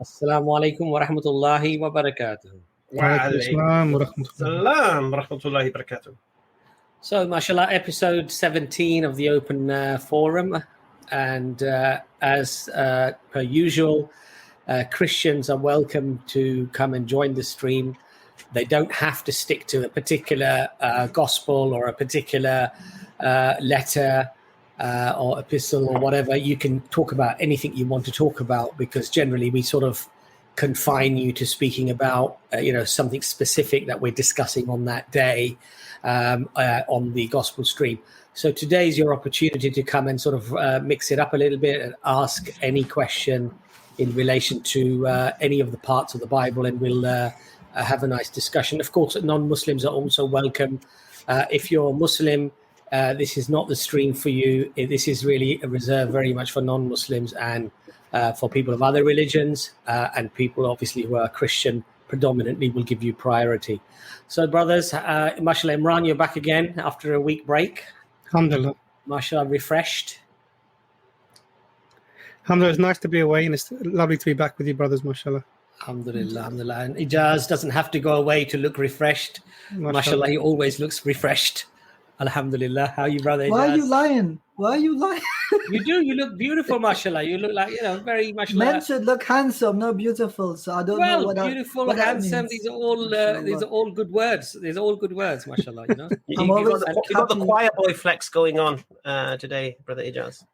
Assalamu alaikum wa rahmatullahi wa barakatuh. So, mashallah, episode 17 of the Open Forum. And as per usual, Christians are welcome to come and join the stream. They don't have to stick to a particular gospel or a particular letter or epistle or whatever. You can talk about anything you want to talk about, because generally we sort of confine you to speaking about something specific that we're discussing on that day on the gospel stream. So today is your opportunity to come and sort of mix it up a little bit and ask any question in relation to any of the parts of the Bible, and we'll have a nice discussion. Of course, non-Muslims are also welcome. If you're Muslim, this is not the stream for you. This is really reserved very much for non-Muslims and for people of other religions, and people obviously who are Christian predominantly will give you priority. So brothers, mashallah, Imran, you're back again after a week break. Alhamdulillah. Mashallah, refreshed. Alhamdulillah, it's nice to be away, and it's lovely to be back with you brothers, mashallah. Alhamdulillah, alhamdulillah. And Ijaz doesn't have to go away to look refreshed. Mashallah, he always looks refreshed. Alhamdulillah. How are you, brother Ijaz? Why are you lying? Why are you lying? You look beautiful, mashallah. You look like, very mashallah. Men should look handsome, not beautiful. So I don't know what beautiful, what handsome. These are all good words. These are all good words, mashallah. You got the choir boy flex going on today, brother Ijaz.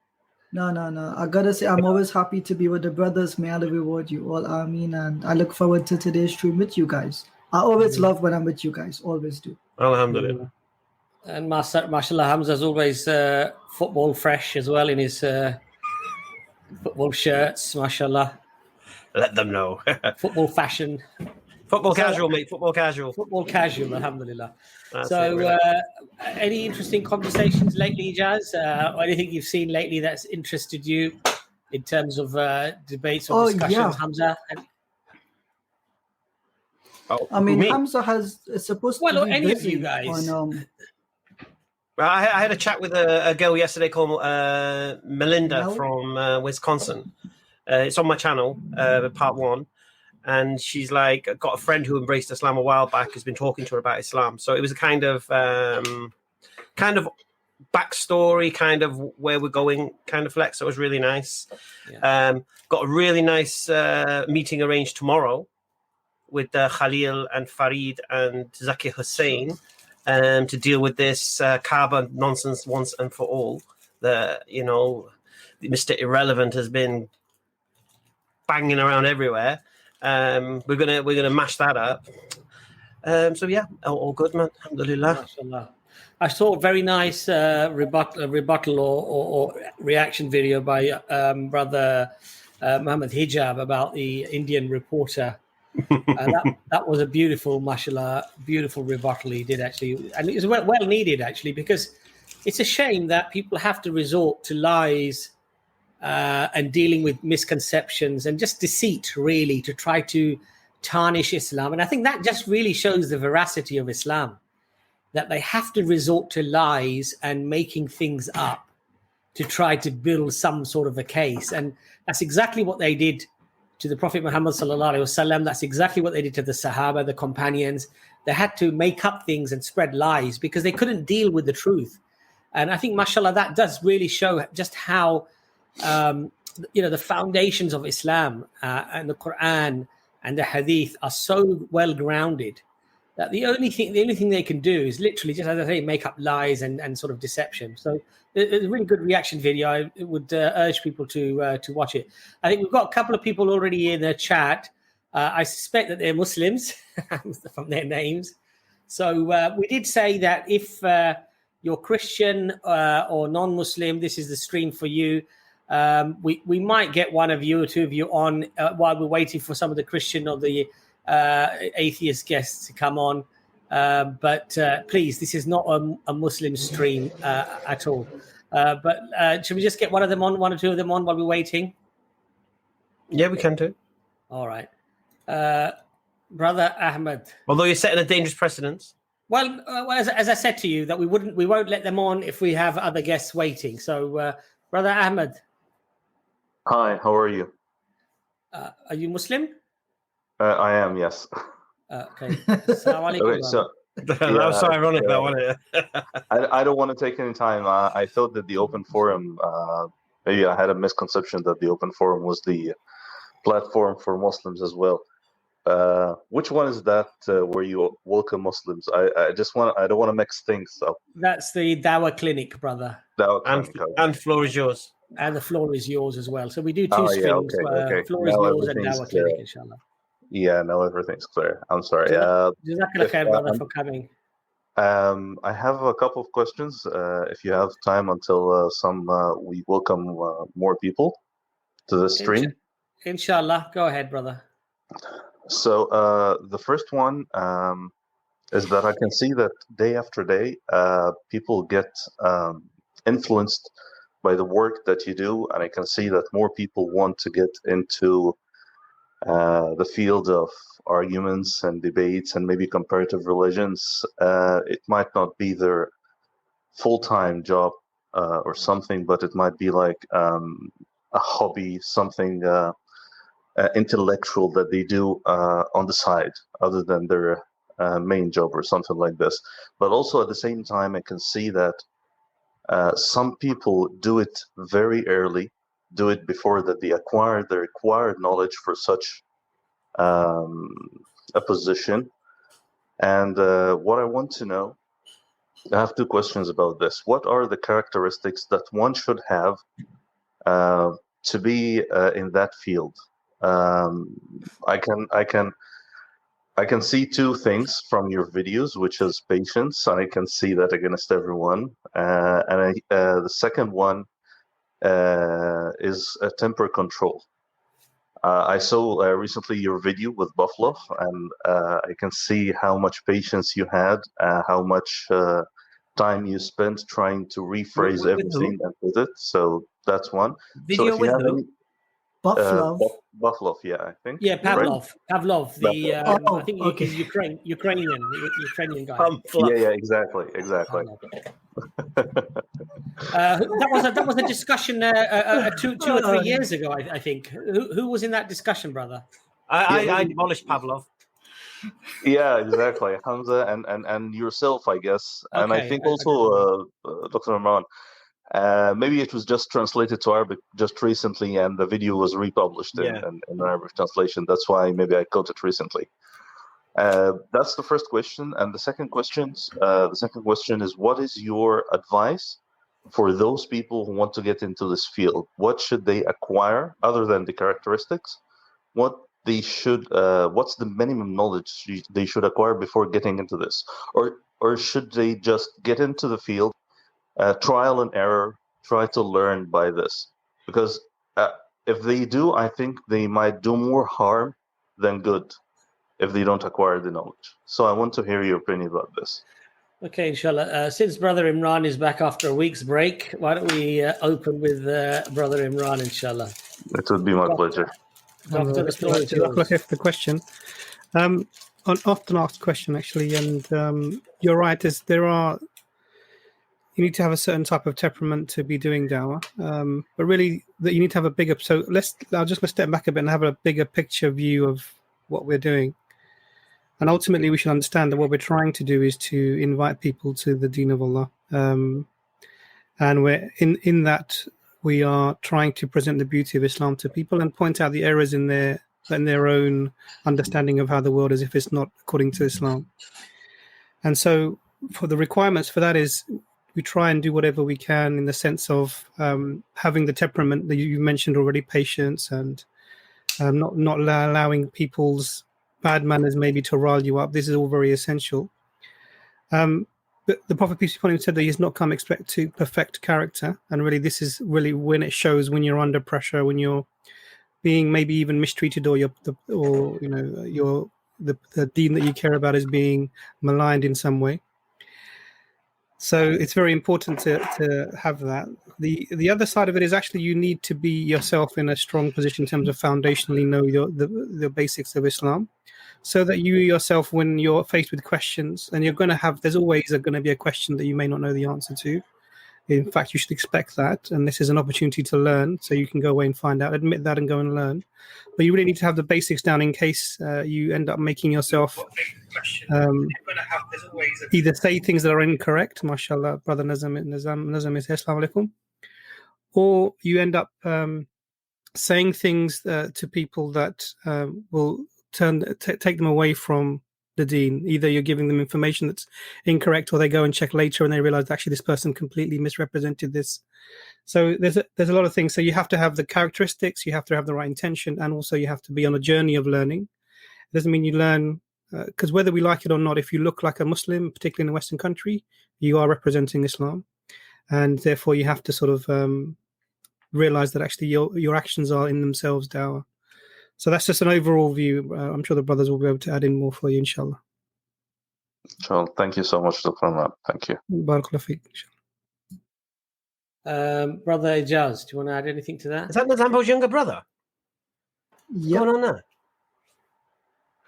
No. I gotta say, I'm always happy to be with the brothers. May Allah reward you all. Ameen. And I look forward to today's stream with you guys. I always love when I'm with you guys. Always do. Alhamdulillah. And mashallah, Hamza's always football fresh as well in his football shirts, mashallah. Let them know. Football fashion. Football casual, mate. Football casual. Football casual, alhamdulillah. Any interesting conversations lately, Jazz? Or anything you've seen lately that's interested you in terms of debates or discussions, Hamza? Hamza is supposed to be any busy of you guys. I had a chat with a girl yesterday called Melinda from Wisconsin. It's on my channel, part 1. And she's like, got a friend who embraced Islam a while back, who's been talking to her about Islam. So it was a kind of backstory, kind of where we're going, kind of flex. So it was really nice. Yeah. Got a really nice meeting arranged tomorrow with Khalil and Farid and Zaki Hussein to deal with this Kaaba nonsense once and for all. Mr. Irrelevant has been banging around everywhere. We're gonna mash that up. All good, man. Alhamdulillah. I saw a very nice rebuttal or reaction video by brother Muhammad Hijab about the Indian reporter. That was a beautiful, mashallah, beautiful rebuttal he did actually, and it was well needed actually, because it's a shame that people have to resort to lies and dealing with misconceptions and just deceit, really, to try to tarnish Islam. And I think that just really shows the veracity of Islam, that they have to resort to lies and making things up to try to build some sort of a case. And that's exactly what they did to the Prophet Muhammad sallallahu alaihi wasallam. That's exactly what they did to the Sahaba, the companions. They had to make up things and spread lies because they couldn't deal with the truth. And I think, mashallah, that does really show just how the foundations of Islam and the Quran and the Hadith are so well grounded that the only thing they can do is literally, just as I say, make up lies and sort of deception. So it's a really good reaction video. I would urge people to watch it. I think we've got a couple of people already in the chat. I suspect that they're Muslims from their names. So we did say that if you're Christian or non-Muslim, this is the stream for you. We might get one of you or two of you on while we're waiting for some of the Christian or the atheist guests to come on. But please, this is not a Muslim stream at all. But should we just get one or two of them on while we're waiting? Yeah, we can do. All right. Brother Ahmed. Although you're setting a dangerous precedence. Well, as I said to you, that we won't let them on if we have other guests waiting. So, Brother Ahmed. Hi, how are you? Are you Muslim? I am, yes. Okay. Assalamu alaikum, Okay, so That was so ironic, though, wasn't it? I don't want to take any time. I thought that the open forum, maybe I had a misconception that the open forum was the platform for Muslims as well. Which one is that where you welcome Muslims? I don't want to mix things up. That's the Dawah Clinic, brother. Dawah And Clinic, okay. floor is yours. And the floor is yours as well. So we do two Oh, yeah, streams. okay. Floor is Now yours and everything's Dawah clear. Clinic, inshallah. Yeah, now everything's clear. I'm sorry. Jazakallah khair, brother, for coming. I have a couple of questions. If you have time until we welcome more people to the stream. Inshallah. Go ahead, brother. So the first one is that I can see that day after day, people get influenced by the work that you do, and I can see that more people want to get into the field of arguments and debates and maybe comparative religions. It might not be their full-time job or something, but it might be like a hobby, something intellectual that they do on the side other than their main job or something like this. But also at the same time, I can see that some people do it very early, do it before that they acquire the required knowledge for such a position. And what I want to know, I have two questions about this. What are the characteristics that one should have to be in that field? I can see two things from your videos, which is patience, and I can see that against everyone. The second one is temper control. I saw recently your video with Buffalo, and I can see how much patience you had, how much time you spent trying to rephrase everything and with it. So that's one. Video so if you with have who? any, Buffalo. yeah, I think. Yeah, Pavlov. Right? Pavlov. I think okay. he's Ukrainian guy. Yeah, exactly. That was a discussion 2 or 3 years ago. I think. Who was in that discussion, brother? I demolished Pavlov. Yeah, exactly. Hamza and yourself, I guess, and I Okay, think also Dr. Imran. Maybe it was just translated to Arabic just recently, and the video was republished in Arabic translation. That's why maybe I caught it recently. That's the first question, and the second question is, what is your advice for those people who want to get into this field? What should they acquire other than the characteristics? What they should, what's the minimum knowledge they should acquire before getting into this, or should they just get into the field? Trial and error, try to learn by this. Because if they do, I think they might do more harm than good if they don't acquire the knowledge. So I want to hear your opinion about this. Okay, inshallah. Since Brother Imran is back after a week's break, why don't we open with Brother Imran, inshallah. It would be my pleasure. Doctor, the floor is yours. Look at the question. An often asked question, actually, and you're right. You need to have a certain type of temperament to be doing dawah, but really that you need to have a bigger. So I'll just step back a bit and have a bigger picture view of what we're doing. And ultimately, we should understand that what we're trying to do is to invite people to the Deen of Allah, and we're in that we are trying to present the beauty of Islam to people and point out the errors in their own understanding of how the world is if it's not according to Islam. And so, for the requirements for that is, we try and do whatever we can in the sense of having the temperament that you mentioned already, patience, and not allowing people's bad manners maybe to rile you up. This is all very essential. But the Prophet, peace be upon him, said that he's not come expect to perfect character, and really this is really when it shows, when you're under pressure, when you're being maybe even mistreated, or the deen that you care about is being maligned in some way. So it's very important to have that. The other side of it is actually you need to be yourself in a strong position in terms of foundationally know the basics of Islam, so that you yourself, when you're faced with questions, and there's always going to be a question that you may not know the answer to, In fact, you should expect that, and this is an opportunity to learn, so you can go away and find out, admit that, and go and learn. But you really need to have the basics down in case you end up making yourself either say things that are incorrect, mashallah, brother Nazam is here, assalamu alaikum, or you end up saying things to people that will take them away from the deen. Either you're giving them information that's incorrect, or they go and check later and they realize actually this person completely misrepresented this. So there's a lot of things. So you have to have the characteristics, you have to have the right intention, and also you have to be on a journey of learning. It doesn't mean you learn, because whether we like it or not, if you look like a Muslim, particularly in a Western country, you are representing Islam, and therefore you have to sort of realize that actually your actions are in themselves dawah. So that's just an overall view. I'm sure the brothers will be able to add in more for you, inshallah. Sure. Thank you so much, Dr. Imran. Thank you. Barakallah feek. Brother Ijaz, do you want to add anything to that? Is that Nazam's younger brother? Yeah. What's going on there?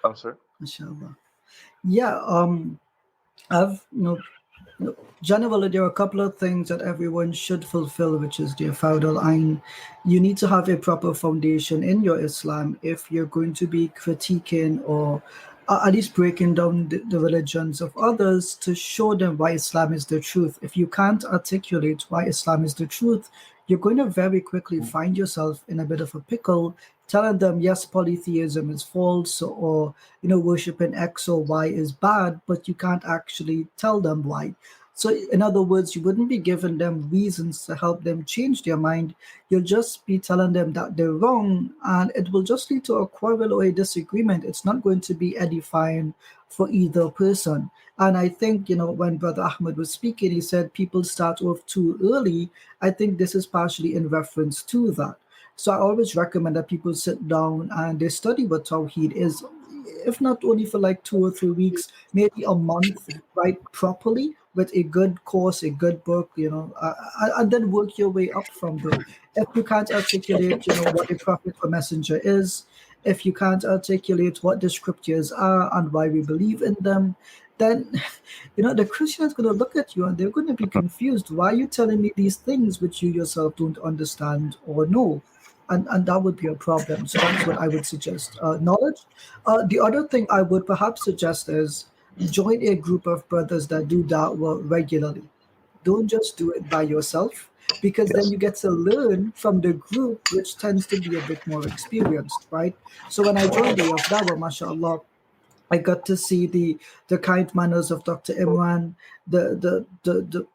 I'm sorry? Inshallah. Yeah, I've generally there are a couple of things that everyone should fulfill, which is the Fawdal Ain. You need to have a proper foundation in your Islam if you're going to be critiquing or at least breaking down the religions of others to show them why Islam is the truth. If you can't articulate why Islam is the truth, you're going to very quickly find yourself in a bit of a pickle, telling them, yes, polytheism is false, or, worshiping X or Y is bad, but you can't actually tell them why. So in other words, you wouldn't be giving them reasons to help them change their mind. You'll just be telling them that they're wrong, and it will just lead to a quarrel or a disagreement. It's not going to be edifying for either person. And I think, when Brother Ahmed was speaking, he said people start off too early. I think this is partially in reference to that. So I always recommend that people sit down and they study what Tawheed is, if not only for like 2 or 3 weeks, maybe a month, right, properly, with a good course, a good book, and then work your way up from there. If you can't articulate, what a prophet or messenger is, if you can't articulate what the scriptures are and why we believe in them, then, the Christian is going to look at you and they're going to be confused. Why are you telling me these things which you yourself don't understand or know? And that would be a problem. So that's what I would suggest. Knowledge. The other thing I would perhaps suggest is join a group of brothers that do da'wah regularly. Don't just do it by yourself, because then you get to learn from the group, which tends to be a bit more experienced, right? So when I joined the EFDawah, mashallah, I got to see the kind manners of Dr. Imran, the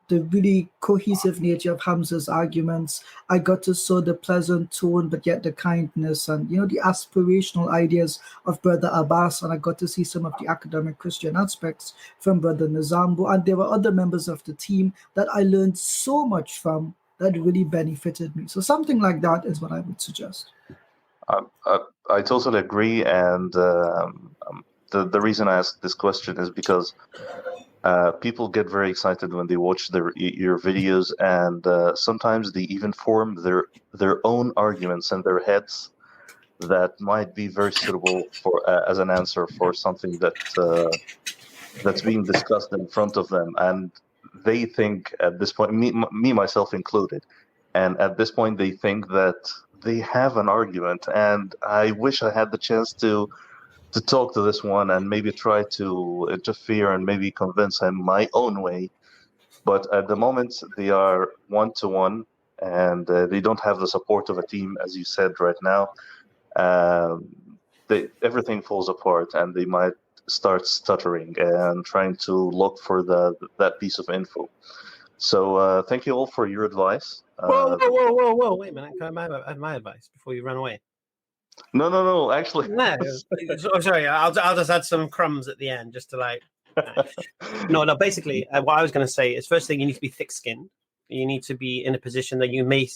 really cohesive nature of Hamza's arguments. I got to saw the pleasant tone, but yet the kindness and, the aspirational ideas of Brother Abbas. And I got to see some of the academic Christian aspects from Brother Nazam. And there were other members of the team that I learned so much from that really benefited me. So something like that is what I would suggest. I totally agree. And the reason I asked this question is because people get very excited when they watch your videos, and sometimes they even form their own arguments in their heads that might be very suitable for as an answer for something that's being discussed in front of them, and they think at this point, me myself included, and at this point they think that they have an argument, and I wish I had the chance to talk to this one and maybe try to interfere and maybe convince him my own way. But at the moment, they are one-to-one, and they don't have the support of a team, as you said right now. Everything falls apart, and they might start stuttering and trying to look for that piece of info. So thank you all for your advice. Whoa. Wait a minute. Can I have my advice before you run away? No, actually. No, sorry. I'll just add some crumbs at the end, just to like. No. Basically, what I was going to say is, first thing, you need to be thick-skinned. You need to be in a position that you may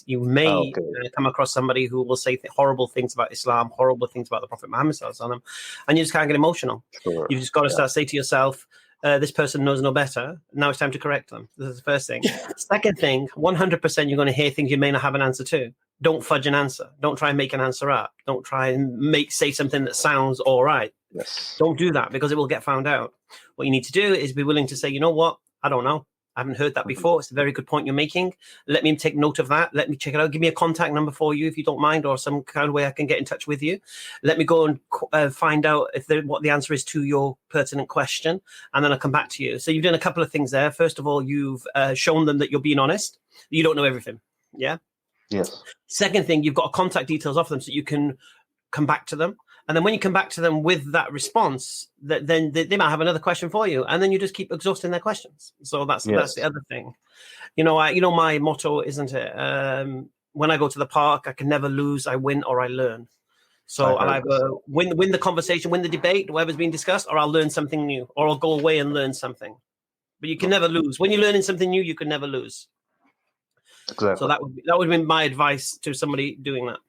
come across somebody who will say horrible things about Islam, horrible things about the Prophet Muhammad sallallahu alaihi wasallam, and you just can't get emotional. Sure. You've just got to start saying to yourself, this person knows no better. Now it's time to correct them. This is the first thing. Second thing, 100% you're going to hear things you may not have an answer to. Don't fudge an answer. Don't try and make an answer up. Don't try and say something that sounds all right. Yes. Don't do that, because it will get found out. What you need to do is be willing to say, you know what? I don't know. haven't heard that before. It's a very good point you're making. Let me take note of that. Let me check it out. Give me a contact number for you if you don't mind, or some kind of way I can get in touch with you. Let me go and find out what the answer is to your pertinent question, and then I'll come back to you. So you've done a couple of things there. First of all, you've shown them that you're being honest. You don't know everything. Yeah? Yes. Second thing, you've got contact details of them so you can come back to them. And then when you come back to them with that response, then they might have another question for you, and then you just keep exhausting their questions. So that's the other thing. My motto, isn't it? When I go to the park, I can never lose. I win or I learn. So I'll either win the conversation, win the debate, whatever's being discussed, or I'll learn something new, or I'll go away and learn something. But you can never lose. When you're learning something new, you can never lose. Exactly. So that would be my advice to somebody doing that.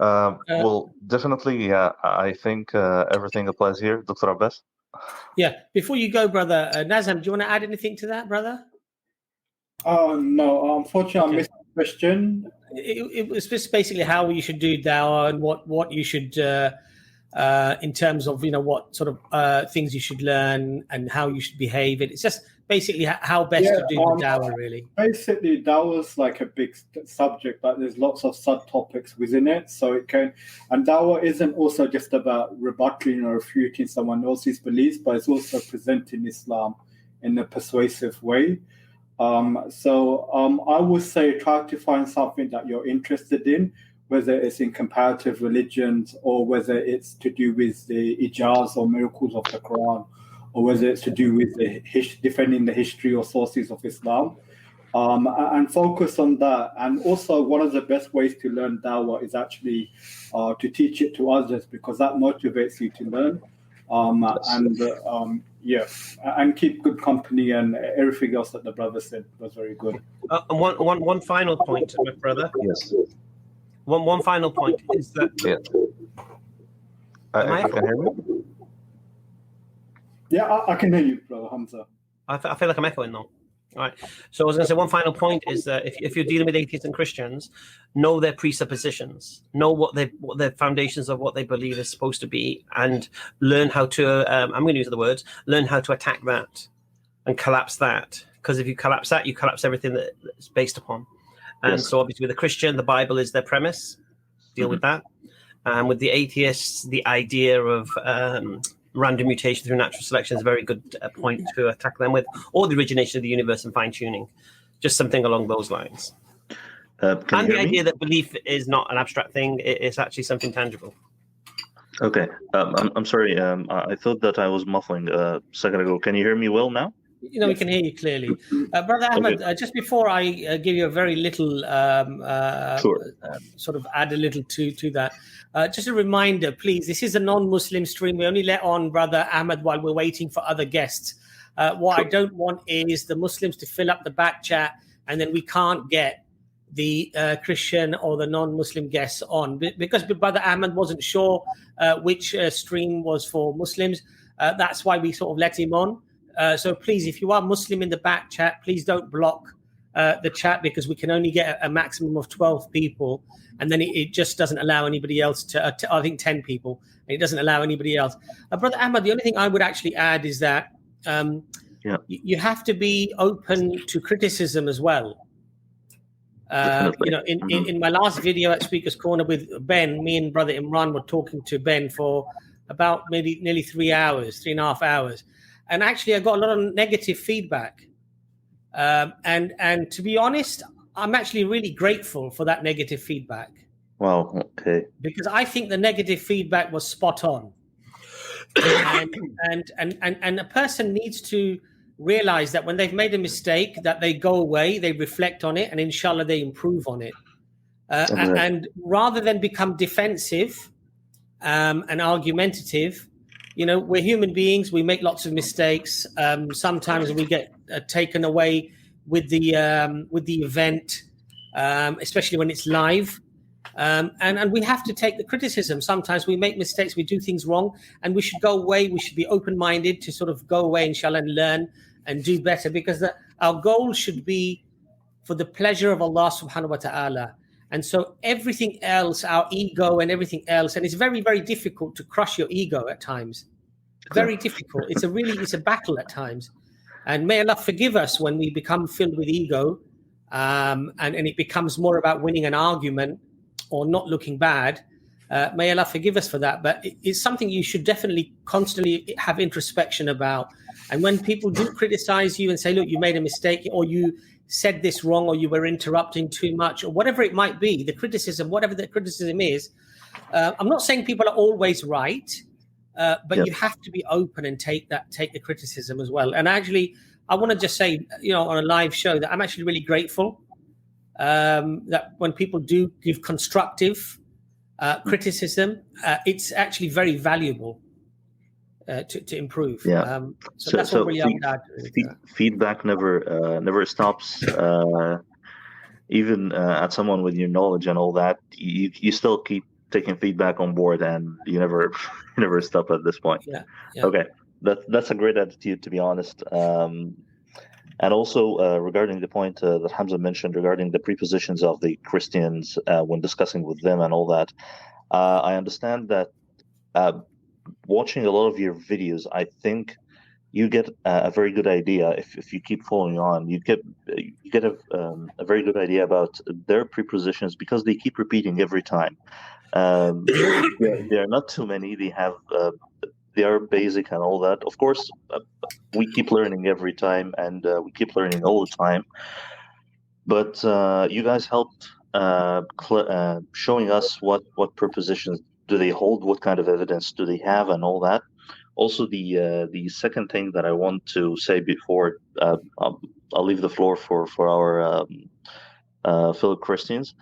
Well, definitely, I think everything applies here. Dr. Abbas? Yeah. Before you go, brother, Nazam, do you want to add anything to that, brother? No, unfortunately, I missed the question. It was just basically how you should do dawah and what you should, in terms of, what sort of things you should learn and how you should behave. It's just basically how best to do the dawah, really. Basically, dawah is like a big subject, but there's lots of subtopics within it. So and dawah isn't also just about rebutting or refuting someone else's beliefs, but it's also presenting Islam in a persuasive way. I would say try to find something that you're interested in, whether it's in comparative religions or whether it's to do with the ijaz or miracles of the Quran, or whether it's to do with defending the history or sources of Islam, and focus on that. And also, one of the best ways to learn dawah is actually to teach it to others, because that motivates you to learn. And keep good company, and everything else that the brother said was very good. One final point, my brother. Yes. One final point is that. Yeah. I can hear me. Yeah, I can hear you, brother Hamza. I feel like I'm echoing though. All right. So I was going to say one final point is that if you're dealing with atheists and Christians, know their presuppositions, know what their foundations of what they believe is supposed to be, and learn how to. I'm going to use the words. Learn how to attack that and collapse that. Because if you collapse that, you collapse everything that it's based upon. And so obviously with the Christian, the Bible is their premise. Deal with that. And with the atheists, the idea of random mutation through natural selection is a very good point to attack them with, or the origination of the universe and fine-tuning, just something along those lines. And the idea that belief is not an abstract thing, it's actually something tangible. Okay. I'm sorry. I thought that I was muffling a second ago. Can you hear me well now? We can hear you clearly. Brother Ahmed, just before I give you a very little, sort of add a little to that, just a reminder, please, this is a non-Muslim stream. We only let on Brother Ahmed while we're waiting for other guests. What I don't want is the Muslims to fill up the back chat, and then we can't get the Christian or the non-Muslim guests on. Because Brother Ahmed wasn't sure which stream was for Muslims. That's why we sort of let him on. So please, if you are Muslim in the back chat, please don't block the chat, because we can only get a maximum of 12 people, and then it just doesn't allow anybody else to, I think 10 people, and it doesn't allow anybody else. Brother Ahmad, the only thing I would actually add is that you have to be open to criticism as well. In my last video at Speaker's Corner with Ben, me and Brother Imran were talking to Ben for about maybe nearly 3.5 hours. And actually, I got a lot of negative feedback. And to be honest, I'm actually really grateful for that negative feedback. Wow, okay. Because I think the negative feedback was spot on. and a person needs to realize that when they've made a mistake, that they go away, they reflect on it, and inshallah, they improve on it. And rather than become defensive and argumentative, we're human beings. We make lots of mistakes. Sometimes we get taken away with the event, especially when it's live. And we have to take the criticism. Sometimes we make mistakes. We do things wrong, and we should go away. We should be open-minded to sort of go away, inshallah, and learn and do better, because our goal should be for the pleasure of Allah subhanahu wa ta'ala. And so everything else, our ego and everything else, and it's very, very difficult to crush your ego at times. Very difficult. It's a battle at times. And may Allah forgive us when we become filled with ego, and it becomes more about winning an argument or not looking bad. May Allah forgive us for that. But it's something you should definitely constantly have introspection about. And when people do criticize you and say, look, you made a mistake, or you said this wrong, or you were interrupting too much, or whatever it might be, the criticism, whatever the criticism is, I'm not saying people are always right, but you have to be open and take the criticism as well. And actually, I want to just say, on a live show, that I'm actually really grateful that when people do give constructive criticism, it's actually very valuable to improve. So that's what really I'm glad. Feedback never stops. Even at someone with your knowledge and all that, you still keep taking feedback on board, and you never stop at this point. Okay, that's a great attitude, to be honest. And also regarding the point that Hamza mentioned regarding the prepositions of the Christians when discussing with them and all that, I understand that watching a lot of your videos, I think you get a very good idea. If you keep following on, you get a very good idea about their prepositions, because they keep repeating every time. There are not too many. They are basic and all that. Of course, we keep learning every time, and we keep learning all the time. But you guys helped showing us what prepositions do they hold, what kind of evidence do they have, and all that. Also, the second thing that I want to say before I'll leave the floor for our fellow Christians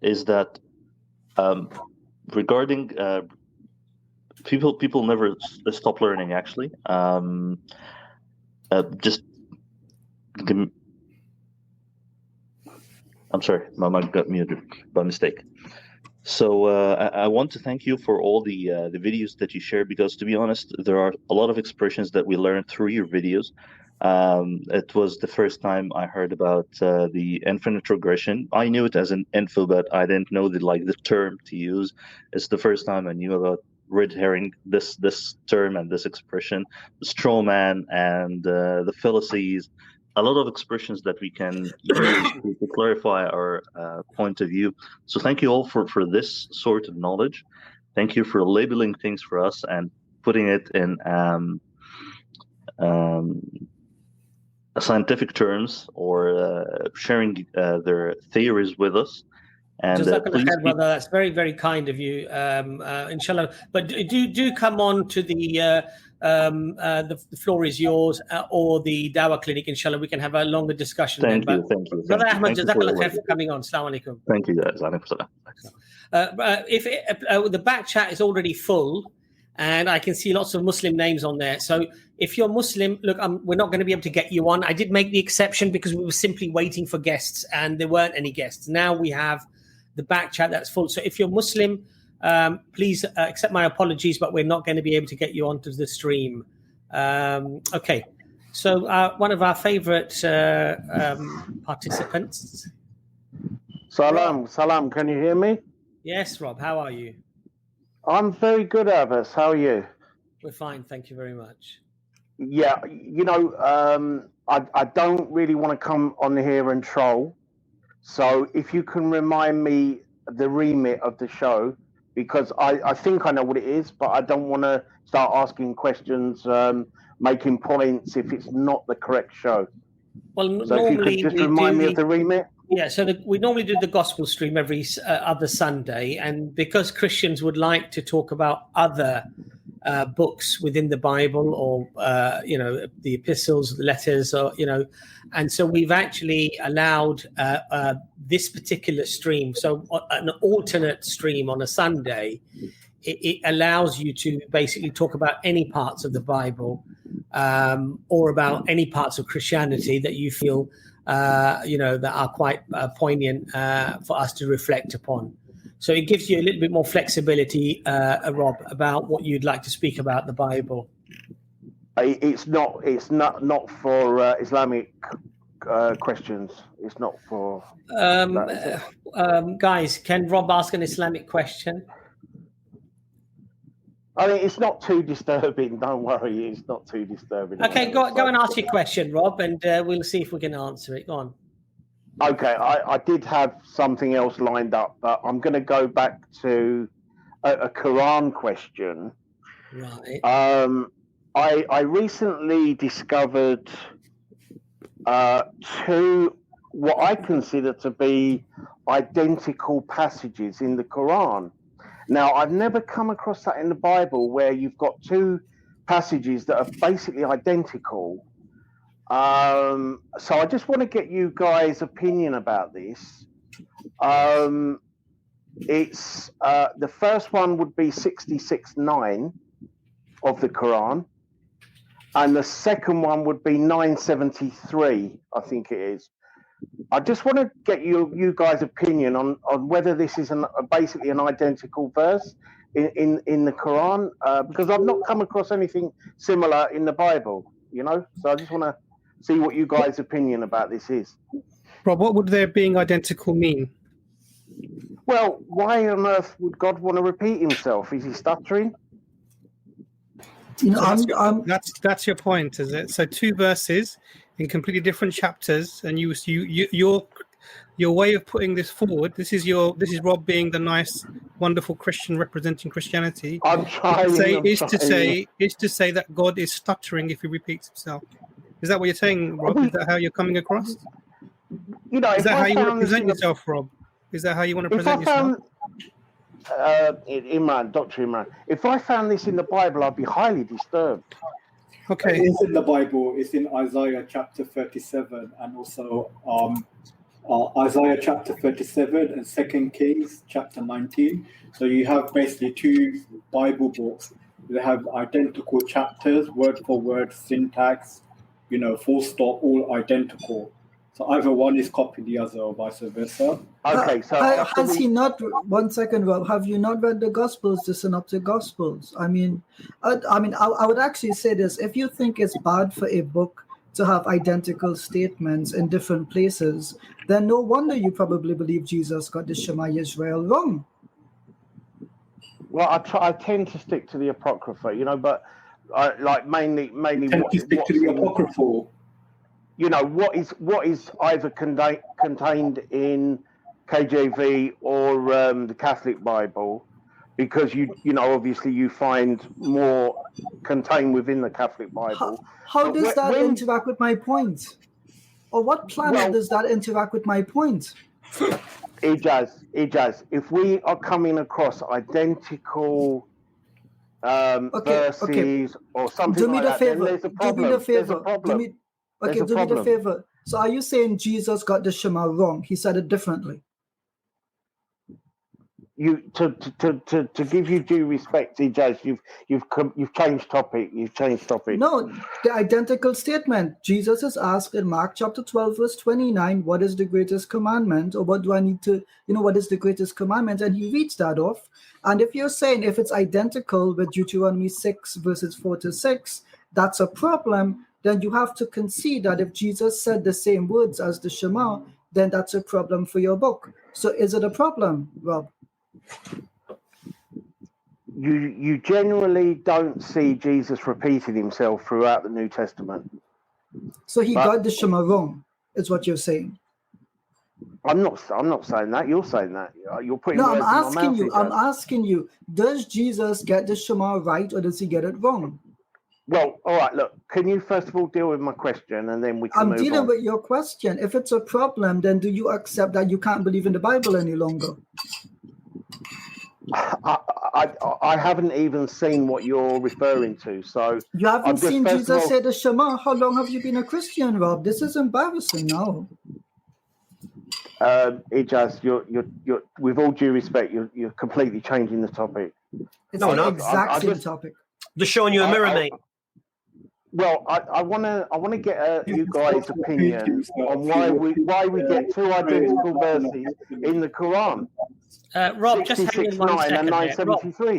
is that regarding people never stop learning. Actually, just give me. I'm sorry, my mic got muted by mistake. So I want to thank you for all the videos that you share, because to be honest, there are a lot of expressions that we learned through your videos. It was the first time I heard about the infinite regression. I knew it as an info, but I didn't know the term to use. It's the first time I knew about red herring, this term and this expression, the straw man and the fallacies. A lot of expressions that we can use to clarify our point of view. So thank you all for this sort of knowledge. Thank you for labeling things for us and putting it in scientific terms, or sharing their theories with us. And brother, that's very, very kind of you, inshallah. But do come on to the floor is yours, or the Dawah Clinic, inshallah. We can have a longer discussion. Thank you. Brother Ahmad, jazakallah khair for coming on. Assalamu alaikum. Thank you, guys. If the back chat is already full, and I can see lots of Muslim names on there. So if you're Muslim, look, we're not going to be able to get you on. I did make the exception because we were simply waiting for guests, and there weren't any guests. Now we have the back chat that's full. So if you're Muslim, please accept my apologies, but we're not going to be able to get you onto the stream. Okay. So one of our favorite participants. Salam. Can you hear me? Yes, Rob. How are you? I'm very good, Abbas. How are you? We're fine. Thank you very much. Yeah, I don't really want to come on here and troll. So if you can remind me the remit of the show, because I think I know what it is, but I don't want to start asking questions, making points if it's not the correct show. Well, so if you could just remind me of the remit. Yeah, so we normally do the gospel stream every other Sunday, and because Christians would like to talk about other books within the Bible, or the epistles, the letters, or and so we've actually allowed this particular stream, so an alternate stream on a Sunday. It allows you to basically talk about any parts of the Bible, or about any parts of Christianity that you feel that are quite poignant for us to reflect upon. So it gives you a little bit more flexibility, Rob, about what you'd like to speak about the Bible. It's not for Islamic questions. It's not for. Guys, can Rob ask an Islamic question? I mean, it's not too disturbing. Don't worry, it's not too disturbing. Okay, go and ask your question, Rob, and we'll see if we can answer it. Go on. Okay, I did have something else lined up, but I'm going to go back to a Quran question. Right. I recently discovered two what I consider to be identical passages in the Quran. Now, I've never come across that in the Bible where you've got two passages that are basically identical. So I just want to get you guys' opinion about this. It's the first one would be 66:9 of the Quran, and the second one would be 973, I think it is. I just want to get you guys' opinion on whether this is basically an identical verse in the Quran, because I've not come across anything similar in the Bible, you know. So I just want to see what you guys' opinion about this is. Rob, what would their being identical mean? Well, why on earth would God want to repeat himself? Is he stuttering? You know, that's your point, is it? So two verses in completely different chapters, and your way of putting this forward. This is Rob being the nice, wonderful Christian representing Christianity. I'm trying. Is to say that God is stuttering if he repeats himself. Is that what you're saying, Rob? Is that how you're coming across? You know, is that how you want to present yourself, Rob? Is that how you want to present yourself? Imran, Dr. Imran, if I found this in the Bible, I'd be highly disturbed. Okay. It's in the Bible. It's in Isaiah chapter 37 and also Isaiah chapter 37 and 2 Kings chapter 19. So you have basically two Bible books that have identical chapters, word for word, syntax, you know, full stop, all identical. So either one is copying the other or vice versa. Okay, so has he not? 1 second, Rob. Have you not read the Gospels, the Synoptic Gospels? I would actually say this: if you think it's bad for a book to have identical statements in different places, then no wonder you probably believe Jesus got the Shema Yisrael wrong. Well, I tend to stick to the Apocrypha, you know, but mainly Tend to stick to the Apocryphal. You know, what is either contained in KJV or the Catholic Bible, because you know obviously you find more contained within the Catholic Bible. How does that interact with my point? Or what planet does that interact with my point? It does. If we are coming across identical verses or something like that, then there's a problem. Do me the favor. There's a problem. Do me the favor. So are you saying Jesus got the Shema wrong? He said it differently. To give you due respect, Ijaz, you've changed topic. No, the identical statement. Jesus is asked in Mark chapter 12, verse 29, what is the greatest commandment? Or what do I need to, what is the greatest commandment? And he reads that off. And if you're saying if it's identical with Deuteronomy 6, verses 4-6, that's a problem, then you have to concede that if Jesus said the same words as the Shema, then that's a problem for your book. So is it a problem, Rob? You generally don't see Jesus repeating himself throughout the New Testament. So he got the Shema wrong, is what you're saying. I'm not saying that. You're saying that. You're putting No, words I'm in my mouth. I'm asking you, does Jesus get the Shema right or does he get it wrong? Well, all right, look, can you first of all deal with my question and then we can move on? I'm dealing with your question. If it's a problem, then do you accept that you can't believe in the Bible any longer? I haven't even seen what you're referring to. So you haven't seen Jesus say the Shema? How long have you been a Christian, Rob? This is embarrassing now. Ijaz, you're with all due respect, you're completely changing the topic. It's the exact same topic. Just showing you a mirror, mate. Well, I want to get you guys' opinion on why we get two identical verses in the Quran. Rob, just hang in 1 second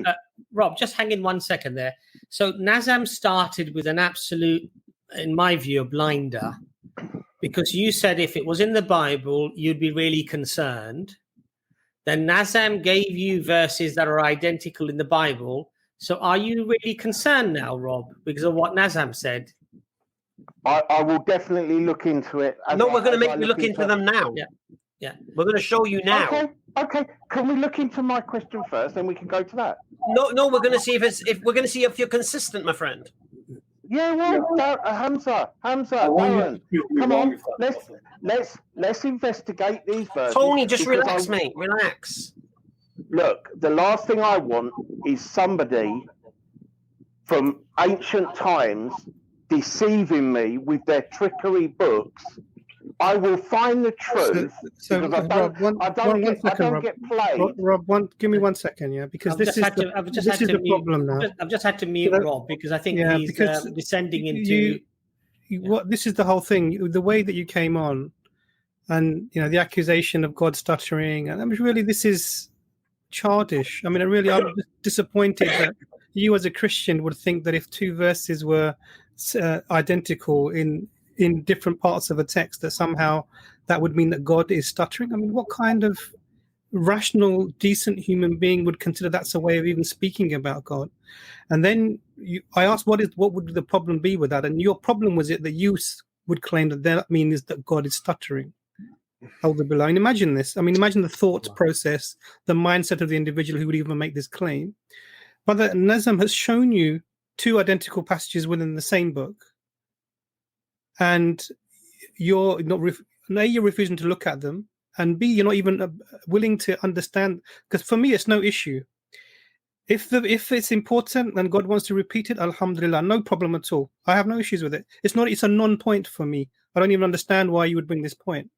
there. Rob, just hang in 1 second there. So Nazam started with an absolute, in my view, a blinder, because you said if it was in the Bible, you'd be really concerned. Then Nazam gave you verses that are identical in the Bible, So are you really concerned now, Rob, because of what Nazam said? I will definitely look into it. No, we're going to make you look into them now. Yeah. We're going to show you now. Okay. Can we look into my question first, then we can go to that? No. We're going to see if you're consistent, my friend. Yeah, well, Hamza, Darren, come on, let's investigate these verses. Tony, just relax, mate. Relax. Look, the last thing I want is somebody from ancient times deceiving me with their trickery books. I will find the truth because I don't get played. Rob, give me 1 second, yeah, because this is the problem now. I've just had to mute Rob because I think he's descending into. This is the whole thing. The way that you came on, and the accusation of God stuttering, and I mean, really, this is childish. I mean, I'm disappointed that you, as a Christian, would think that if two verses were identical in different parts of a text, that somehow that would mean that God is stuttering. I mean, what kind of rational, decent human being would consider that's a way of even speaking about God? And then I asked, what would the problem be with that? And your problem was it that you would claim that means that God is stuttering. Hold below. And imagine this. I mean, imagine the thought process, the mindset of the individual who would even make this claim. But Nazam has shown you two identical passages within the same book. And you're not you're refusing to look at them, and B, you're not even willing to understand. Because for me, it's no issue. If it's important and God wants to repeat it, alhamdulillah, no problem at all. I have no issues with it. It's a non-point for me. I don't even understand why you would bring this point.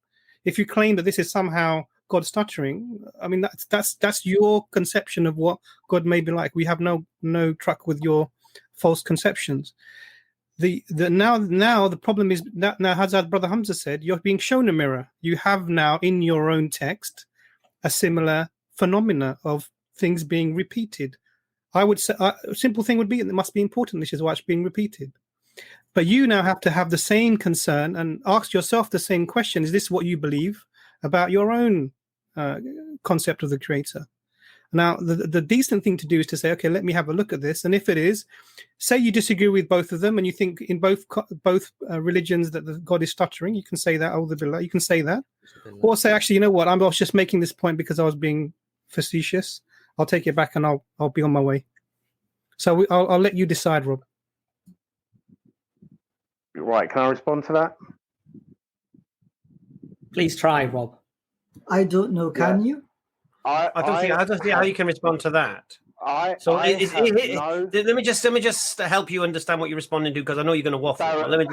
If you claim that this is somehow God stuttering, I mean that's your conception of what God may be like. We have no truck with your false conceptions. Now the problem is that now, as our brother Hamza said, you're being shown a mirror. You have now in your own text a similar phenomena of things being repeated. I would say a simple thing would be it must be important. This is why it's being repeated. But you now have to have the same concern and ask yourself the same question: is this what you believe about your own concept of the Creator? Now, the decent thing to do is to say, okay, let me have a look at this. And if it is, say you disagree with both of them and you think in both religions that God is stuttering, you can say that, you can say that. Or say, actually, you know what, I was just making this point because I was being facetious. I'll take it back and I'll be on my way. So I'll let you decide, Rob. Right, can I respond to that? Please try, Rob. I don't know, can you? I don't see how you can respond to that. Let me just help you understand what you're responding to, because I know you're going to waffle. Let me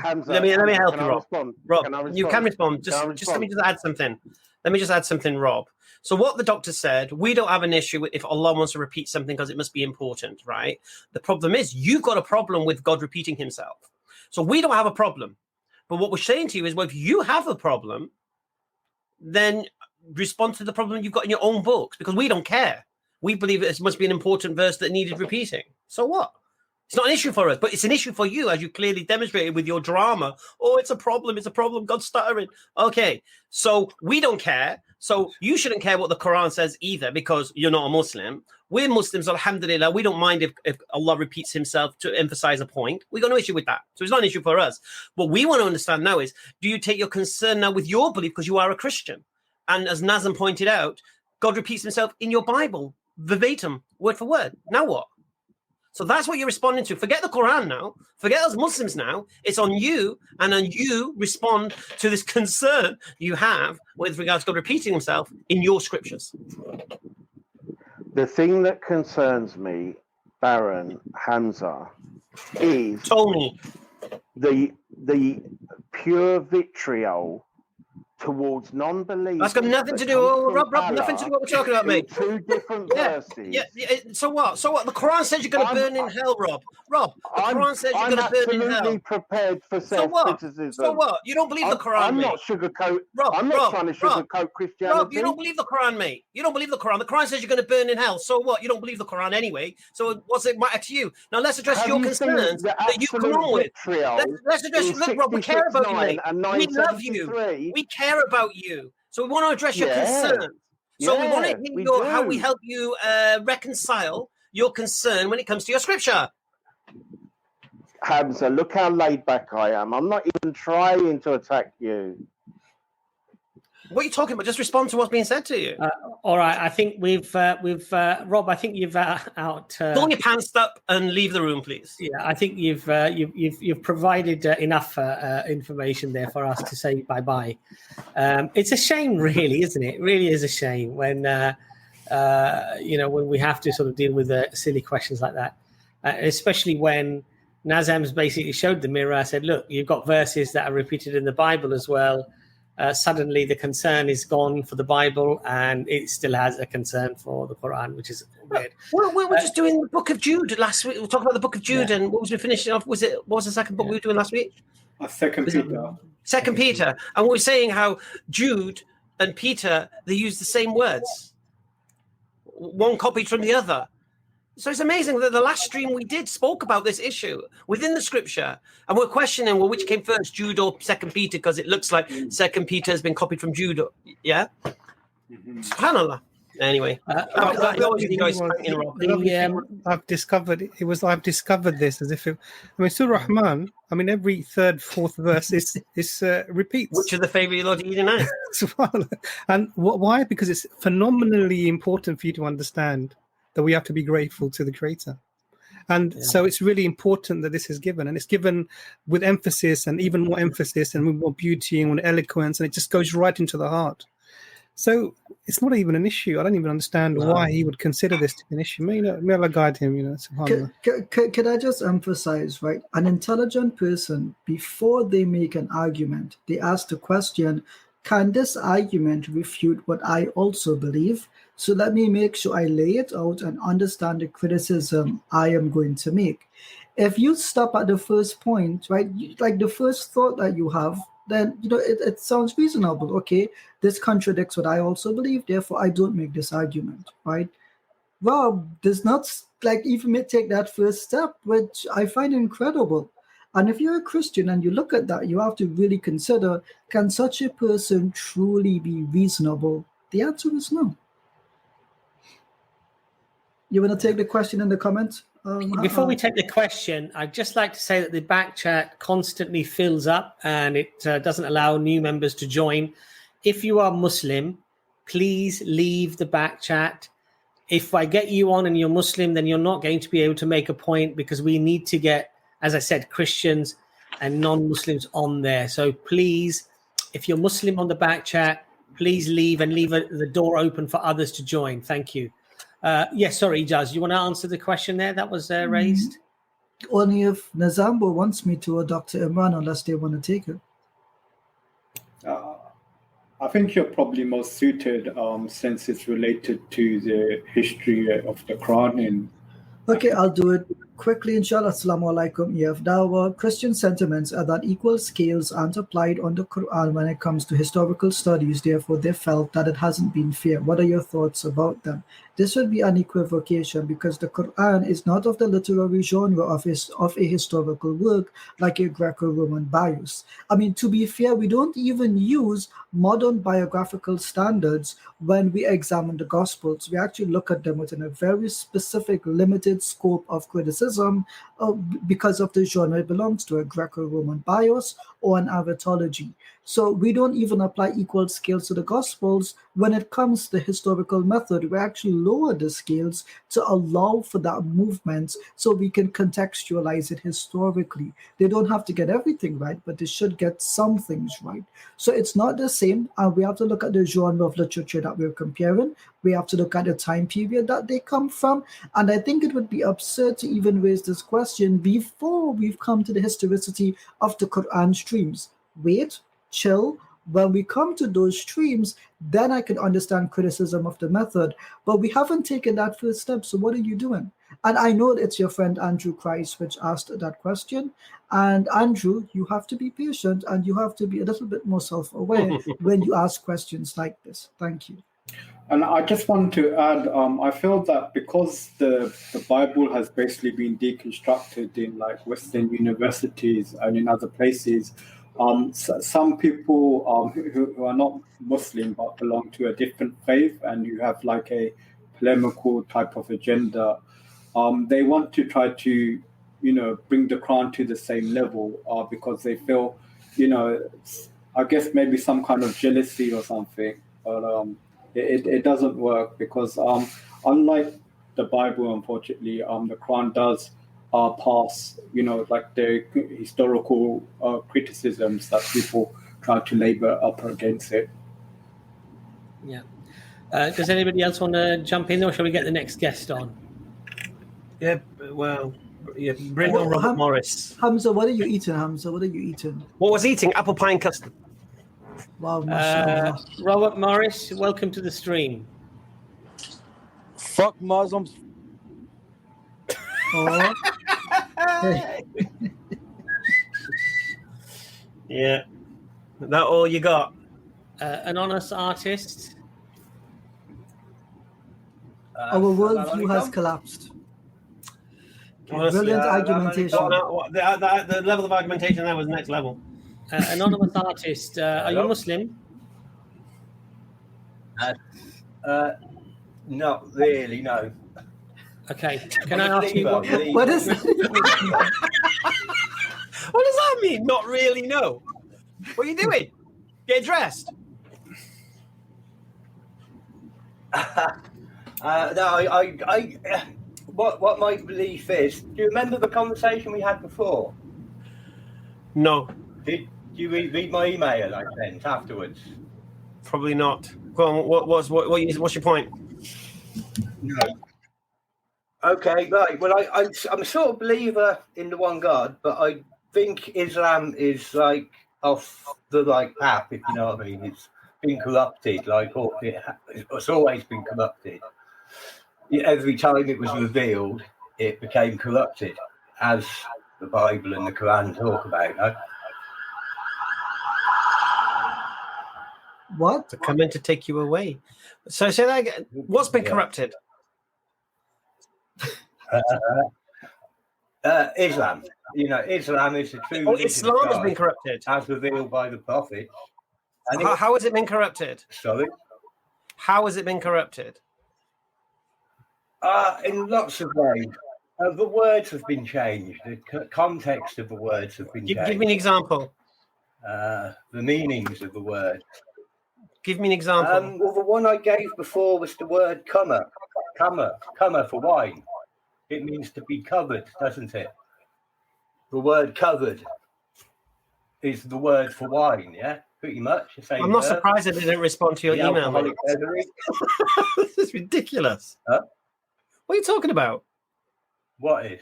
help you, Rob. Rob, you can respond. Just let me just add something. Let me just add something, Rob. So what the doctor said, we don't have an issue with if Allah wants to repeat something because it must be important, right? The problem is you've got a problem with God repeating himself. So we don't have a problem. But what we're saying to you is, well, if you have a problem, then respond to the problem you've got in your own books, because we don't care. We believe it must be an important verse that needed repeating. So what? It's not an issue for us, but it's an issue for you, as you clearly demonstrated with your drama. Oh, it's a problem. God's stuttering. Okay, so we don't care. So you shouldn't care what the Quran says either, because you're not a Muslim. We're Muslims, alhamdulillah. We don't mind if Allah repeats himself to emphasize a point. We got no issue with that. So it's not an issue for us. What we want to understand now is, do you take your concern now with your belief because you are a Christian? And as Nazam pointed out, God repeats himself in your Bible, verbatim, word for word. Now what? So that's what you're responding to. Forget the Quran now. Forget us Muslims now. It's on you, and then you respond to this concern you have with regards to God repeating himself in your scriptures. The thing that concerns me, Baron, Hamza, is Tony, the pure vitriol towards non-believers. That's got nothing to do, Rob, nothing to do with what we're talking about, mate. Two different verses. Yeah. So what? The Quran says you're going to burn in hell, Rob. The Quran says you're going to burn in hell. I'm absolutely prepared for self-criticism. So what? You don't believe the Quran, I'm mate. not trying to sugarcoat Christianity. Rob, you don't believe the Quran, mate. You don't believe the Quran. The Quran says you're going to burn in hell. So what? You don't believe the Quran anyway. So what's it matter to you? Now let's address your concerns that you come on with. Let's address. Look, Rob, we care about you, mate. We love you. We care about you. So we want to address your concerns. So we want to hear how we help you reconcile your concern when it comes to your scripture? Hamza, look how laid back I am. I'm not even trying to attack you. What are you talking about? Just respond to what's being said to you. All right. I think we've Rob. I think you've pull your pants up and leave the room, please. Yeah, I think you've provided enough information there for us to say bye. It's a shame, really, isn't it? It really is a shame when when we have to sort of deal with silly questions like that, especially when Nazam's basically showed the mirror. Said, "Look, you've got verses that are repeated in the Bible as well." Suddenly the concern is gone for the Bible and it still has a concern for the Quran, which is weird. We're just doing the book of Jude last week. We were talking about the book of Jude, and what was we finishing off? What was the second book we were doing last week? Second Peter. Second Peter. And we were saying how Jude and Peter, they use the same words. One copied from the other. So it's amazing that the last stream we did spoke about this issue within the scripture, and we're questioning, well, which came first, Jude or Second Peter, because it looks like Second Peter has been copied from Jude. Yeah, SubhanAllah. Anyway, I've discovered this as if Surah Rahman. I mean, every third, fourth verse is repeats. Which is the favorite Lord eating out? And why? Because it's phenomenally important for you to understand that we have to be grateful to the Creator. And so it's really important that this is given, and it's given with emphasis and even more emphasis and with more beauty and more eloquence, and it just goes right into the heart. So it's not even an issue. I don't even understand why he would consider this to be an issue. May Allah guide him, subhanAllah. Could I just emphasize, right? An intelligent person, before they make an argument, they ask the question, can this argument refute what I also believe? So let me make sure I lay it out and understand the criticism I am going to make. If you stop at the first point, right, like the first thought that you have, then it sounds reasonable. Okay, this contradicts what I also believe, therefore I don't make this argument, right? Rob does not even take that first step, which I find incredible. And if you're a Christian and you look at that, you have to really consider, can such a person truly be reasonable? The answer is no. You want to take the question in the comments? Before we take the question, I'd just like to say that the back chat constantly fills up and it doesn't allow new members to join. If you are Muslim, please leave the back chat. If I get you on and you're Muslim, then you're not going to be able to make a point, because we need to get, as I said, Christians and non-Muslims on there. So please, if you're Muslim on the back chat, please leave and leave the door open for others to join. Thank you. Yes, sorry, Jaz, you want to answer the question there that was raised? Only if Nazambo wants me to, or Dr. Imran, unless they want to take it. I think you're probably most suited since it's related to the history of the Quran. Okay, I'll do it quickly, inshallah. Assalamu alaikum. EFDawah. Christian sentiments are that equal scales aren't applied on the Quran when it comes to historical studies. Therefore, they felt that it hasn't been fair. What are your thoughts about them? This would be an equivocation, because the Quran is not of the literary genre of a historical work like a Greco-Roman bios. I mean, to be fair, we don't even use modern biographical standards when we examine the Gospels. We actually look at them within a very specific, limited scope of criticism because of the genre it belongs to, a Greco-Roman bios or an Avatology. So we don't even apply equal scales to the Gospels. When it comes to the historical method, we actually lower the scales to allow for that movement so we can contextualize it historically. They don't have to get everything right, but they should get some things right. So it's not the same, and we have to look at the genre of literature that we're comparing. We have to look at the time period that they come from. And I think it would be absurd to even raise this question before we've come to the historicity of the Quran streams. Wait, chill. When we come to those streams, then I can understand criticism of the method. But we haven't taken that first step. So what are you doing? And I know it's your friend Andrew Christ which asked that question. And Andrew, you have to be patient and you have to be a little bit more self-aware when you ask questions like this. Thank you. And I just want to add, I feel that because the Bible has basically been deconstructed in like Western universities and in other places, some people who are not Muslim but belong to a different faith, and you have like a polemical type of agenda, they want to try to, bring the Quran to the same level because they feel, I guess maybe some kind of jealousy or something. But it doesn't work because unlike the Bible, unfortunately, the Quran does pass, like the historical criticisms that people try to labor up against it. Yeah. Does anybody else want to jump in, or shall we get the next guest on? Yeah, well, bring on Robert Morris. Hamza, what are you eating, Hamza? What are you eating? What was eating? Apple pie and custard. Wow, mashallah. Robert Morris, welcome to the stream. Fuck Muslims. Oh. Yeah. That all you got? Anonymous artist. Our worldview has collapsed. Honestly, Brilliant argumentation. The level of argumentation there was next level. Anonymous artist, are you Muslim? Not really, no. Okay. Can I ask you what is that? What does that mean? Not really, no. What are you doing? Get dressed. What my belief is. Do you remember the conversation we had before? No. Did you read my email I sent afterwards? Probably not. Go on. What's your point? No. Okay, right. Well, I'm a sort of believer in the one God, but I think Islam is like off the path, if you know what I mean. It's been corrupted, it's always been corrupted. Every time it was revealed, it became corrupted, as the Bible and the Quran talk about. No? What? To come in to take you away. So say that again. What's been corrupted? Islam. Islam is the true religion. Islam has been corrupted, as revealed by the Prophet. And how has it been corrupted? Sorry. How has it been corrupted? In lots of ways. The words have been changed. The context of the words have been changed. Give me an example. The meanings of the word. Give me an example. Well, the one I gave before was the word kama for wine. It means to be covered, doesn't it? The word covered is the word for wine, yeah? Pretty much. I'm not surprised I didn't respond to your email. This is ridiculous. Huh? What are you talking about? What is?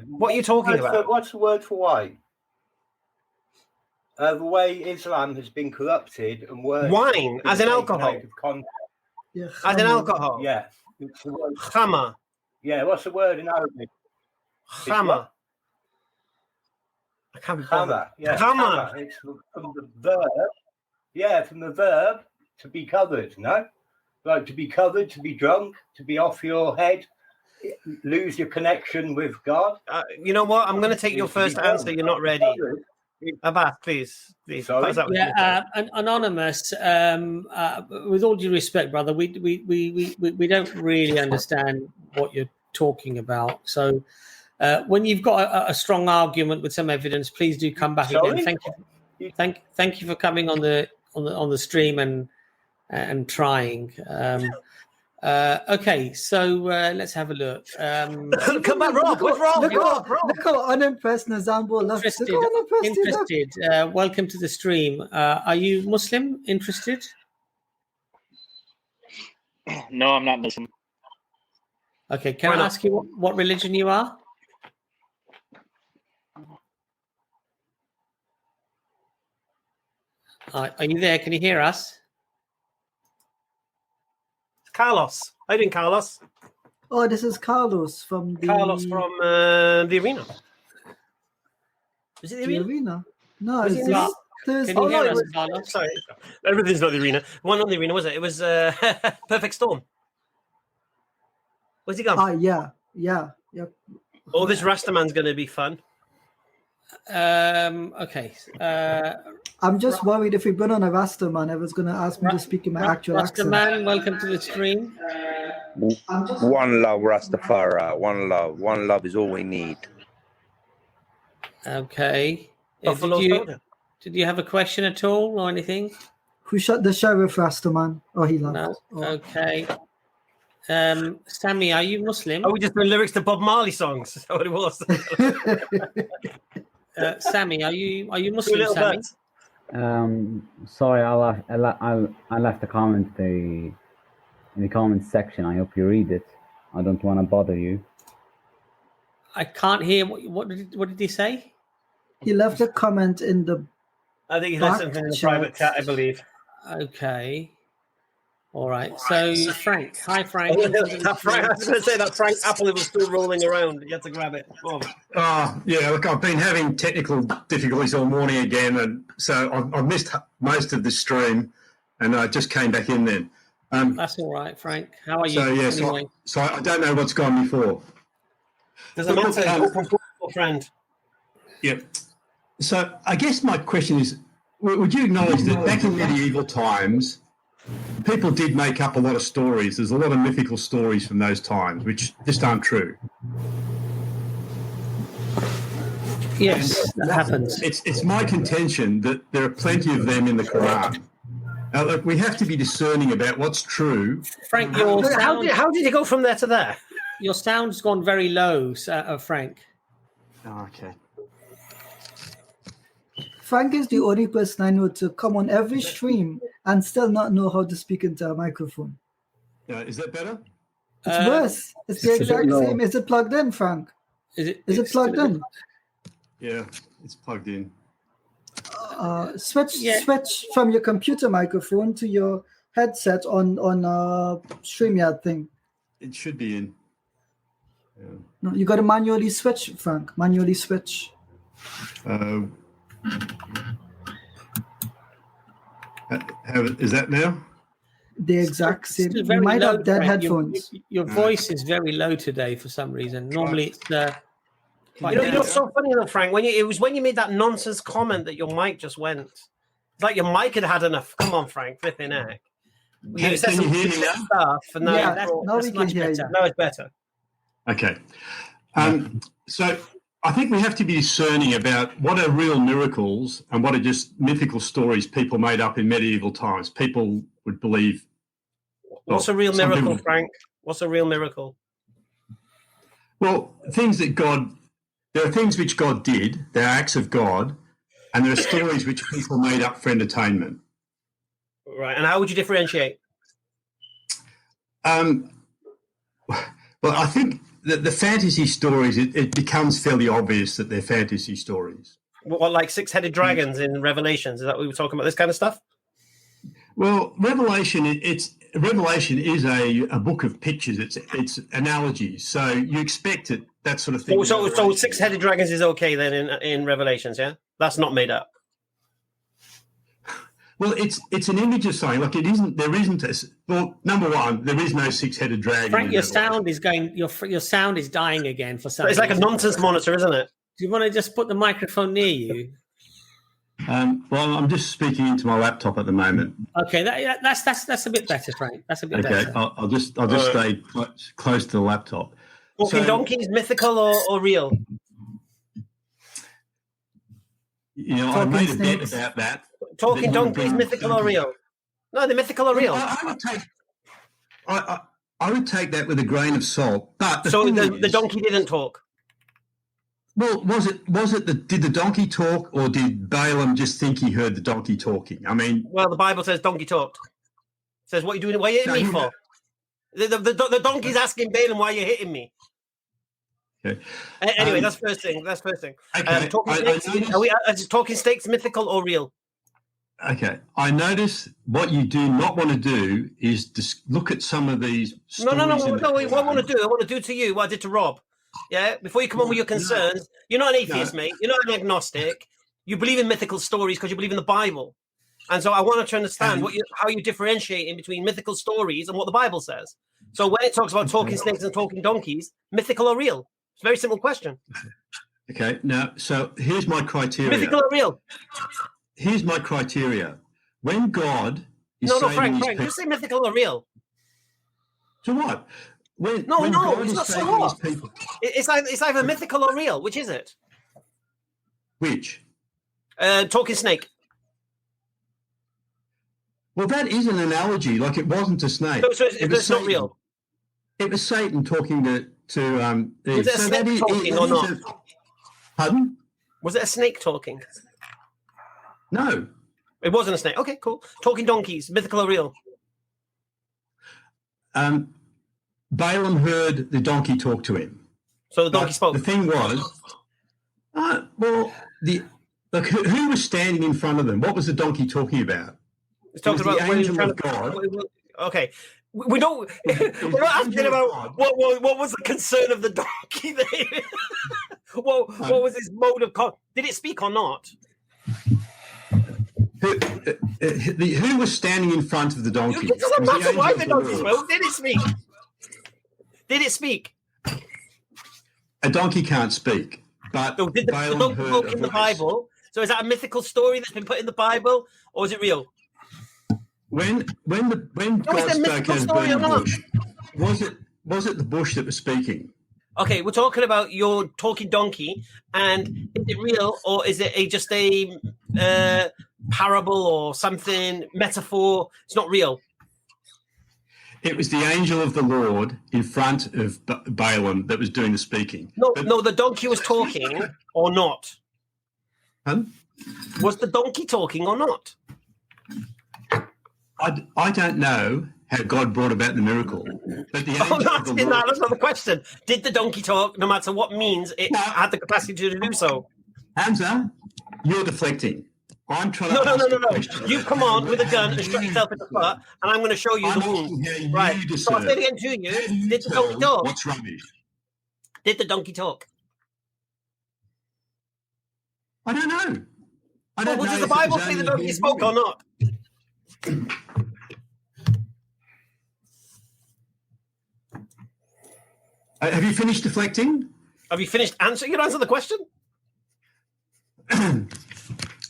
What are you talking about? What's the word for wine? The way Islam has been corrupted and wine, as in alcohol. Yeah, as in alcohol. Yeah. Khamar. Yeah. What's the word in Arabic? Khamar. I can't be bothered. Yeah. Khamar. It's from the verb. Yeah, from the verb to be covered. No, like to be covered, to be drunk, to be off your head, lose your connection with God. You know what? I'm going to take your first answer. You're not ready. Abbas, please. Yeah, Anonymous. With all due respect, brother, we don't really understand what you're talking about. So, when you've got a strong argument with some evidence, please do come back again. Thank you for coming on the stream and trying. Okay, so let's have a look. Come back, Rob. What's wrong? Look how unimpressed Nazambo left. Interested. Welcome to the stream. Are you Muslim? Interested? No, I'm not Muslim. Okay, can I ask you what religion you are? Are you there? Can you hear us? Carlos. How you doing, Carlos? Oh, this is Carlos from the... the arena. Is it the arena? No, it's just... Can you hear us, Carlos? Sorry. Everything's not the arena. One on the arena, was it? It was Perfect Storm. Where's he gone? Yeah. Oh, this Rastaman's going to be fun. Okay. I'm just worried if we bring on a Rastaman, everyone's going to ask me to speak in my actual accent. Rastaman, welcome to the stream. One love, Rastafari. One love. One love is all we need. Okay. Did you have a question at all or anything? Who shot the sheriff, Rastaman? Oh, he left. No. Okay. Sammy, are you Muslim? Oh, we just doing lyrics to Bob Marley songs. Is that what it was? Sammy, are you Muslim, Sammy? Sorry, I left a comment in the comments section. I hope you read it. I don't want to bother you. I can't hear. What did he say? He left a comment in the. I think he left something in the private chat, I believe. Okay. All right. So Frank, hi Frank. I was going to say that Frank apple was still rolling around. You had to grab it. Yeah. Look, I've been having technical difficulties all morning again, and so I've missed most of the stream, and I just came back in then. That's all right, Frank. How are you? So yeah, anyway? so I don't know what's gone before. Doesn't matter. Friend. Yeah. So I guess my question is, would you acknowledge that back in medieval times, people did make up a lot of stories? There's a lot of mythical stories from those times, which just aren't true. Yes, that happens. It's my contention that there are plenty of them in the Quran. Now, look, we have to be discerning about what's true. Frank, your sound... How did you go from there to there? Your sound's gone very low, Frank. Oh, okay. Frank is the only person I know to come on every stream and still not know how to speak into a microphone. Is that better? It's worse. It's the exact same. Is it plugged in, Frank? Is it plugged in? Yeah, it's plugged in. Switch from your computer microphone to your headset on StreamYard thing. It should be in. Yeah. No, you got to manually switch, Frank. Manually switch. Is that now? The exact same. You might low, have dead Frank. headphones. Your voice is very low today for some reason. Normally it's you know what's so funny though, Frank? When you made that nonsense comment that your mic just went. It's like your mic had enough. Come on, Frank, flipping heck. You said some stuff, and now we can hear you. Now it's better. Okay. So I think we have to be discerning about what are real miracles and what are just mythical stories people made up in medieval times. People would believe. What's a real miracle, Frank? What's a real miracle? Well, there are things which God did, there are acts of God, and there are stories which people made up for entertainment. Right, and how would you differentiate? Well, I think that the fantasy stories, it becomes fairly obvious that they're fantasy stories. What, like six-headed dragons in Revelations? Is that what we were talking about, this kind of stuff? Well, Revelation is a book of pictures. It's analogies. So you expect that sort of thing. So six-headed dragons is okay then in Revelations, yeah? That's not made up. Well, it's an image of something. Like it isn't. There isn't. Well, number one, there is no six-headed dragon. Frank, your sound is going. Your sound is dying again for some. It's like a nonsense monitor, isn't it? Do you want to just put the microphone near you? Well, I'm just speaking into my laptop at the moment. Okay, that's a bit better, Frank. That's a bit better. Okay, I'll just stay close to the laptop. Talking donkeys, mythical or real? You know, I made a bet about that. Talking donkeys, mythical or real? No, the mythical or real. I would take that with a grain of salt. But the donkey didn't talk. Well, was it did the donkey talk, or did Balaam just think he heard the donkey talking? I mean, well, the Bible says donkey talked. It says, what are you doing? Why are you hitting me for? The donkey's asking Balaam, why are you hitting me? Okay. Anyway, that's first thing. Okay. Talking snakes, mythical or real? Okay. I notice what you do not want to do is just look at some of these stories. No. What I want to do to you what I did to Rob. Yeah, before you come on with your concerns, you're not an atheist, mate. You're not an agnostic. You believe in mythical stories because you believe in the Bible. And so I wanted to understand how you differentiate in between mythical stories and what the Bible says. So when it talks about talking snakes and talking donkeys, mythical or real? It's a very simple question. Okay, now, so here's my criteria. Mythical or real? Here's my criteria. When God is Frank, just say mythical or real. So what? When No, God it's is not so saving what? his people, It's either mythical or real. Which is it? which? Talking snake. Well, that is an analogy. Like it wasn't a snake. So it's not real. It was Satan talking to Eve. Was it a snake talking or not? Pardon? Was it a snake talking? No. It wasn't a snake. Okay, cool. Talking donkeys, mythical or real? Balaam heard the donkey talk to him. So the donkey spoke. The thing was, who was standing in front of them? What was the donkey talking about? It's talking about the angel of God. Okay. We don't. We're not asking about what was the concern of the donkey there. what was his mode of did it speak or not? Who was standing in front of the donkey? It doesn't matter why the donkey spoke. Did it speak? Did it speak? A donkey can't speak, but did the donkey spoke in the Bible? So is that a mythical story that's been put in the Bible, or is it real? When God spoke as burning bush, was it the bush that was speaking? Okay, we're talking about your talking donkey, and is it real or is it just a parable or something, metaphor? It's not real. It was the angel of the Lord in front of Balaam that was doing the speaking. No, the donkey was talking or not. Huh? Was the donkey talking or not? I don't know how God brought about the miracle, but the angel of the Lord... That's not the question. Did the donkey talk, no matter what means it had the capacity to do so? Hamza, you're deflecting. I'm trying to No. You come on with a gun and shot yourself in the foot, and I'm going to show you the wound. Right. So I'll say it again to you. Did the donkey talk? What's rubbish? Did the donkey talk? I don't know. Does the Bible say the donkey spoke or not? Have you finished deflecting? Have you finished answering? You can answer the question.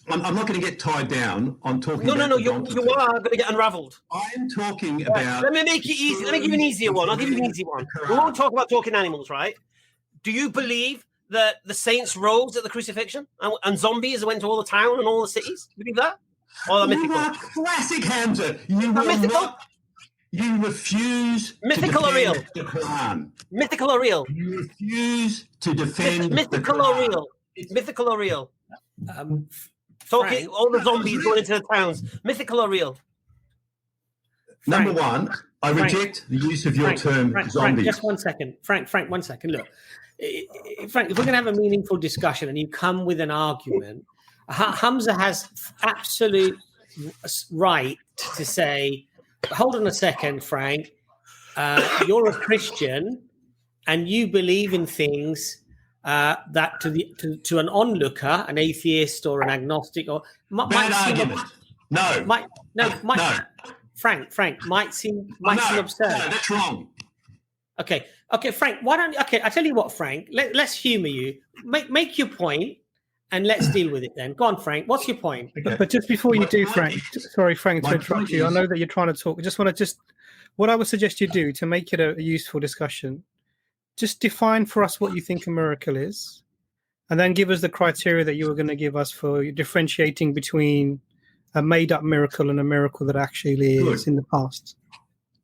I'm not going to get tied down on talking. No. You are going to get unravelled. I'm talking about. Let me make it easy. Let me give you an easier one. I'll give you an easy one. We won't talk about talking animals, right? Do you believe that the saints rose at the crucifixion and zombies went to all the town and all the cities? Do you believe that? Or mythical? You are classic, Hamza. You refuse. Mythical or real? The Quran. Mythical or real? You refuse to defend. Mythical or real? Mythical or real? Talking all the zombies going into the towns. Mythical or real? Number one, I reject the use of your term zombies. Frank, just 1 second. Frank, 1 second. Look, Frank, if we're going to have a meaningful discussion and you come with an argument, Hamza has absolute right to say, hold on a second, Frank, you're a Christian and you believe in things that to an onlooker, an atheist or an agnostic or bad argument. Frank might seem absurd. No, that's wrong. Okay, Frank. Why don't? Okay, I tell you what, Frank. Let's humour you. Make your point, and let's deal with it. Then go on, Frank. What's your point? Okay. But just before you do, Frank. Sorry, Frank, to interrupt you. I know that you're trying to talk. I just want to what I would suggest you do to make it a useful discussion. Just define for us what you think a miracle is, and then give us the criteria that you were going to give us for differentiating between a made-up miracle and a miracle that actually is in the past.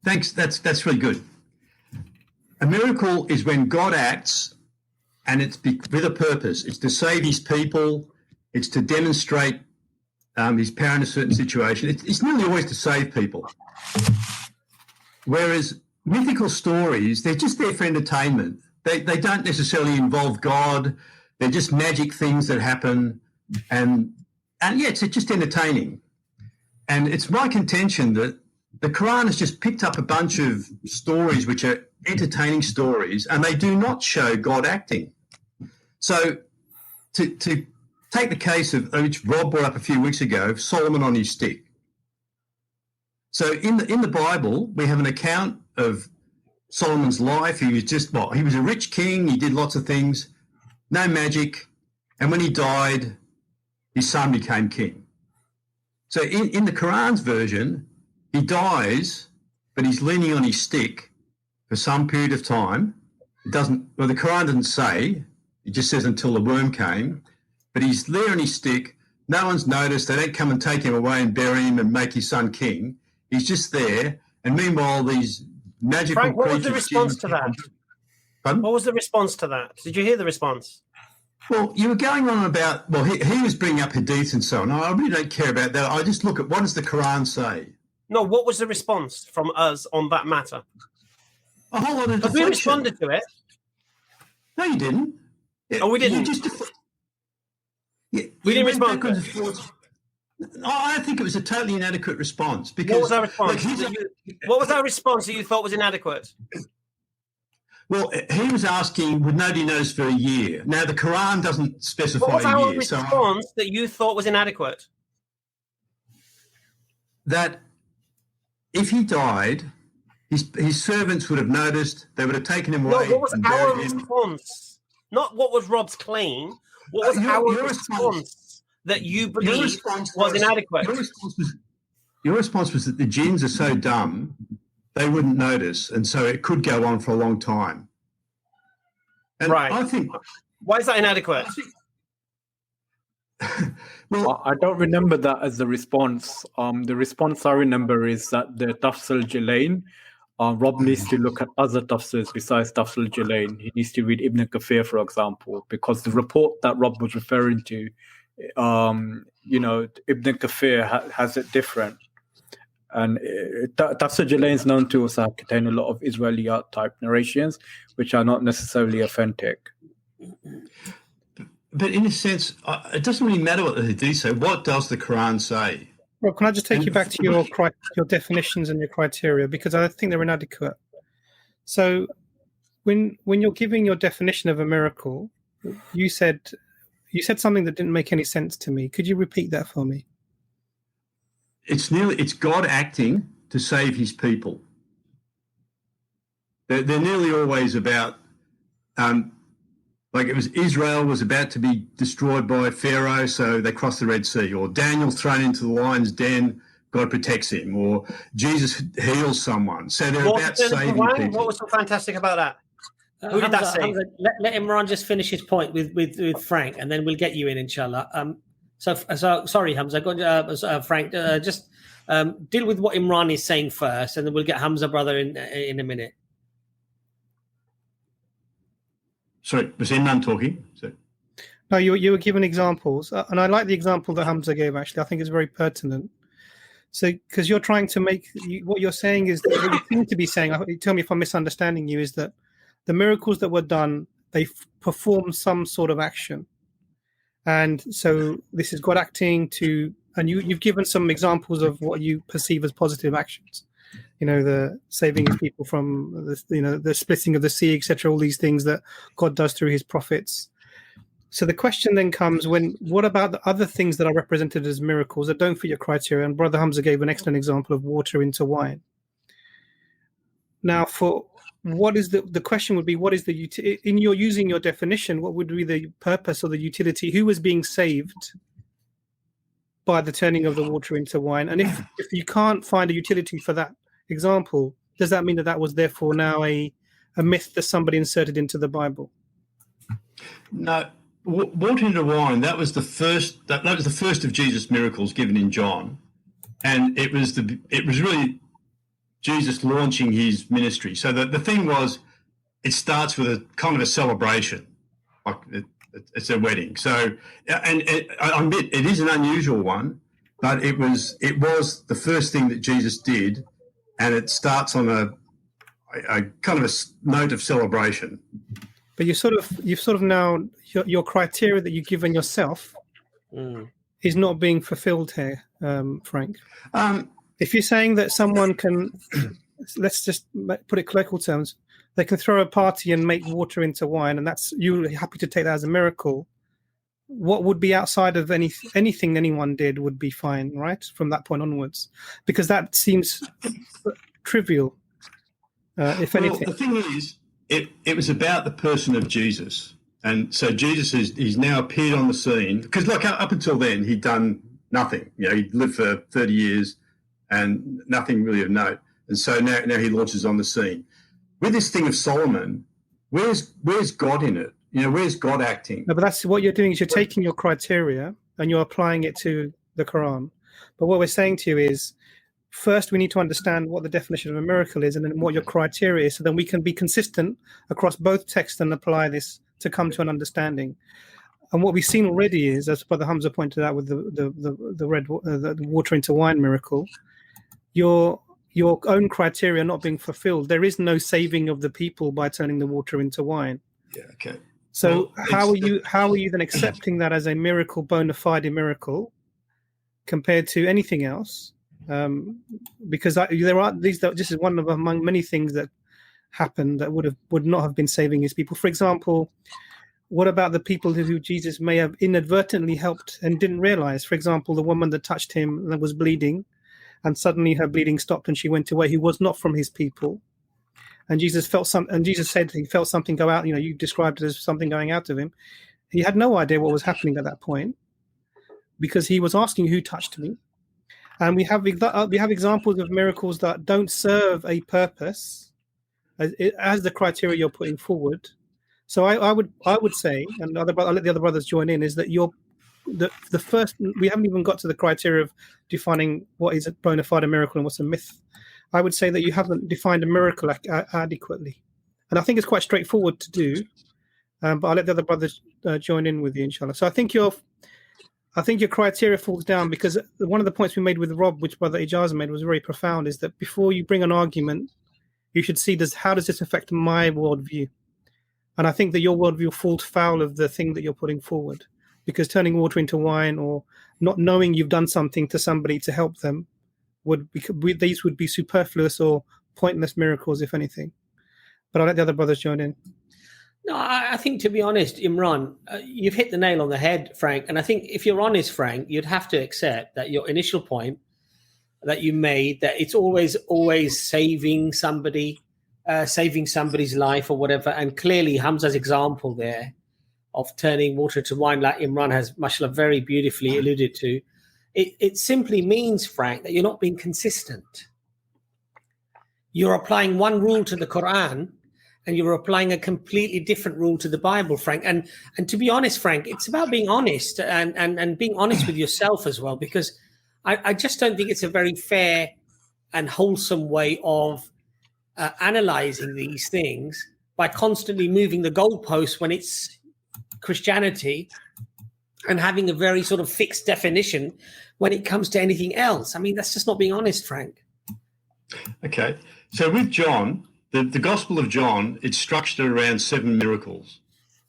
Thanks. That's really good. A miracle is when God acts, and it's with a purpose. It's to save his people. It's to demonstrate his power in a certain situation. It's nearly always to save people. Whereas mythical stories, they're just there for entertainment. They don't necessarily involve God. They're just magic things that happen. And it's just entertaining. And it's my contention that the Quran has just picked up a bunch of stories which are entertaining stories, and they do not show God acting. So to take the case of which Rob brought up a few weeks ago, Solomon on his stick. So in the Bible, we have an account of Solomon's life. He was a rich king. He did lots of things, no magic. And when he died, his son became king. So in the Quran's version, he dies, but he's leaning on his stick, for some period of time. It doesn't. Well, the Quran doesn't say. It just says until the worm came. But he's there on his stick. No one's noticed. They don't come and take him away and bury him and make his son king. He's just there. And meanwhile, these magical Frank, what creatures... was the response to that? Pardon? What was the response to that? Did you hear the response? Well, you were going on about... Well, he was bringing up hadith and so on. I really don't care about that. I just look at what does the Quran say? No, what was the response from us on that matter? A whole lot of deflection. We responded to it. No, you didn't. Oh, we didn't? We didn't respond to it. I think it was a totally inadequate response. Because what was our response? What was our response that you thought was inadequate? Well, he was asking, would nobody notice for a year? Now, the Quran doesn't specify a year. What was our response that you thought was inadequate? That if he died, his servants would have noticed, they would have taken him away. No, what was our response? Not what was Rob's claim. What was our response that you believe was inadequate? Your response was that the jinns are so dumb, they wouldn't notice, and so it could go on for a long time. And right. I think... Why is that inadequate? Well, I don't remember that as the response. The response I remember is that the Tafsir Jalain, Rob needs to look at other tafsirs besides Tafsir Jalain. He needs to read Ibn Kathir, for example, because the report that Rob was referring to, Ibn Kathir has it different. And Tafsir Jalain is known to also contain a lot of Israeliyat type narrations, which are not necessarily authentic. But in a sense, it doesn't really matter what the Hadith say. What does the Quran say? Well, can I just take you back to your definitions and your criteria, because I think they're inadequate. So, when you're giving your definition of a miracle, you said something that didn't make any sense to me. Could you repeat that for me? It's God acting to save His people. They're nearly always about. Like it was Israel was about to be destroyed by Pharaoh, so they crossed the Red Sea. Or Daniel thrown into the lion's den, God protects him. Or Jesus heals someone. So they're about saving people. What was so fantastic about that? Who did that say? Hamza, let Imran just finish his point with Frank, and then we'll get you in, inshallah. So sorry, Hamza. Frank, just deal with what Imran is saying first, and then we'll get Hamza brother in a minute. Sorry, was Imran talking? No, you were giving examples, and I like the example that Hamza gave. Actually, I think it's very pertinent. So, because you're trying to make what you're saying is that what you seem to be saying. Tell me if I'm misunderstanding you. Is that the miracles that were done, they performed some sort of action, and so this is God acting to. And you've given some examples of what you perceive as positive actions. The saving his people from the splitting of the sea, etc. All these things that God does through his prophets. So the question then comes, what about the other things that are represented as miracles that don't fit your criteria? And Brother Hamza gave an excellent example of water into wine. Now, for what is the question would be, what is in your using your definition, what would be the purpose or the utility? Who was being saved by the turning of the water into wine? And if you can't find a utility for that example, does that mean that was therefore now a myth that somebody inserted into the Bible? No, water into wine, that was the first. That was the first of Jesus' miracles given in John, and it was really Jesus launching his ministry. So the thing was, it starts with a kind of a celebration, like it's a wedding. So, and I admit it is an unusual one, but it was the first thing that Jesus did. And it starts on a kind of a note of celebration. But you've sort of now your criteria that you've given yourself is not being fulfilled here, Frank. If you're saying that someone can, let's just put it colloquial terms, they can throw a party and make water into wine, and that's you're happy to take that as a miracle. What would be outside of anything anyone did would be fine, right? From that point onwards, because that seems trivial, if anything. The thing is, it was about the person of Jesus, and so Jesus he's now appeared on the scene, because like up until then he'd done nothing. He'd lived for 30 years and nothing really of note, and so now he launches on the scene. with this thing of Solomon, where's God in it? You know, where's God acting? No, but that's what you're doing is you're taking your criteria and you're applying it to the Quran. But what we're saying to you is, first we need to understand what the definition of a miracle is and then what your criteria is, so then we can be consistent across both texts and apply this to come to an understanding. And what we've seen already is, as Brother Hamza pointed out with the water into wine miracle, your own criteria not being fulfilled. There is no saving of the people by turning the water into wine. Yeah, okay. So how are you then accepting that as a miracle, bona fide miracle, compared to anything else? Because there are these. This is one of among many things that happened that would not have been saving his people. For example, what about the people who Jesus may have inadvertently helped and didn't realize? For example, the woman that touched him that was bleeding, and suddenly her bleeding stopped and she went away, who was not from his people. And Jesus said he felt something go out. You know, you described it as something going out of him. He had no idea what was happening at that point because he was asking, "Who touched me?" And we have examples of miracles that don't serve a purpose as the criteria you're putting forward. So I would say, and I'll let the other brothers join in, is that the first, we haven't even got to the criteria of defining what is a bona fide miracle and what's a myth. I would say that you haven't defined a miracle adequately. And I think it's quite straightforward to do, but I'll let the other brothers join in with you, inshallah. So I think your criteria falls down because one of the points we made with Rob, which Brother Ijaz made, was very profound, is that before you bring an argument, you should see how does this affect my worldview? And I think that your worldview falls foul of the thing that you're putting forward, because turning water into wine or not knowing you've done something to somebody to help them these would be superfluous or pointless miracles, if anything. But I'll let the other brothers join in. No, I think, to be honest, Imran, you've hit the nail on the head, Frank. And I think if you're honest, Frank, you'd have to accept that your initial point that you made, that it's always saving somebody's life or whatever. And clearly Hamza's example there of turning water to wine, like Imran has, mashallah, very beautifully alluded to, it simply means, Frank, that you're not being consistent. You're applying one rule to the Quran and you're applying a completely different rule to the Bible, Frank. And to be honest, Frank, it's about being honest and being honest with yourself as well, because I just don't think it's a very fair and wholesome way of analyzing these things by constantly moving the goalposts when it's Christianity and having a very sort of fixed definition when it comes to anything else. I mean, that's just not being honest, Frank. Okay. So with John, the Gospel of John, it's structured around 7 miracles.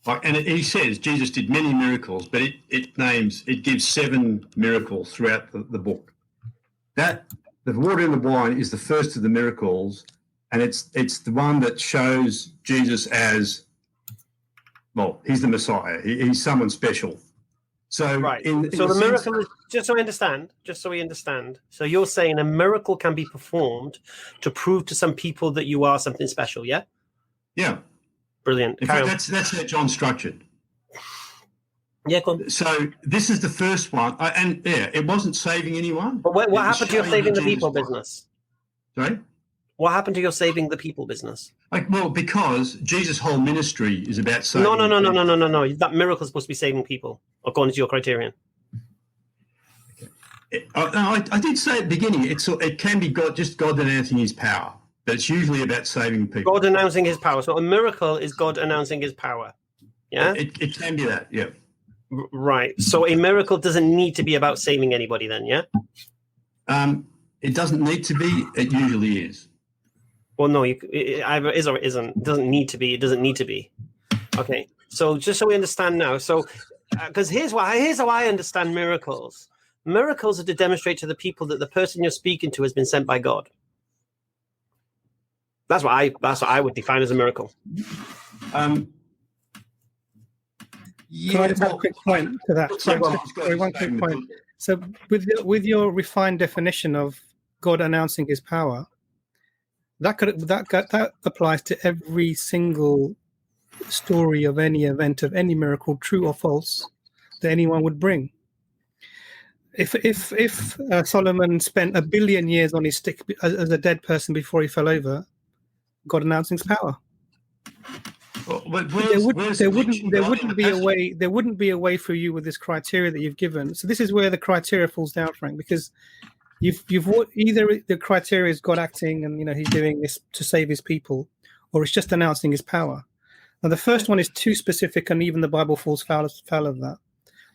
And he says Jesus did many miracles, but it gives 7 miracles throughout the book. That the water in the wine is the first of the miracles, and it's the one that shows Jesus as, well, he's the Messiah. He's someone special. So right. So the miracle is, just so we understand. So you're saying a miracle can be performed to prove to some people that you are something special, yeah? Yeah. Brilliant. In fact, that's how John's structured. Yeah, go on. So this is the first one, and yeah, it wasn't saving anyone. But what happened to your saving the people business? Sorry? What happened to your saving the people business? Well, because Jesus' whole ministry is about saving. No. That miracle is supposed to be saving people, according to your criterion. I did say at the beginning, it can be God announcing his power, but it's usually about saving people. God announcing his power. So a miracle is God announcing his power. Yeah? It can be that, yeah. Right. So a miracle doesn't need to be about saving anybody then, yeah? It doesn't need to be. It usually is. Well, no, it either is or it isn't. It doesn't need to be. It doesn't need to be. Okay. So just so we understand now. So, because here's how I understand miracles. Miracles are to demonstrate to the people that the person you're speaking to has been sent by God. That's what I would define as a miracle. Can I just have a quick point to that? Sorry, one quick point. So with your refined definition of God announcing his power, that applies to every single story of any event, of any miracle, true or false, that anyone would bring. If Solomon spent 1 billion years on his stick as a dead person before he fell over, God announcing his power. Well, but There wouldn't be a way for you with this criteria that you've given. So this is where the criteria falls down, Frank, because you've either the criteria is God acting and he's doing this to save his people, or it's just announcing his power. Now the first one is too specific, and even the Bible falls foul of that.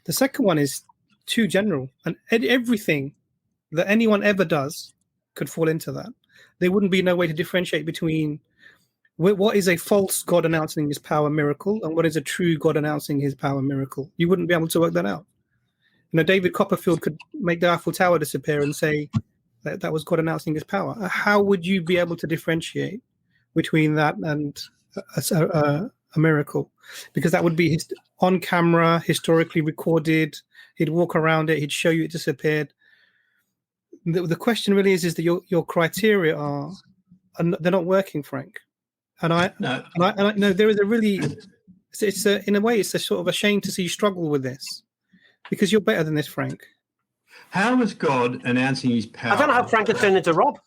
The second one is too general, and everything that anyone ever does could fall into that. There wouldn't be no way to differentiate between what is a false God announcing his power miracle and what is a true God announcing his power miracle. You wouldn't be able to work that out. David Copperfield could make the Eiffel Tower disappear and say that was God announcing his power. How would you be able to differentiate between that and a miracle? Because that would be his on camera, historically recorded. He'd walk around it. He'd show you it disappeared. The question really is that your criteria they're not working, Frank. And I know there is a really, in a way, it's a sort of a shame to see you struggle with this, because you're better than this, Frank. How is God announcing his power? I don't know how Frank has turned into Rob.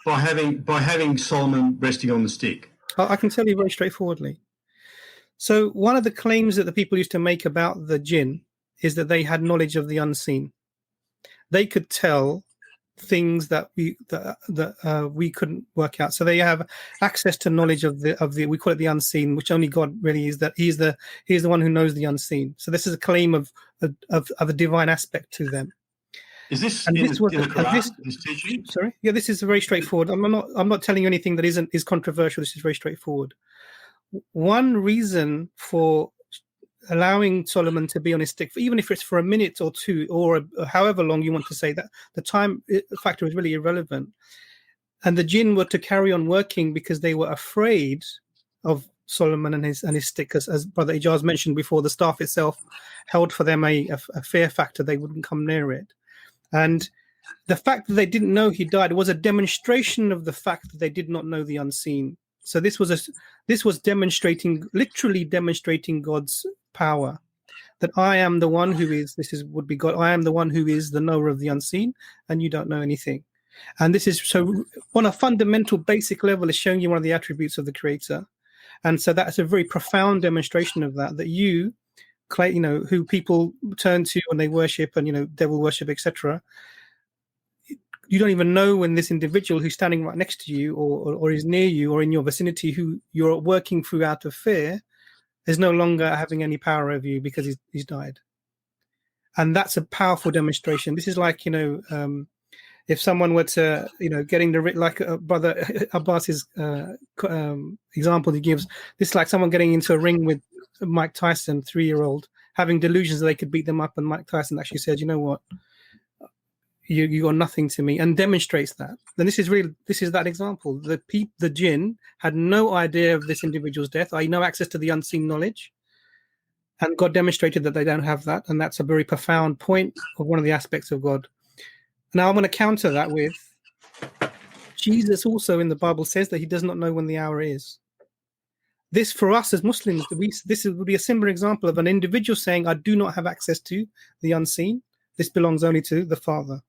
by having Solomon resting on the stick. I can tell you very straightforwardly. So one of the claims that the people used to make about the jinn is that they had knowledge of the unseen. They could tell things that we couldn't work out. So they have access to knowledge of the we call it the unseen, which only God really is. That he's the one who knows the unseen. So this is a claim of a divine aspect to them. Is this in the Quran? This teaching? Sorry, yeah, this is very straightforward. I'm not telling you anything that is controversial. This is very straightforward. One reason for allowing Solomon to be on his stick, even if it's for a minute or two, or however long you want to say, that the time factor is really irrelevant. And the jinn were to carry on working because they were afraid of Solomon and his stick, as Brother Ijaz mentioned before. The staff itself held for them a fear factor. They wouldn't come near it. And the fact that they didn't know he died was a demonstration of the fact that they did not know the unseen. So this was literally demonstrating God's power, that I am the one who is, would be God. I am the one who is the knower of the unseen, and you don't know anything. And this is so on a fundamental, basic level, is showing you one of the attributes of the Creator. And so that's a very profound demonstration of that you, who people turn to when they worship and devil worship, etc. You don't even know when this individual who's standing right next to you or is near you or in your vicinity, who you're working through out of fear, is no longer having any power over you because he's died. And that's a powerful demonstration. This is like, if someone were to, getting like Brother Abbas's example he gives, this is like someone getting into a ring with Mike Tyson, 3-year-old, having delusions that they could beat them up, and Mike Tyson actually said, you know what? You are nothing to me, and demonstrates that. Then this is that example. The jinn had no idea of this individual's death, i.e. no access to the unseen knowledge, and God demonstrated that they don't have that, and that's a very profound point of one of the aspects of God. Now I'm going to counter that with Jesus also in the Bible says that he does not know when the hour is. This for us as Muslims, this would be a similar example of an individual saying, I do not have access to the unseen. This belongs only to the Father,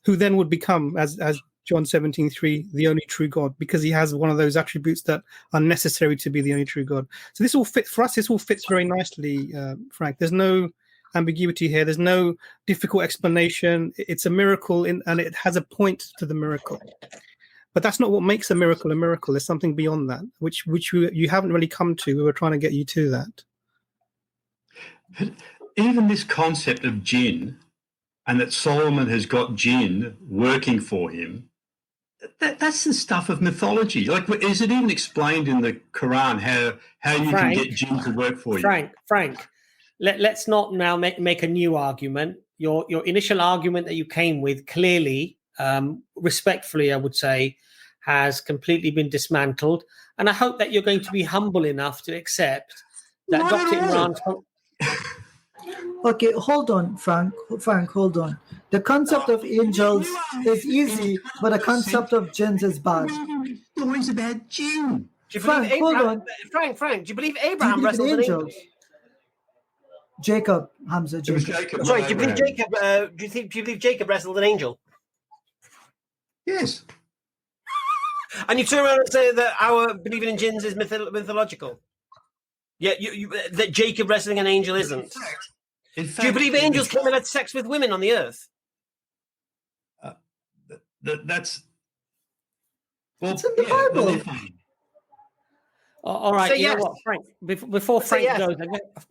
who then would become, as John 17:3, the only true God, because he has one of those attributes that are necessary to be the only true God. So this all fits for us. This all fits very nicely, Frank. There's no ambiguity here. There's no difficult explanation. It's a miracle, and it has a point to the miracle. But that's not what makes a miracle a miracle. There's something beyond that, which you haven't really come to. We were trying to get you to that. But even this concept of jinn, and that Solomon has got jinn working for him, that's the stuff of mythology. Like, is it even explained in the Quran how you can get jinn to work for you? Frank, let's not now make a new argument. Your initial argument that you came with clearly, respectfully, I would say, has completely been dismantled. And I hope that you're going to be humble enough to accept that Dr. Imran... Okay, hold on, Frank, hold on. The concept of angels is easy, but the concept of jinns is bad. Stories about jinn. Frank, hold on. Frank, do you believe Abraham wrestled an angel? Jacob, Hamza, Jacob. Sorry, do you believe Jacob? Do you believe Jacob wrestled an angel? Yes. And you turn around and say that our believing in jinns is mythological. Yeah, that Jacob wrestling an angel isn't. In fact, do you believe angels came and had sex with women on the earth? That's it's in the Bible. All right, Say you yes. know what, Frank?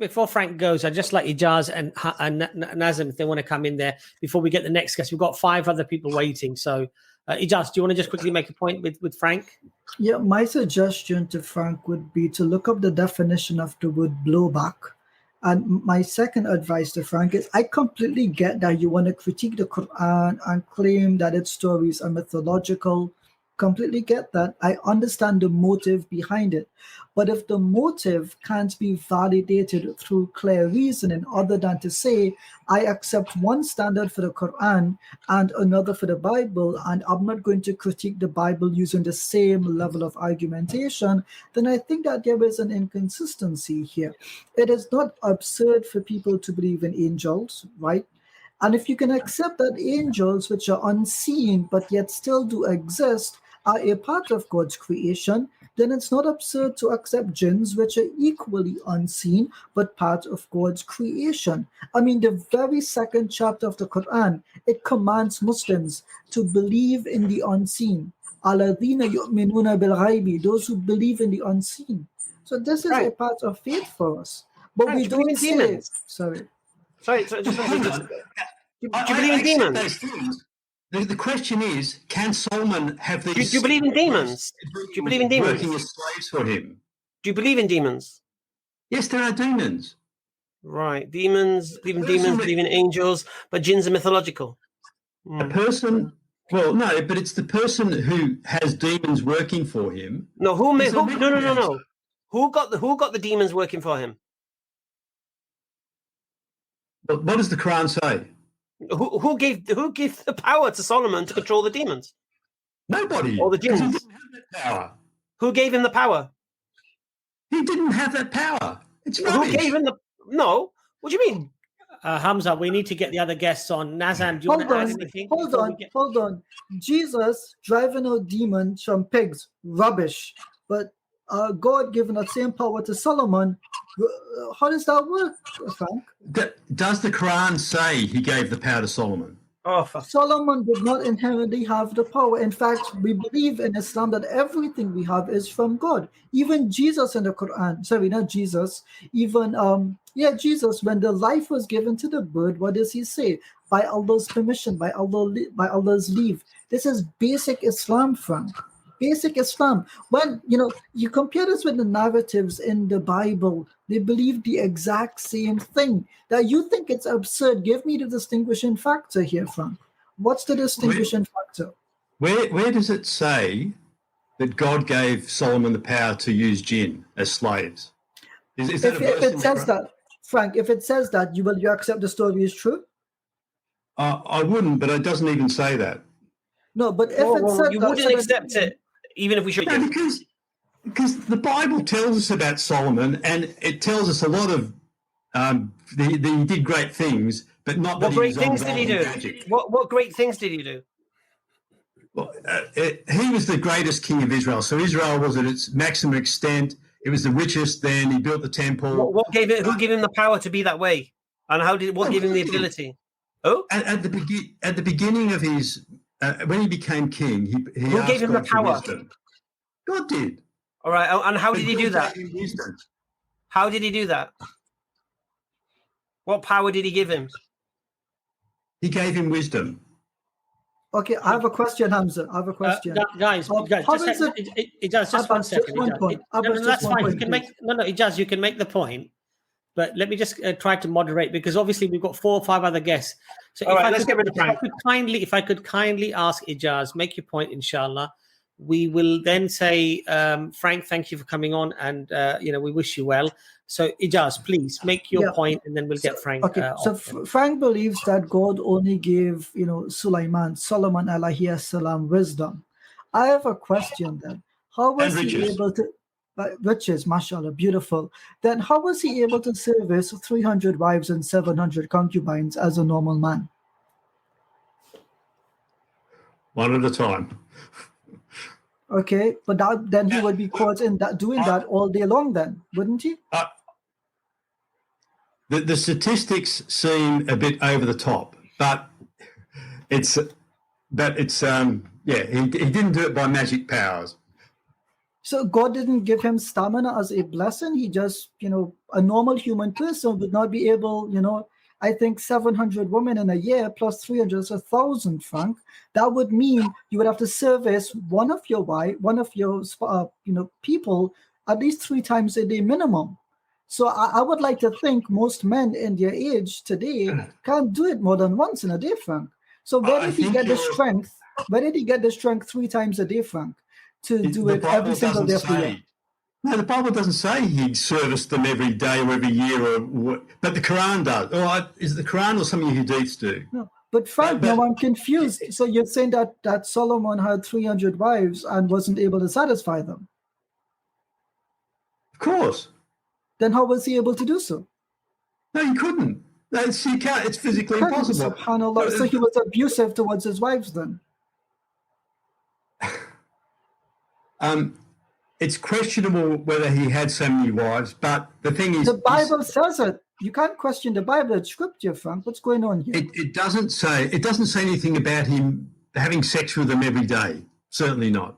Before Frank goes, I'd just like Ijaz and Nazam, if they want to come in there before we get the next guest. We've got 5 other people waiting. So, Ijaz, do you want to just quickly make a point with Frank? Yeah, my suggestion to Frank would be to look up the definition of the word blowback. And my second advice to Frank is, I completely get that you want to critique the Quran and claim that its stories are mythological. Completely get that. I understand the motive behind it. But if the motive can't be validated through clear reasoning other than to say, I accept one standard for the Quran and another for the Bible, and I'm not going to critique the Bible using the same level of argumentation, then I think that there is an inconsistency here. It is not absurd for people to believe in angels, right? And if you can accept that angels, which are unseen but yet still do exist, are a part of God's creation, then it's not absurd to accept jinns, which are equally unseen but part of God's creation. I mean, the very second chapter of the Quran, it commands Muslims to believe in the unseen. Alladhina yu'minuna bil ghaibi, those who believe in the unseen. So this is a part of faith for us. But we don't say demons. Sorry. Do you believe in demons? The question is, can Solomon have these... Do you believe in demons? Do you believe in demons? Working as slaves for him. Do you believe in demons? Yes, there are demons. Right, demons, believe in demons, believe in angels, but jinns are mythological. A person... Well, no, but it's the person who has demons working for him. No, no. Who got the demons working for him? What does the Quran say? Who gave the power to Solomon to control the demons? Nobody. Or the jinns? He didn't have that power. Who gave him the power? He didn't have that power. It's rubbish. Who gave him the... No. What do you mean? Hamza, we need to get the other guests on. Nazam, do you want to add anything? Hold on. Jesus driving out demons from pigs, rubbish. But God giving that same power to Solomon, how does that work, Frank? Does the Quran say he gave the power to Solomon? Solomon did not inherently have the power. In fact, we believe in Islam that everything we have is from God. Even Jesus in the Quran, sorry, not Jesus, even, Jesus, when the life was given to the bird, what does he say? By Allah's permission, by Allah's leave. This is basic Islam, Frank. Basic Islam. When, you compare this with the narratives in the Bible, they believe the exact same thing. That you think it's absurd. Give me the distinguishing factor here, Frank. What's the distinguishing factor? Where does it say that God gave Solomon the power to use jinn as slaves? Is that if it says that, Frank, if it says that, you accept the story is true? I wouldn't, but it doesn't even say that. No, but if it said you that, wouldn't accept it, even if we should. No, because the Bible tells us about Solomon, and it tells us a lot of he did great things, but not. What great things did he do? What great things did he do? Well, he was the greatest king of Israel. So Israel was at its maximum extent. It was the richest then. He built the temple. Who gave him the power to be that way? And what gave him the ability? Oh, at the beginning of his when he became king, he who gave him the power? God did. All right, and how did he do that? How did he do that? What power did he give him? He gave him wisdom. Okay, I have a question, Hamza. I have a question. Guys, it does just 1 second. That's fine. You can it does. You can make the point, but let me just try to moderate, because obviously we've got 4 or 5 other guests. So let's get rid of Frank. If I could kindly ask Ijaz, make your point, inshallah. We will then say, Frank, thank you for coming on, and we wish you well. So Ijaz, please make your point, and then we'll get Frank. Okay, so Frank believes that God only gave Solomon alayhi salam wisdom. I have a question then. How was he able to? Riches, mashallah, beautiful. Then how was he able to service 300 wives and 700 concubines as a normal man? One at a time. Okay, but then he would be caught in that doing that all day long, then, wouldn't he? The statistics seem a bit over the top, but it's he didn't do it by magic powers. So God didn't give him stamina as a blessing. He just, a normal human person would not be able, I think 700 women in a year plus 300 is 1,000, Frank. That would mean you would have to service one of your people at least 3 times a day minimum. So I would like to think most men in their age today can't do it more than once in a day, Frank. So where did he get the strength? Where did he get the strength 3 times a day, Frank, to do it every single day of the year? No, the Bible doesn't say he serviced them every day or every year, but the Quran does. Or is it the Quran or something Hadiths do? No, but Frank, now I'm confused. So you're saying that Solomon had 300 wives and wasn't able to satisfy them? Of course. Then how was he able to do so? No, he couldn't. You can't. It's physically impossible. SubhanAllah. So he was abusive towards his wives then? It's questionable whether he had so many wives, but the thing is... The Bible says it. You can't question the Bible. It's scripture, Frank. What's going on here? It doesn't say anything about him having sex with them every day. Certainly not.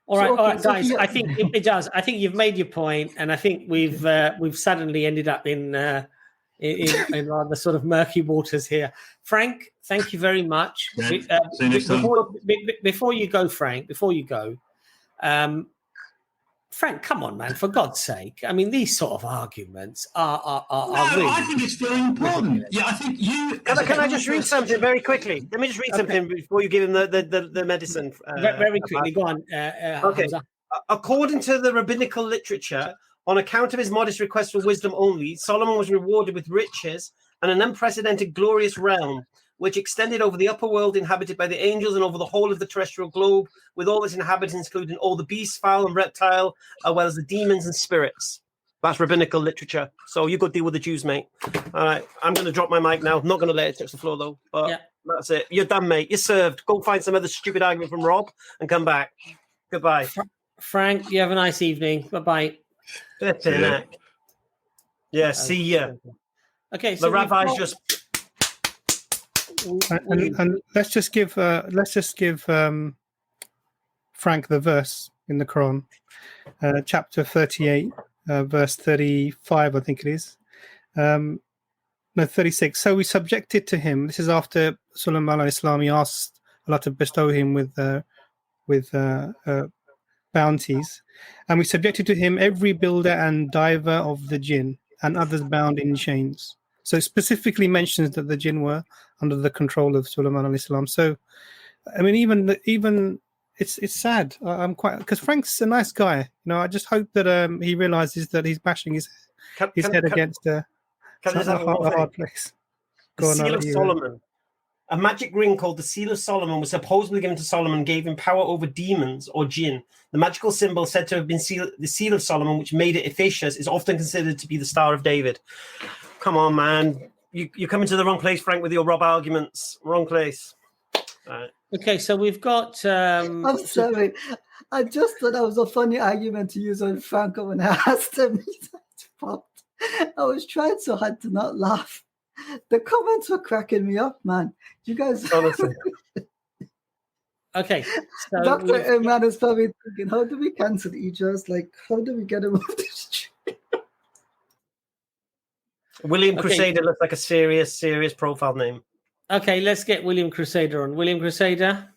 All right, guys. I think it does. I think you've made your point, and I think we've suddenly ended up in rather sort of murky waters here. Frank, thank you very much. Before you go, Frank, Frank, come on, man! For God's sake! I mean, these sort of arguments are really... I think it's very important. Yeah, I think you. Can I just read something very quickly? Let me just read something before you give him the medicine. Very quickly, go on. Okay. Hamza. According to the rabbinical literature, on account of his modest request for wisdom only, Solomon was rewarded with riches and an unprecedented glorious realm, which extended over the upper world inhabited by the angels and over the whole of the terrestrial globe, with all its inhabitants, including all the beasts, fowl, and reptile, as well as the demons and spirits. That's rabbinical literature. So you go deal with the Jews, mate. All right, I'm going to drop my mic now. I'm not going to let it touch the floor, though. But that's it. You're done, mate. You're served. Go find some other stupid argument from Rob and come back. Goodbye. Frank, you have a nice evening. Bye-bye. Yeah, see ya. Okay, so the rabbi's just... And let's just give Frank the verse in the Quran, chapter 38, verse 35, I think it is. No, 36. So we subjected to him. This is after Sulaiman al-Islam. He asked Allah to bestow him with bounties, and we subjected to him every builder and diver of the jinn and others bound in chains. So it specifically mentions that the jinn were under the control of Sulaiman al-Islam. So, I mean, even it's sad. I'm quite, because Frank's a nice guy. I just hope that he realizes that he's bashing his head against a hard place. The Seal of Solomon. A magic ring called the Seal of Solomon was supposedly given to Solomon, gave him power over demons or jinn. The magical symbol said to have been the Seal of Solomon, which made it efficacious, is often considered to be the Star of David. Come on, man. You're coming to the wrong place, Frank, with your Rob arguments. Wrong place. All right. Okay, so we've got... I'm sorry. I just thought that was a funny argument to use on Franco when I asked him. Popped. I was trying so hard to not laugh. The comments were cracking me up, man. You guys... Honestly. Okay. So Dr. Imran is probably thinking, how do we cancel Ijaz? Like, how do we get him off the street? William Crusader looks like a serious profile name. Okay, let's get William Crusader on. William Crusader,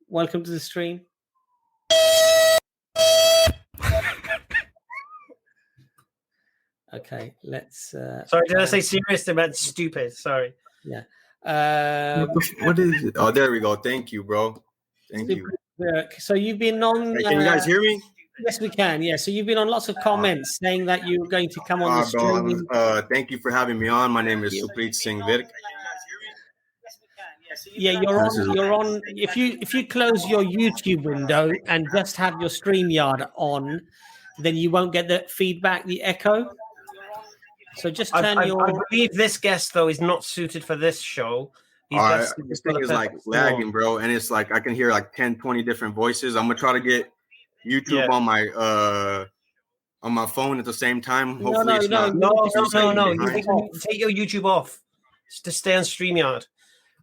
welcome to the stream. Okay, let's... Sorry, did I say serious? I meant stupid. Sorry. Yeah. What is it? Oh, there we go. Thank you, bro. Thank you. So you've been on... Hey, can you guys hear me? Yes, we can. Yeah. So you've been on lots of comments saying that you were going to come on the stream. Thank you for having me on. My name is Supreet Singh Virk. Yeah, you're on. If you close your YouTube window and just have your StreamYard on, then you won't get the feedback, the echo. So just turn I believe this guest though is not suited for this show. This thing is like lagging, bro, and it's like I can hear like 10, 20 different voices. I'm gonna try to get YouTube on my phone at the same time. Hopefully it's not. No. Take your YouTube off to stay on StreamYard.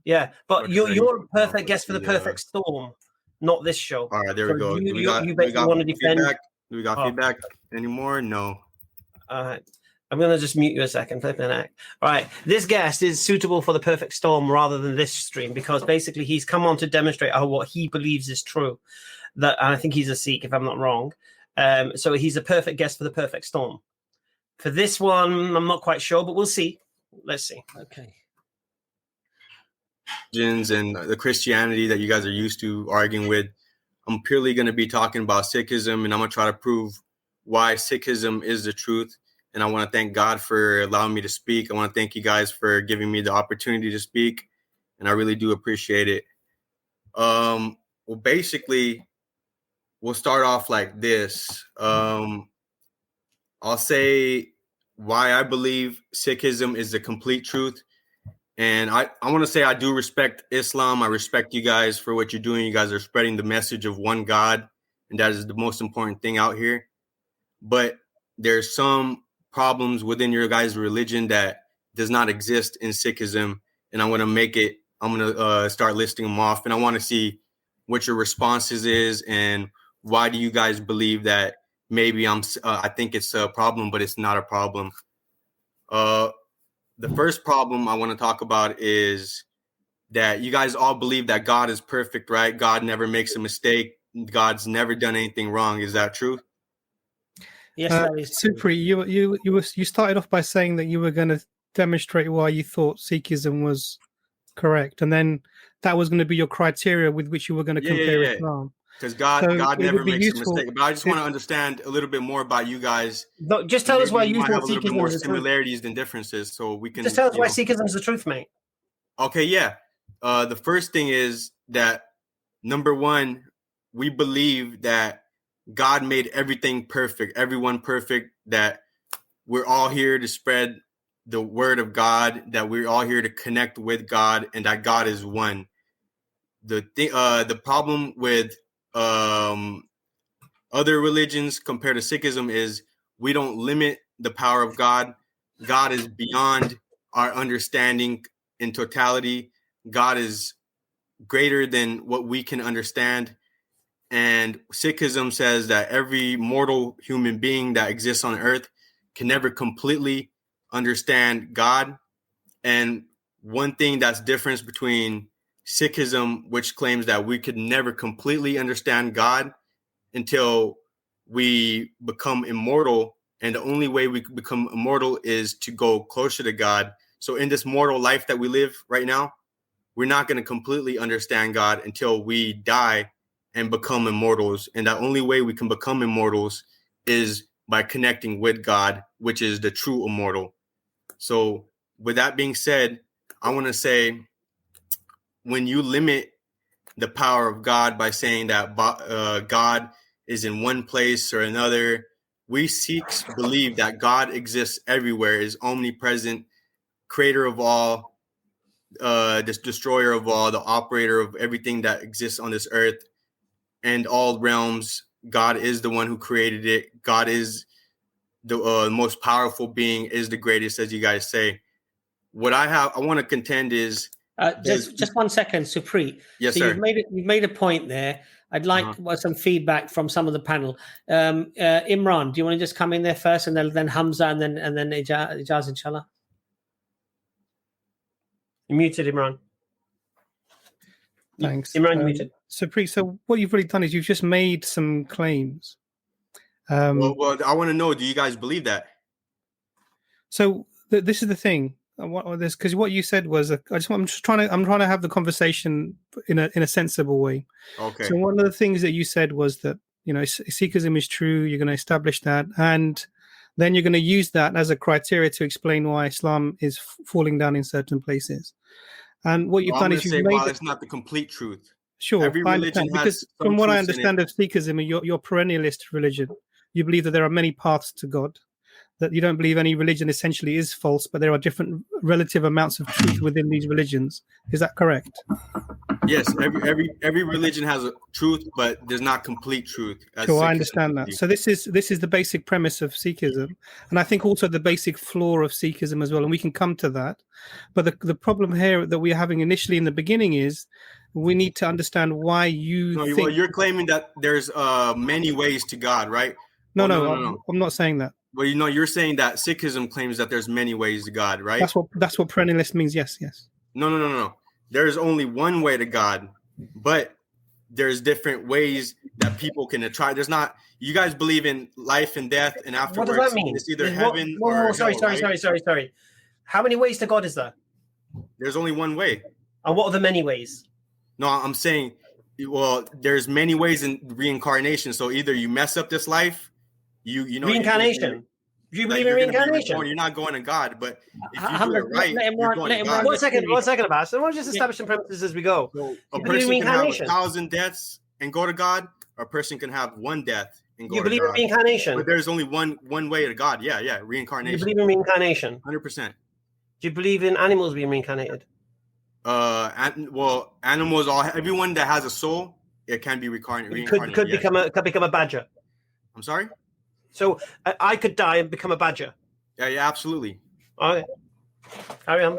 Yeah, but you're a perfect guest for the perfect storm, not this show. All right, there we go. You basically want to defend. Feedback? Do we got feedback anymore? No. All right. I'm going to just mute you a second. Flipping act. All right. This guest is suitable for the perfect storm rather than this stream because basically he's come on to demonstrate what he believes is true. And I think he's a Sikh, if I'm not wrong. So he's a perfect guest for the perfect storm. For this one, I'm not quite sure, but we'll see. Let's see. Okay. And the Christianity that you guys are used to arguing with, I'm purely going to be talking about Sikhism, and I'm going to try to prove why Sikhism is the truth. And I want to thank God for allowing me to speak. I want to thank you guys for giving me the opportunity to speak, and I really do appreciate it. Well, basically, we'll start off like this. I'll say why I believe Sikhism is the complete truth. And I want to say I do respect Islam. I respect you guys for what you're doing. You guys are spreading the message of one God, and that is the most important thing out here. But there's some problems within your guys' religion that does not exist in Sikhism, and I'm going to start listing them off, and I want to see what your responses is and why do you guys believe that maybe I think it's a problem, but it's not a problem. The first problem I want to talk about is that you guys all believe that God is perfect, right? God never makes a mistake. God's never done anything wrong. Is that true? Yes, that is true. Supri, you started off by saying that you were going to demonstrate why you thought Sikhism was correct, and then that was going to be your criteria with which you were going to compare Islam. Because God never makes a mistake. But I just want to understand a little bit more about you guys. No, just tell us why you might think have a little bit Sikhism more is the truth. similarities than differences, so we can Just tell us why Sikhism is the truth, mate. Okay, yeah. The first thing is that number one, we believe that God made everything perfect, everyone perfect, that we're all here to spread the word of God, that we're all here to connect with God, and that God is one. The problem with other religions compared to Sikhism is we don't limit the power of God. God is beyond our understanding in totality. God is greater than what we can understand. And Sikhism says that every mortal human being that exists on earth can never completely understand God. And one thing that's different between Sikhism, which claims that we could never completely understand God until we become immortal. And the only way we can become immortal is to go closer to God. So in this mortal life that we live right now, we're not going to completely understand God until we die and become immortals. And the only way we can become immortals is by connecting with God, which is the true immortal. So with that being said, I want to say, when you limit the power of God by saying that God is in one place or another, we Sikhs believe that God exists everywhere, is omnipresent, creator of all, this destroyer of all, the operator of everything that exists on this earth and all realms. God is the one who created it. God is the most powerful being, is the greatest, as you guys say. What I want to contend is just 1 second, Supri. Yes, so sir. You've made a point there. I'd like some feedback from some of the panel. Imran, do you want to just come in there first, and then Hamza, and then Ijaz, inshallah? You muted, Imran. Thanks. Imran, you muted. Supri, so what you've really done is you've just made some claims. Well, I want to know, do you guys believe that? So this is the thing. Because what you said was, I'm trying to have the conversation in a sensible way. Okay. So one of the things that you said was that, you know, Sikhism is true. You're going to establish that, and then you're going to use that as a criteria to explain why Islam is falling down in certain places. And what you've done is you've made it's not the complete truth. Sure, every religion has because some from what I truths in understand of Sikhism, you're perennialist religion. You believe that there are many paths to God. that you don't believe any religion essentially is false, but there are different relative amounts of truth within these religions. Is that correct? Yes, every religion has a truth, but there's not complete truth. Sure, I understand that. So this is the basic premise of Sikhism, and I think also the basic flaw of Sikhism as well, and we can come to that. But the problem here that we're having initially in the beginning is we need to understand why you think... Well, you're claiming that there's many ways to God, right? No, No. I'm not saying that. Well, you're saying that Sikhism claims that there's many ways to God, right? That's what perennialist means. Yes. No. There's only one way to God, but there's different ways that people can try. There's not. You guys believe in life and death, and afterwards, what does that mean? It's either heaven or sorry. hell, Sorry. How many ways to God is there? There's only one way. And what are the many ways? No, I'm saying, well, there's many ways in reincarnation. So either you mess up this life. You know, reincarnation. Do you believe in reincarnation? You're not going to God, but if you do it right, you're going to God. One second, Abbas. I want to just establish some premises as we go. So a person can have 1,000 deaths and go to God, or a person can have one death and go to God. You believe in reincarnation? But there's only one way to God. Yeah, reincarnation. You believe in reincarnation? 100%. Do you believe in animals being reincarnated? Well, animals, everyone that has a soul, it can be reincarnated. Could become a badger. I'm sorry? So I could die and become a badger. Yeah, absolutely. Okay. Carry on.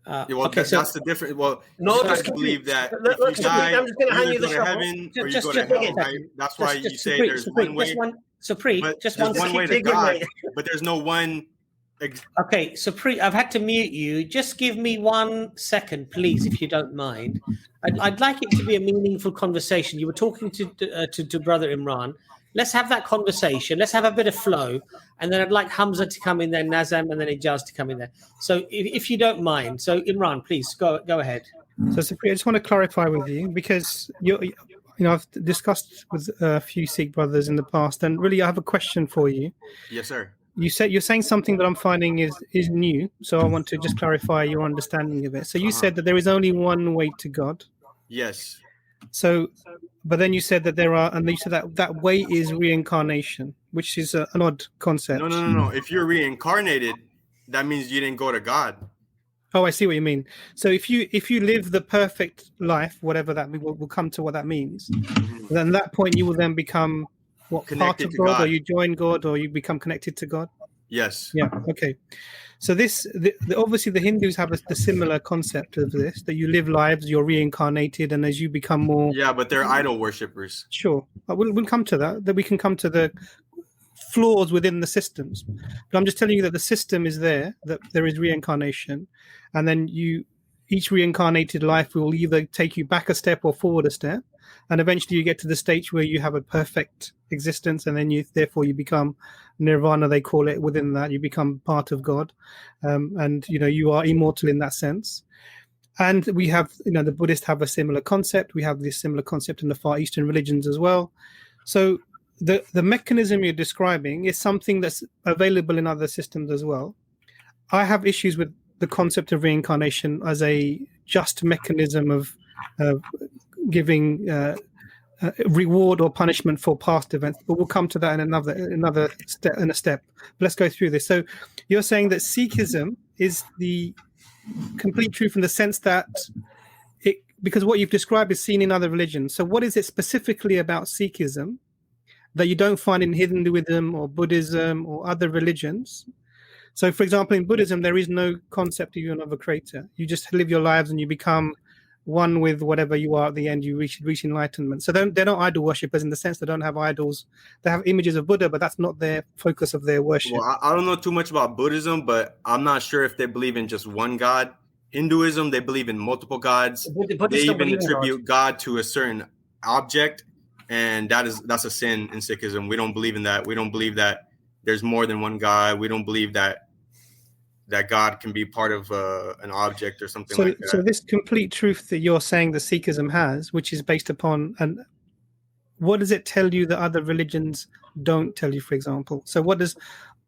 That's the difference. Well, no, just believe that if you die, I'm just going to hand you the shovel. Heaven or you go to hell, right? That's why you say there's one way. Just one way to God, but there's no one. Okay, Supri, I've had to mute you. Just give me 1 second, please, if you don't mind. I'd like it to be a meaningful conversation. You were talking to Brother Imran. Let's have that conversation. Let's have a bit of flow. And then I'd like Hamza to come in there, Nazam, and then Ijaz to come in there. So if you don't mind. So Imran, please go ahead. So Supri, I just want to clarify with you, because I've discussed with a few Sikh brothers in the past, and really I have a question for you. Yes, sir. You're saying something that I'm finding is new, so I want to just clarify your understanding of it. So you said that there is only one way to God. Yes. So, but then you said that there are, and you said that way is reincarnation, which is an odd concept. No. If you're reincarnated, that means you didn't go to God. Oh, I see what you mean. So if you live the perfect life, whatever that means, we'll come to what that means. Then at that point you will then become part of God, or you join God, or you become connected to God. Yes. Yeah. Okay. So obviously the Hindus have the similar concept of this, that you live lives, you're reincarnated, and as you become more... Yeah, but they're idol worshippers. Sure. We'll come to that. That we can come to the flaws within the systems. But I'm just telling you that the system is there, that there is reincarnation, and then each reincarnated life will either take you back a step or forward a step, and eventually you get to the stage where you have a perfect existence, and then therefore you become nirvana, they call it. Within that, you become part of God, and you are immortal in that sense. And we have, the Buddhists have a similar concept. We have this similar concept in the Far Eastern religions as well. So the mechanism you're describing is something that's available in other systems as well. I have issues with the concept of reincarnation as a just mechanism of giving reward or punishment for past events, but we'll come to that in another step. Let's go through this. So you're saying that Sikhism is the complete truth in the sense that because what you've described is seen in other religions. So what is it specifically about Sikhism that you don't find in Hinduism or Buddhism or other religions? So, for example, in Buddhism, there is no concept of you of a creator. You just live your lives and you become one with whatever you are at the end. You reach enlightenment. So they're not idol worshippers in the sense they don't have idols. They have images of Buddha, but that's not their focus of their worship. Well, I don't know too much about Buddhism, but I'm not sure if they believe in just one God. Hinduism, they believe in multiple gods. They even attribute God to a certain object, and that's a sin in Sikhism. We don't believe in that. We don't believe that there's more than one God. We don't believe that God can be part of an object or something like that. So this complete truth that you're saying that Sikhism has, which is based upon, and what does it tell you that other religions don't tell you, for example? So what does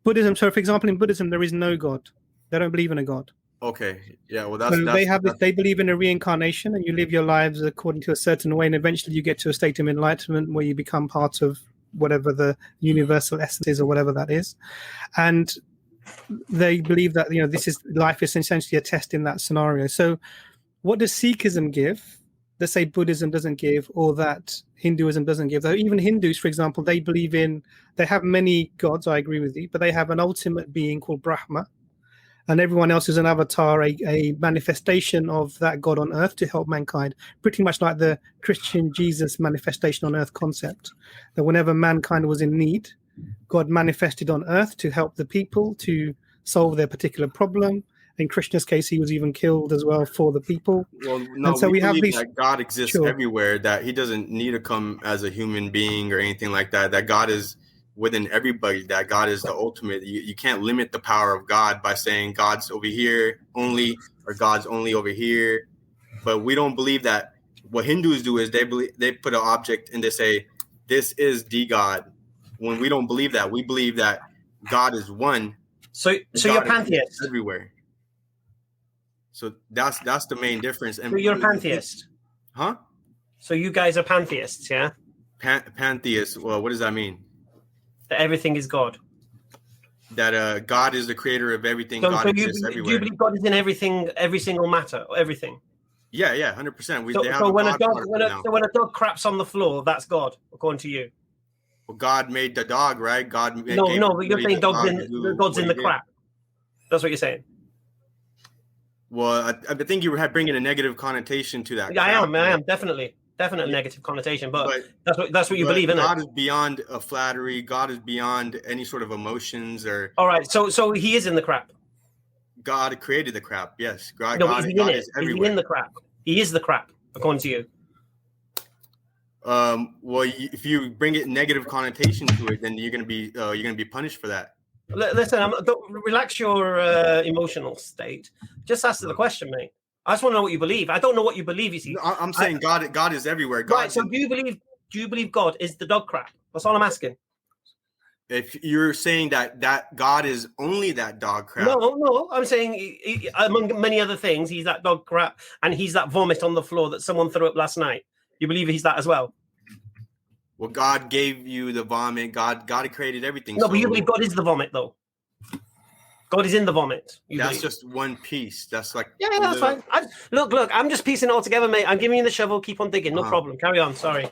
Buddhism, so for example, in Buddhism, there is no God. They don't believe in a God. Okay. Yeah, well, they believe in a reincarnation, and you live your lives according to a certain way, and eventually you get to a state of enlightenment where you become part of whatever the universal essence is or whatever that is. And they believe that, this is life is essentially a test in that scenario. So what does Sikhism give that, say, Buddhism doesn't give, or that Hinduism doesn't give? Though even Hindus, for example, they have many gods, I agree with you, but they have an ultimate being called Brahma, and everyone else is an avatar, a manifestation of that God on earth to help mankind, pretty much like the Christian Jesus manifestation on earth concept, that whenever mankind was in need, God manifested on earth to help the people to solve their particular problem. In Krishna's case, he was even killed as well for the people. Well, no, and so we have these, that God exists sure, everywhere, that he doesn't need to come as a human being or anything like that, that God is within everybody, that God is the ultimate. You can't limit the power of God by saying God's over here only, or God's only over here. But we don't believe that. What Hindus do is they put an object and they say, this is the God. When we don't believe that, we believe that God is one. So you're pantheist everywhere. So that's the main difference. And so you're a pantheist, huh? So you guys are pantheists, yeah? Pantheists. Well, what does that mean? That everything is God. That God is the creator of everything. So, God exists everywhere. Do you believe God is in everything, every single matter, everything? Yeah, 100%. So when a dog craps on the floor, that's God, according to you. Well, God made the dog, right? God. No, but you're saying God's in the crap. That's what you're saying. Well, I think you were bringing a negative connotation to that. Yeah, I am definitely negative connotation, but that's what you believe, isn't it? God is beyond a flattery. God is beyond any sort of emotions or. All right, so he is in the crap. God created the crap. Yes, God is everywhere. Is he in the crap? He is the crap, according to you. Well, if you bring it negative connotation to it, then you're gonna be punished for that. Listen, don't relax your emotional state. Just answer the question, mate. I just want to know what you believe. I don't know what you believe. You see, I'm saying God is everywhere. God right. So do you believe God is the dog crap? That's all I'm asking. If you're saying that God is only that dog crap, no, I'm saying among many other things, he's that dog crap, and he's that vomit on the floor that someone threw up last night. You believe he's that as well? Well, God gave you the vomit. God created everything. No, but you believe God is the vomit, though. God is in the vomit. That's just one piece. That's like that's fine. Look. I'm just piecing it all together, mate. I'm giving you the shovel. Keep on digging. No problem. Carry on. Sorry.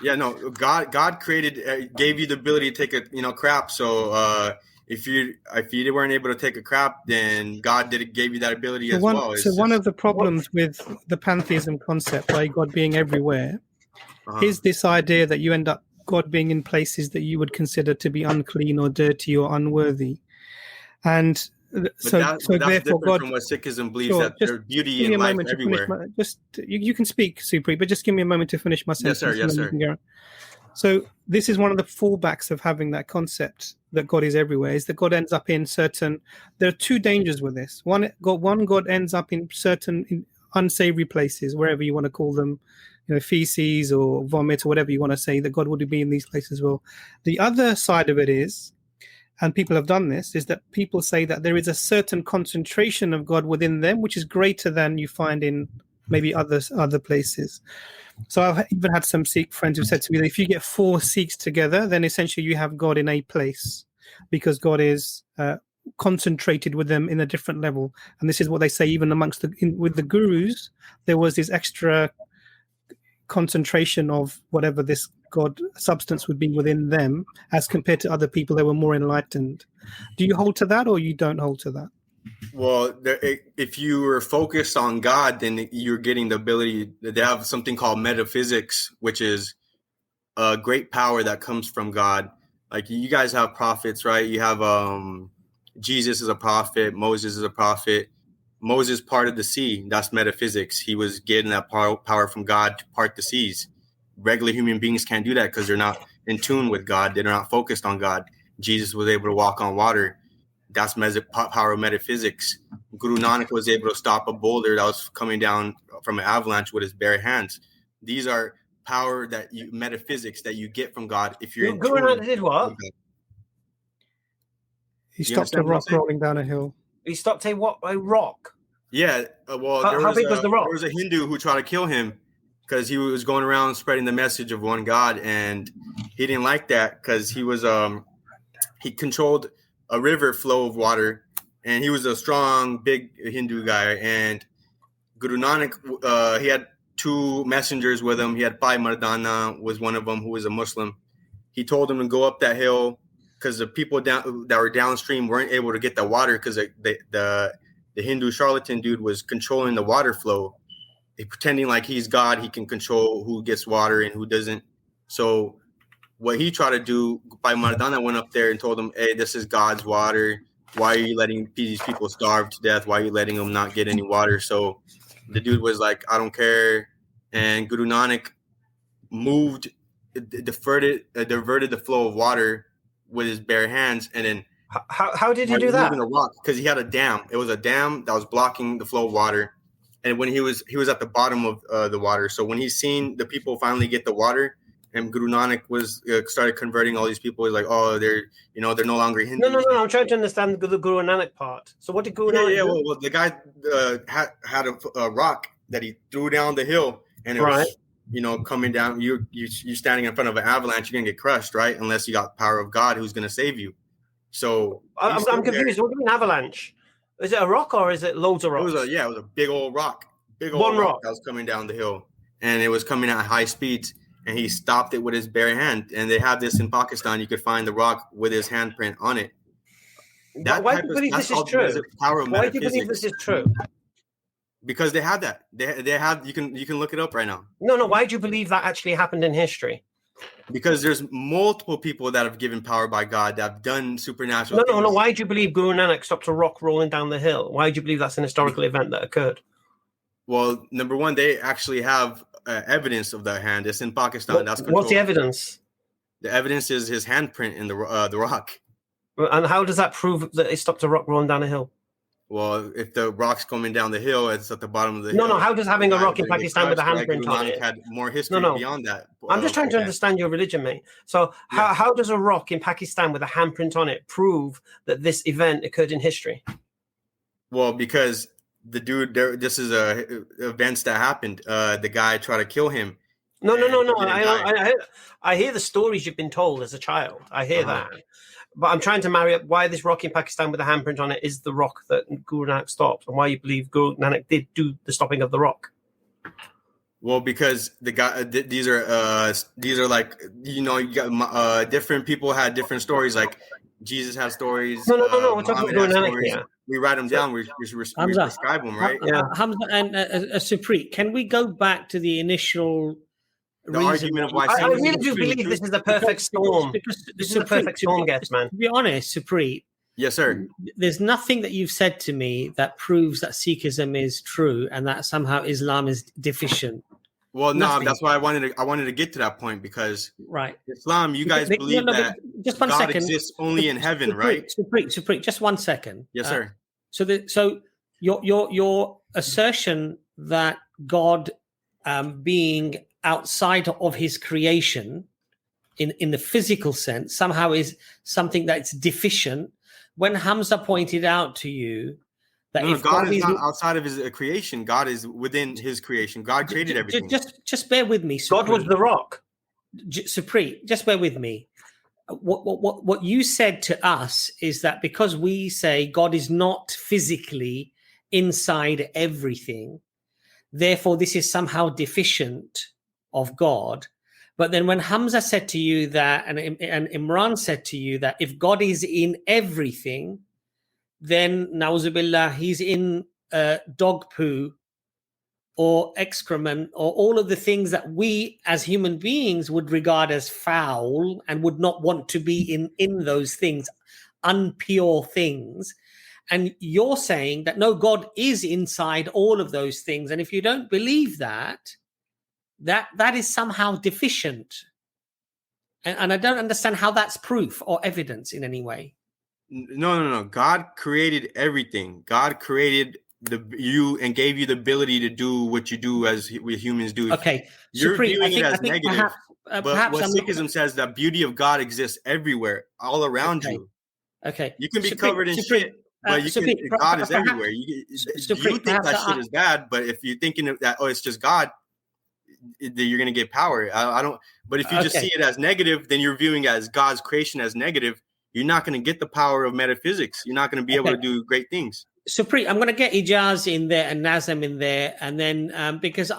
Yeah, no. God created, gave you the ability to take a crap. So if you weren't able to take a crap, then God gave you that ability as well. So one of the problems with the pantheism concept, like God being everywhere, is this idea that you end up God being in places that you would consider to be unclean or dirty or unworthy. And so therefore God, from what Sikhism believes, that there's beauty in life everywhere. You can speak, Supri, but just give me a moment to finish my sentence. Yes, sir. So this is one of the fallbacks of having that concept that God is everywhere, is that God ends up in certain. There are two dangers with this. One, God ends up in certain unsavory places, wherever you want to call them, feces or vomit or whatever you want to say, that God would be in these places as well. The other side of it is, and people have done this, is that people say that there is a certain concentration of God within them, which is greater than you find in maybe other places. So I've even had some Sikh friends who said to me that if you get 4 Sikhs together, then essentially you have God in a place, because God is concentrated with them in a different level. And this is what they say even amongst with the gurus, there was this extra concentration of whatever this God substance would be within them as compared to other people that were more enlightened. Do you hold to that, or you don't hold to that? Well, if you were focused on God, then you're getting the ability. They have something called metaphysics, which is a great power that comes from God. Like you guys have prophets, right? You have Jesus is a prophet. Moses is a prophet. Moses parted the sea. That's metaphysics. He was getting that power from God to part the seas. Regular human beings can't do that because they're not in tune with God. They're not focused on God. Jesus was able to walk on water. That's power of metaphysics. Guru Nanak was able to stop a boulder that was coming down from an avalanche with his bare hands. These are power metaphysics that you get from God if you're in Guru Nanak did what? He stopped a rock rolling down a hill. He stopped a rock? Yeah. Well, how big was the rock? There was a Hindu who tried to kill him because he was going around spreading the message of one God, and he didn't like that because he was he controlled a river flow of water, and he was a strong, big Hindu guy. And Guru Nanak, he had 2 messengers with him. He had Bhai Mardana was one of them, who was a Muslim. He told him to go up that hill because the people that were downstream weren't able to get the water because the Hindu charlatan dude was controlling the water flow. He pretending like he's God, he can control who gets water and who doesn't. So what he tried to do, Bhai Mardana went up there and told him, hey, this is God's water. Why are you letting these people starve to death? Why are you letting them not get any water? So the dude was like, I don't care. And Guru Nanak diverted the flow of water with his bare hands. And then how did he do that? Because he had a dam. It was a dam that was blocking the flow of water. And when he was at the bottom of the water. So when he's seen the people finally get the water, and Guru Nanak was started converting all these people, he's like, oh, they're no longer Hindu. No. I'm trying to understand the Guru Nanak part. So what did Guru Nanak do? Well, the guy had a rock that he threw down the hill, and it was coming down. You're standing in front of an avalanche, you're gonna get crushed, right? Unless you got the power of God, who's gonna save you. So I'm confused. What do you mean avalanche? Is it a rock or is it loads of rocks? It was a big old rock. One rock that was coming down the hill, and it was coming at high speeds. And he stopped it with his bare hand. And they have this in Pakistan. You could find the rock with his handprint on it. Why do you believe this is true? Why do you believe this is true? Because they have that. They have. You can look it up right now. No. Why do you believe that actually happened in history? Because there's multiple people that have given power by God that have done supernatural. No. Why do you believe Guru Nanak stopped a rock rolling down the hill? Why do you believe that's an historical event that occurred? Well, number one, they actually have evidence of that hand. It's in Pakistan. What's the evidence? The evidence is his handprint in the rock. And how does that prove that it stopped a rock rolling down a hill? Well, if the rock's coming down the hill, it's at the bottom of the hill. No. How does having a rock in Pakistan with a handprint on it? Had more history beyond that. I'm just trying to understand your religion, mate. So how does a rock in Pakistan with a handprint on it prove that this event occurred in history? Well, because the dude, this is events that happened. The guy tried to kill him. No. I hear the stories you've been told as a child. I hear that. But I'm trying to marry up why this rock in Pakistan with a handprint on it is the rock that Guru Nanak stopped, and why you believe Guru Nanak did do the stopping of the rock. Well, because the guy, these are like, you got different people had different stories. Like Jesus has stories. No. We're talking about Guru Nanak here. We write them down. We prescribe them, right? Hamza and Supreet, can we go back to the initial argument of why I really do believe this is the perfect storm. This is the perfect storm, guest man. To be honest, Supreet. Yes, sir. There's nothing that you've said to me that proves that Sikhism is true and that somehow Islam is deficient. Well, no, that's why I wanted to get to that point, because Islam, you guys believe that just one God second. exists only in heaven, right? Supreet, just 1 second. Yes, sir. So your assertion that God being outside of his creation in the physical sense somehow is something that's deficient, when Hamza pointed out to you that if God is not outside of his creation, God is within his creation. God created everything. Just bear with me, Supreet. God was the rock. Supreet, just bear with me. What you said to us is that because we say God is not physically inside everything, therefore this is somehow deficient of God. But then when Hamza said to you that, and Imran said to you that if God is in everything, then na'uzubillah, he's in dog poo or excrement or all of the things that we as human beings would regard as foul and would not want to be in those things, unpure things. And you're saying that no, God is inside all of those things. And if you don't believe that is somehow deficient. And I don't understand how that's proof or evidence in any way. No. God created everything. God created you and gave you the ability to do what you do as we humans do. Okay. You're viewing it as negative. Perhaps what Sikhism says, the beauty of God exists everywhere, all around you. Okay. You can be covered in shit, but God is everywhere. You think that shit is bad, but if you're thinking of that, it's just God, you're going to get power. I don't. But if you just see it as negative, then you're viewing as God's creation as negative. You're not going to get the power of metaphysics. You're not going to be able to do great things. So, I'm going to get Ijaz in there and Nazam in there, and then because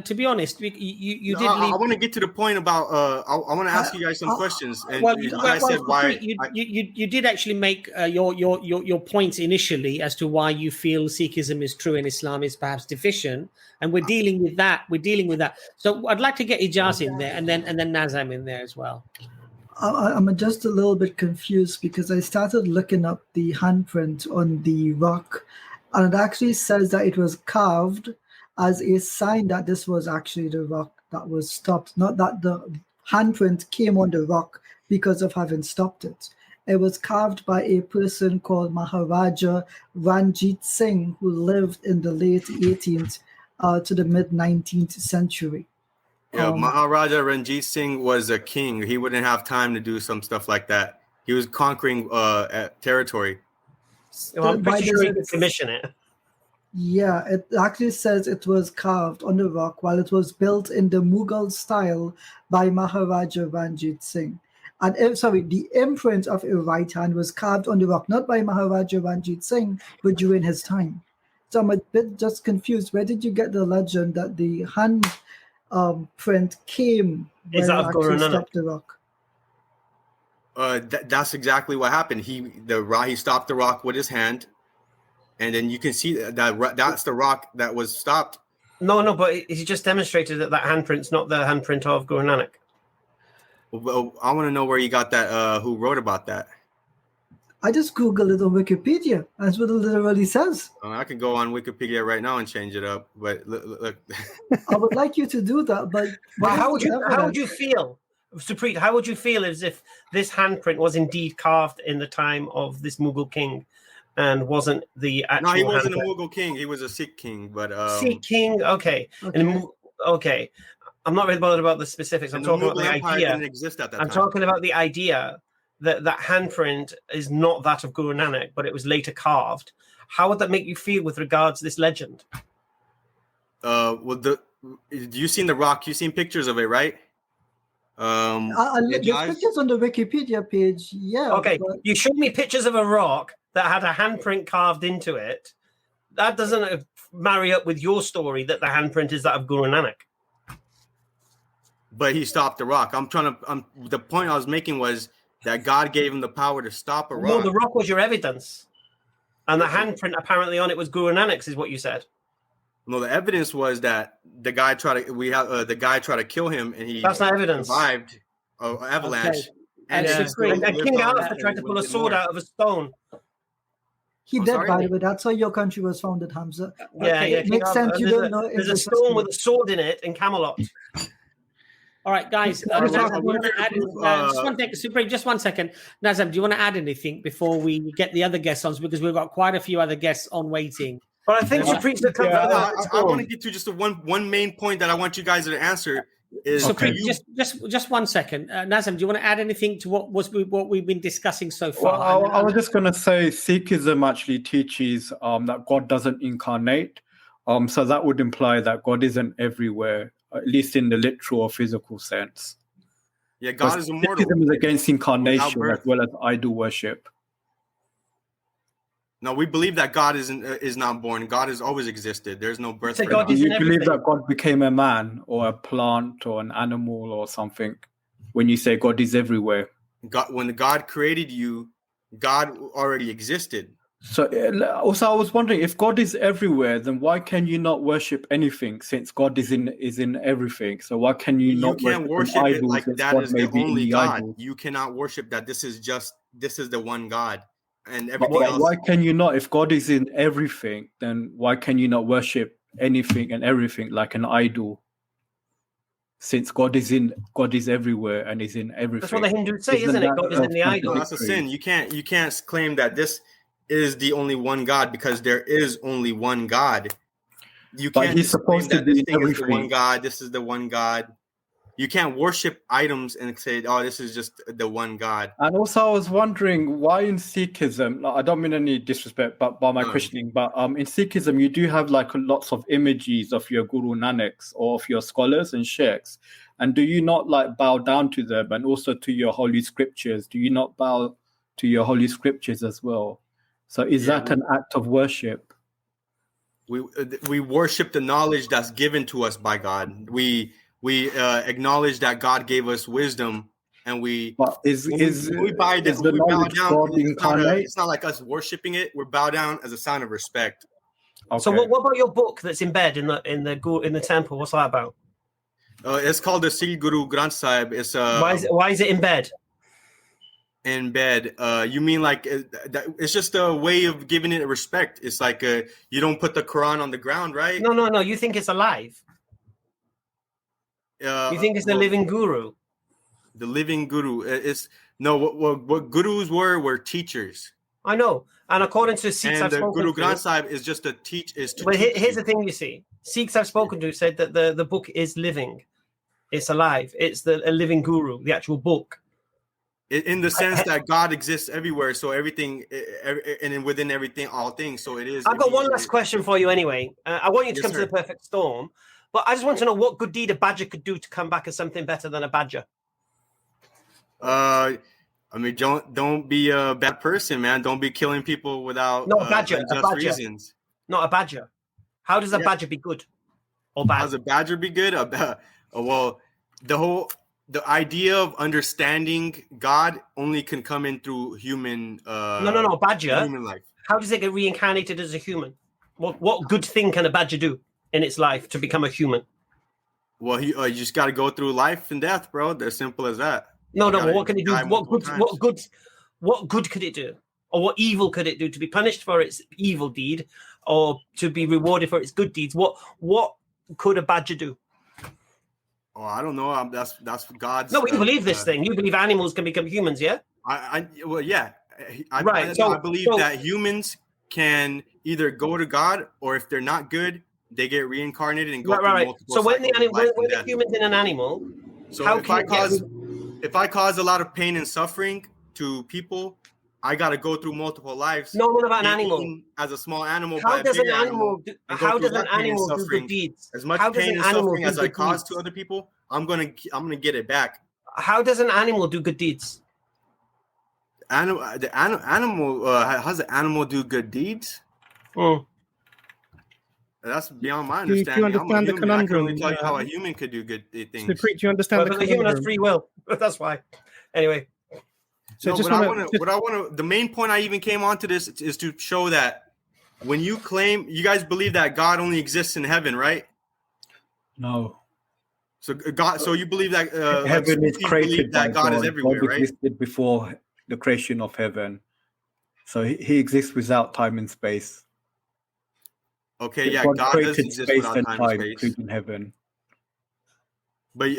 to be honest, you did. I want to get to the point about. I want to ask you guys some questions. And I said why you did actually make your point initially as to why you feel Sikhism is true and Islam is perhaps deficient, and we're dealing with that. So, I'd like to get Ijaz in there, and then Nazam in there as well. I'm just a little bit confused because I started looking up the handprint on the rock, and it actually says that it was carved as a sign that this was actually the rock that was stopped, not that the handprint came on the rock because of having stopped it. It was carved by a person called Maharaja Ranjit Singh, who lived in the late 18th to the mid 19th century. Yeah, Maharaja Ranjit Singh was a king. He wouldn't have time to do some stuff like that. He was conquering territory. Well, I'm pretty sure he could commission it. Yeah, it actually says it was carved on the rock while it was built in the Mughal style by Maharaja Ranjit Singh. And the imprint of a right hand was carved on the rock, not by Maharaja Ranjit Singh, but during his time. So I'm a bit just confused. Where did you get the legend that the hand print came when it actually stopped the rock? That's exactly what happened. He stopped the rock with his hand, and then you can see that's the rock that was stopped. No, but he just demonstrated that handprint's not the handprint of Guru Nanak. Well, I want to know where you got that. Who wrote about that? I just Googled it on Wikipedia. That's what it literally says. I can go on Wikipedia right now and change it up, but look. I would like you to do that, but how would you feel, Supreet? How would you feel as if this handprint was indeed carved in the time of this Mughal king, and wasn't the actual? No, he wasn't handprint? a Mughal king. He was a Sikh king, but Sikh king. Okay. Okay. I'm not really bothered about the specifics. I'm talking about the idea. Didn't exist at that time. talking about the idea that handprint is not that of Guru Nanak, but it was later carved. How would that make you feel with regards to this legend? Do you seen the rock? You seen pictures of it, right? The pictures on the Wikipedia page, yeah. Okay, you showed me pictures of a rock that had a handprint carved into it. That doesn't marry up with your story that the handprint is that of Guru Nanak. But he stopped the rock. The point I was making was that God gave him the power to stop a rock. No, the rock was your evidence. And the handprint apparently on it was Guru Nanak's, is what you said. No, the evidence was that the guy tried to kill him, and he that's not evidence. Survived an avalanche. Okay. And King Arthur tried to pull a sword out of a stone. He did, by the way. That's how your country was founded, Hamza. Yeah, it makes sense. You don't know. There's a stone with a sword in it in Camelot. All right, guys. Just one second. Nazam, do you want to add anything before we get the other guests on? Because we've got quite a few other guests on waiting. But I think I want to get to just one main point that I want you guys to answer. Just 1 second. Nazam, do you want to add anything to what we've been discussing so far? Well, I was just going to say Sikhism actually teaches that God doesn't incarnate. So that would imply that God isn't everywhere, at least in the literal or physical sense. Yeah, God is immortal. Sikhism is against incarnation as well as idol worship. No, we believe that God is not born. God has always existed. There's no birth. Do you believe that God became a man or a plant or an animal or something when you say God is everywhere? When God created you, God already existed. So also I was wondering, if God is everywhere, then why can you not worship anything since God is in everything? So why can you not worship it like that is the only God? You cannot worship that this is the one God. And everything else. Why can you not? If God is in everything, then why can you not worship anything and everything like an idol? Since God is everywhere and is in everything. That's what the Hindus say, isn't it? God is in the idol. That's a sin. You can't claim that this is the only one God because there is only one God. You can't. He's supposed to be in everything. One God. This is the one God. you can't worship items and say, oh, this is just the one God. And also, I was wondering why in Sikhism, like, I don't mean any disrespect but by my questioning, but in Sikhism, you do have like lots of images of your Guru Nanaks or of your scholars and sheikhs. And do you not like bow down to them and also to your holy scriptures? Do you not bow to your holy scriptures as well? So is that an act of worship? We worship the knowledge that's given to us by God. We acknowledge that God gave us wisdom, and we bow down. It's not like us worshiping it. We're bow down as a sign of respect. Okay. So what about your book that's in bed in the temple? What's that about? It's called the Sri Guru Granth Sahib. It's why is it in bed? In bed, you mean like it's just a way of giving it respect. It's like you don't put the Quran on the ground, right? No. You think it's alive? You think it's the living guru? The living guru. What gurus were teachers. I know, and according to Sikhs I've spoken Guru to, Granth Sahib is just a teach. Here's the thing: you see, Sikhs I've spoken to said that the book is living, it's alive, it's a living guru, the actual book. In the sense that God exists everywhere, so everything, and within everything, all things. So it is. I've got one last question for you anyway. I want you to come to the perfect storm, but I just want to know what good deed a badger could do to come back as something better than a badger. I mean, don't be a bad person, man. Don't be killing people without a badger. Reasons. Not a badger. How does a badger be good or bad? How does a badger be good? Well, the idea of understanding God only can come in through human. No, badger. Human life. How does it get reincarnated as a human? What good thing can a badger do in its life to become a human? Well, you just got to go through life and death, bro. They're simple as that. No, but what can it do? What good could it do? Or what evil could it do to be punished for its evil deed, or to be rewarded for its good deeds? What could a badger do? Oh, I don't know. That's God's. No, you believe this thing. You believe animals can become humans, yeah? Well, yeah. I believe that humans can either go to God, or if they're not good, they get reincarnated and go through multiple So when the human's in an animal, so if I cause a lot of pain and suffering to people, I got to go through multiple lives. No, what about an animal? As a small animal, how does an animal do good deeds? As much pain and suffering as I cause to other people, I'm gonna get it back. How does an animal do good deeds? Animal. How does the animal do good deeds? That's beyond my understanding. Do you understand the conundrum? I can only tell you how a human could do good things. Do you understand the conundrum? The human has free will. That's why. Anyway. So the main point I even came onto this is to show that when you guys believe that God only exists in heaven, right? No. So you believe that heaven is created by God is everywhere, God right? existed before the creation of heaven. So he exists without time and space. Okay, yeah, God does created exist space without and time time, and space. including heaven. But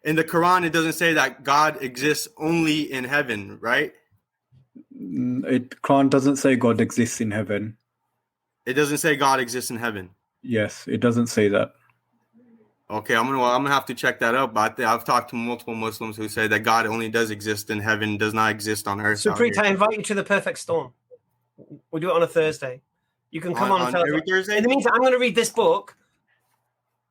in the Quran, it doesn't say that God exists only in heaven, right? Quran doesn't say God exists in heaven. It doesn't say God exists in heaven. Yes, it doesn't say that. Okay, I'm gonna have to check that out. But I've talked to multiple Muslims who say that God only does exist in heaven, does not exist on earth. So, Preet, I invite you to the perfect storm. We'll do it on a Thursday. You can come on and tell us. Every Thursday? In the meantime, I'm going to read this book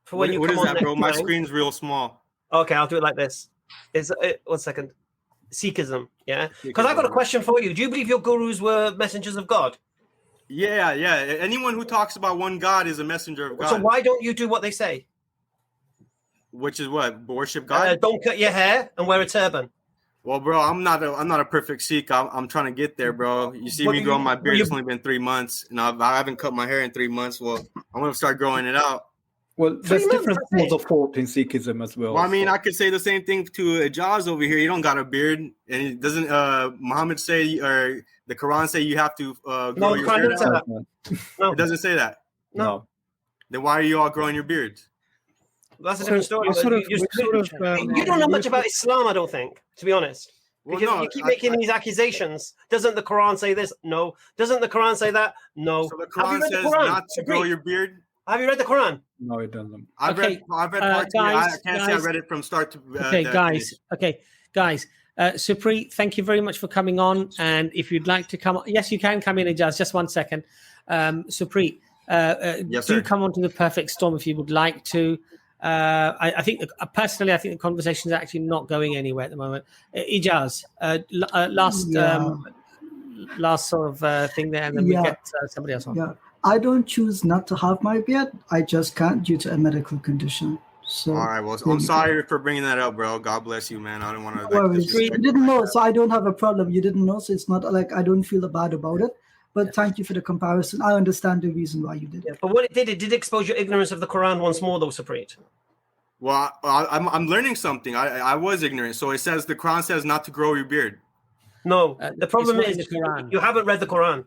for when you come on. What is that, bro? My time. screen's real small. Okay, I'll do it like this. 1 second. Sikhism, yeah? Because I've got a question for you. Do you believe your gurus were messengers of God? Yeah. Anyone who talks about one God is a messenger of God. So why don't you do what they say? Which is what? Worship God? Don't cut your hair and wear a turban. Well, bro, I'm not a perfect Sikh. I'm trying to get there, bro. You see me growing my beard. It's only been 3 months, and I haven't cut my hair in 3 months. Well, I'm gonna start growing it out. Well, there's different schools of thought in Sikhism as well. Well, I mean, I could say the same thing to Ijaz over here. You don't got a beard, and it doesn't. Muhammad say, or the Quran say you have to grow your beard out? No, it doesn't say that. No. Then why are you all growing your beards? That's a different story. You don't know much about Islam, I don't think, to be honest. Because you keep making these accusations. Doesn't the Quran say this? No. Doesn't the Quran say that? No. So the Quran says not to grow your beard? Have you read the Quran? No, it doesn't. I've read parts. I can't say I read it from start to finish. Guys. Supri, thank you very much for coming on. And if you'd like to come on, yes, you can come in, Ijaz. Just 1 second. Supri, do come on to the Perfect Storm if you would like to. I think personally, I think the conversation is actually not going anywhere at the moment. Ijaz, last sort of thing there, and then we get somebody else on. Yeah, I don't choose not to have my beard. I just can't due to a medical condition. So, all right. Well, I'm sorry for bringing that up, bro. God bless you, man. I don't want to. You didn't know, so I don't have a problem. You didn't know, so it's not like I don't feel bad about it. But thank you for the comparison. I understand the reason why you did it. But what it did expose your ignorance of the Quran once more, though, Supri. Well, I'm learning something. I was ignorant. So it says the Quran says not to grow your beard. No, the problem is you haven't read the Quran.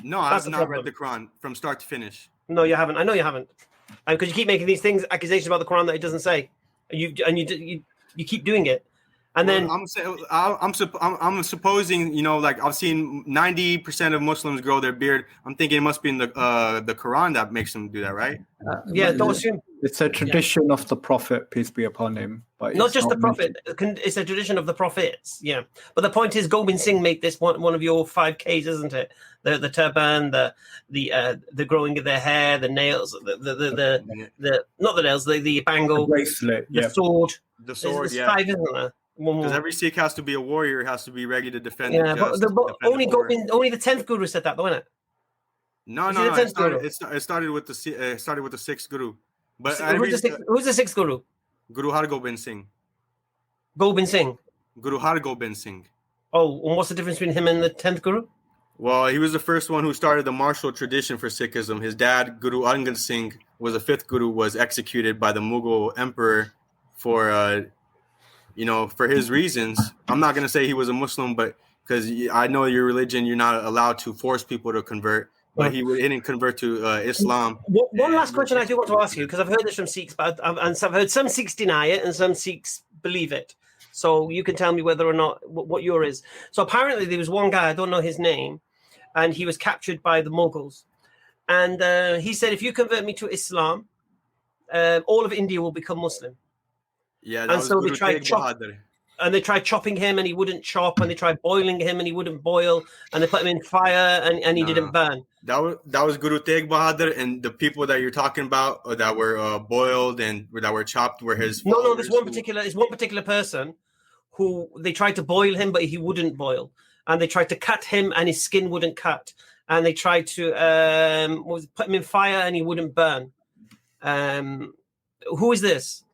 No, I have not read the Quran from start to finish. No, you haven't. I know you haven't. Because you keep making these accusations about the Quran that it doesn't say. You keep doing it. And then I'm supposing, you know, like I've seen 90% of Muslims grow their beard. I'm thinking it must be in the Quran that makes them do that, right? Don't assume. It's a tradition of the Prophet, peace be upon him. But not just the Prophet. It's a tradition of the prophets. Yeah. But the point is, Gobind Singh made this one of your 5Ks, isn't it? The turban, the growing of their hair, the nails, the not the nails, the bangle, the bracelet, the sword. The sword, There's 5, isn't there? Because every Sikh has to be a warrior, has to be ready to defend. Yeah, but only the 10th Guru said that, though, isn't it? No. It started with the 6th Guru. But who's the 6th Guru? Guru Har Gobind Singh. Gobind Singh. Guru Har Gobind Singh. Oh, and what's the difference between him and the 10th Guru? Well, he was the first one who started the martial tradition for Sikhism. His dad, Guru Angad Singh, was the 5th Guru, was executed by the Mughal emperor for for his reasons. I'm not going to say he was a Muslim, but because I know your religion, you're not allowed to force people to convert. But he didn't convert to Islam. One last question I do want to ask you, because I've heard this from Sikhs, and I've heard some Sikhs deny it and some Sikhs believe it. So you can tell me whether or not what your is. So apparently there was one guy, I don't know his name, and he was captured by the Mughals. And he said, if you convert me to Islam, all of India will become Muslim. Yeah, that was Guru Tegh Bahadur. And they tried chopping him and he wouldn't chop, and they tried boiling him and he wouldn't boil, and they put him in fire and he didn't burn. That was Guru Tegh Bahadur, and the people that you're talking about that were boiled and that were chopped were his followers. No, there's one particular person who they tried to boil him, but he wouldn't boil. And they tried to cut him and his skin wouldn't cut. And they tried to put him in fire and he wouldn't burn. Who is this?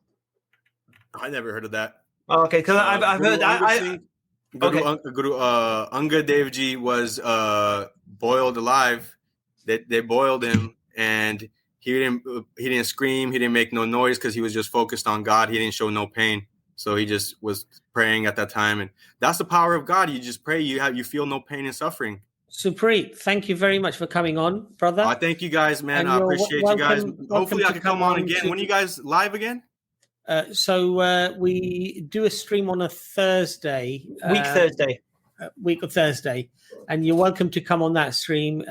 I never heard of that. Oh, okay, because I've heard. Guru Angad Dev Ji was boiled alive. They boiled him, and he didn't scream. He didn't make no noise because he was just focused on God. He didn't show no pain, so he just was praying at that time. And that's the power of God. You just pray. You feel no pain and suffering. Supreet, thank you very much for coming on, brother. I thank you guys, man. I appreciate you guys. Hopefully, I can come on again. When are you guys live again? So we do a stream on a Thursday. Week of Thursday. And you're welcome to come on that stream.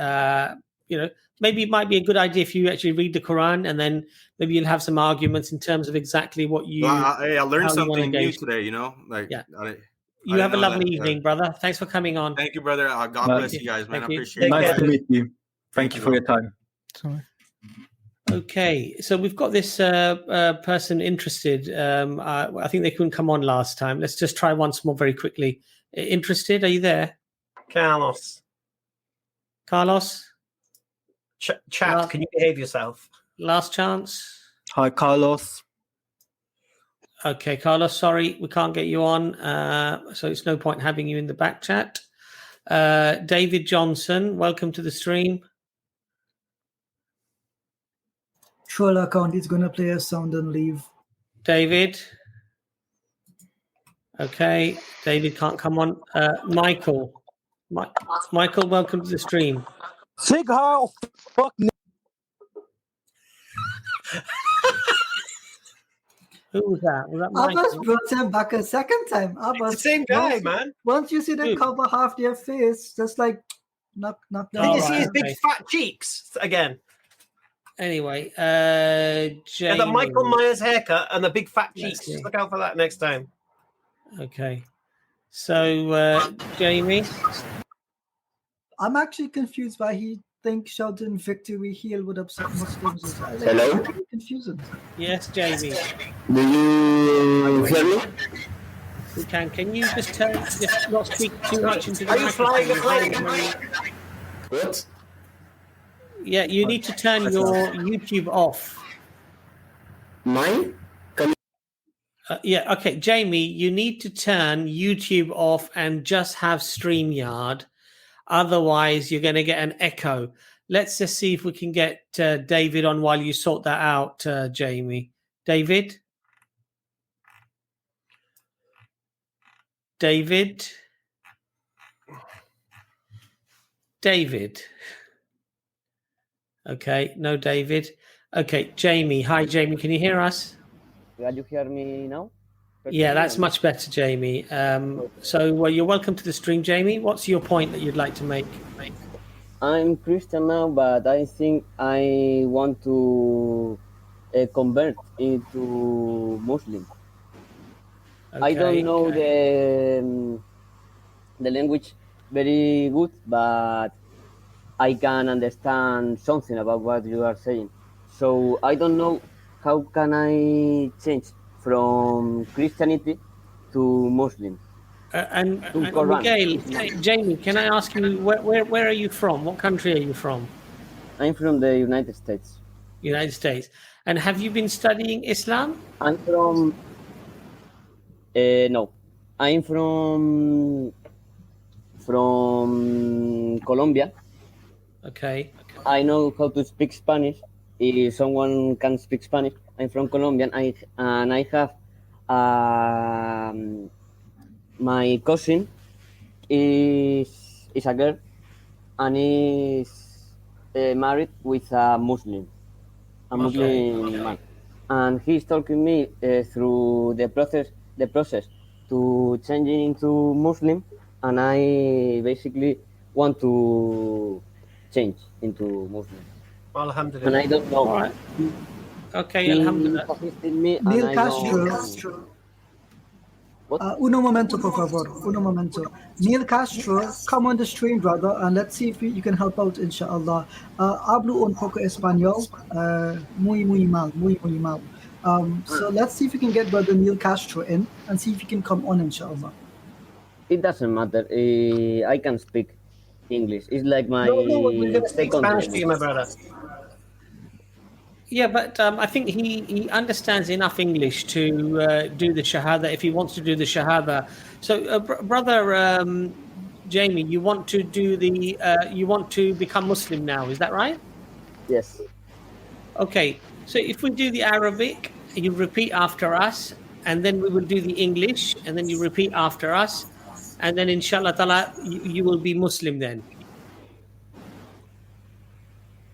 Maybe it might be a good idea if you actually read the Quran, and then maybe you'll have some arguments in terms of exactly what you... I learned something new today, you have a lovely evening, brother. Thanks for coming on. Thank you, brother. God bless you guys, man. I appreciate it. Nice to meet you. Thank you for your time. Sorry. Okay, so we've got this person interested. I think they couldn't come on last time. Let's just try once more very quickly. Interested? Are you there? Carlos? Chat, can you behave yourself? Last chance. Hi, Carlos. Okay, Carlos, sorry, we can't get you on. So it's no point having you in the back chat. David Johnson, welcome to the stream. Troll account is going to play a sound and leave. David. Okay, David can't come on. Michael, welcome to the stream. Sig Heil, fuck. Who was that? Was that Michael? Abbas brought him back a second time. Abbas, it's the same guy, man. Once you see them cover half their face, just like knock. Did you see his big fat cheeks again? Anyway, Yeah, Jamie. the Michael Myers haircut and the big fat Let's cheeks. see. Look out for that next time. Okay. So, Jamie. I'm actually confused why he thinks shouting victory heel would upset Muslims. Hello? It's really confusing. Yes, Jamie. Do you hear me? We can. Can you just not speak too much into the Are you flying a microphone? plane? What? Yeah, you need to turn your YouTube off. Mine? Yeah, okay, Jamie, you need to turn YouTube off and just have StreamYard. Otherwise, you're going to get an echo. Let's just see if we can get David on while you sort that out, Jamie. David? David? David? Okay, no David. Okay, Jamie. Hi, Jamie. Can you hear us? Can you hear me now? Yeah, that's much better, Jamie. So you're welcome to the stream, Jamie. What's your point that you'd like to make? I'm Christian now, but I think I want to convert into Muslim. I don't know the language very good, but I can understand something about what you are saying. So I don't know how can I change from Christianity to Muslim. And Miguel, Jamie, can I ask you where are you from? What country are you from? I'm from the United States. United States. And have you been studying Islam? I'm from no. I'm from Colombia. Okay. I know how to speak Spanish. If someone can speak Spanish, I'm from Colombia, and I have my cousin is a girl and is married with a Muslim man, and he's talking me through the process to changing into Muslim, and I basically want to change into Muslim. Alhamdulillah. And I don't know. All right. Okay, Alhamdulillah. Neil Castro. Uno momento, por favor. Uno momento. Neil Castro, come on the stream, brother, and let's see if you can help out, inshallah. Hablo un poco español. Muy mal. So let's see if we can get brother Neil Castro in and see if he can come on, inshallah. It doesn't matter. I can speak English. It's like my we're going to speak second Spanish to you, my brother. Yeah, but I think he understands enough English to do the Shahada if he wants to do the Shahada. So, brother Jamie, you want to do you want to become Muslim now? Is that right? Yes. Okay. So if we do the Arabic, you repeat after us, and then we will do the English, and then you repeat after us, and then inshallah ta'ala you will be Muslim then.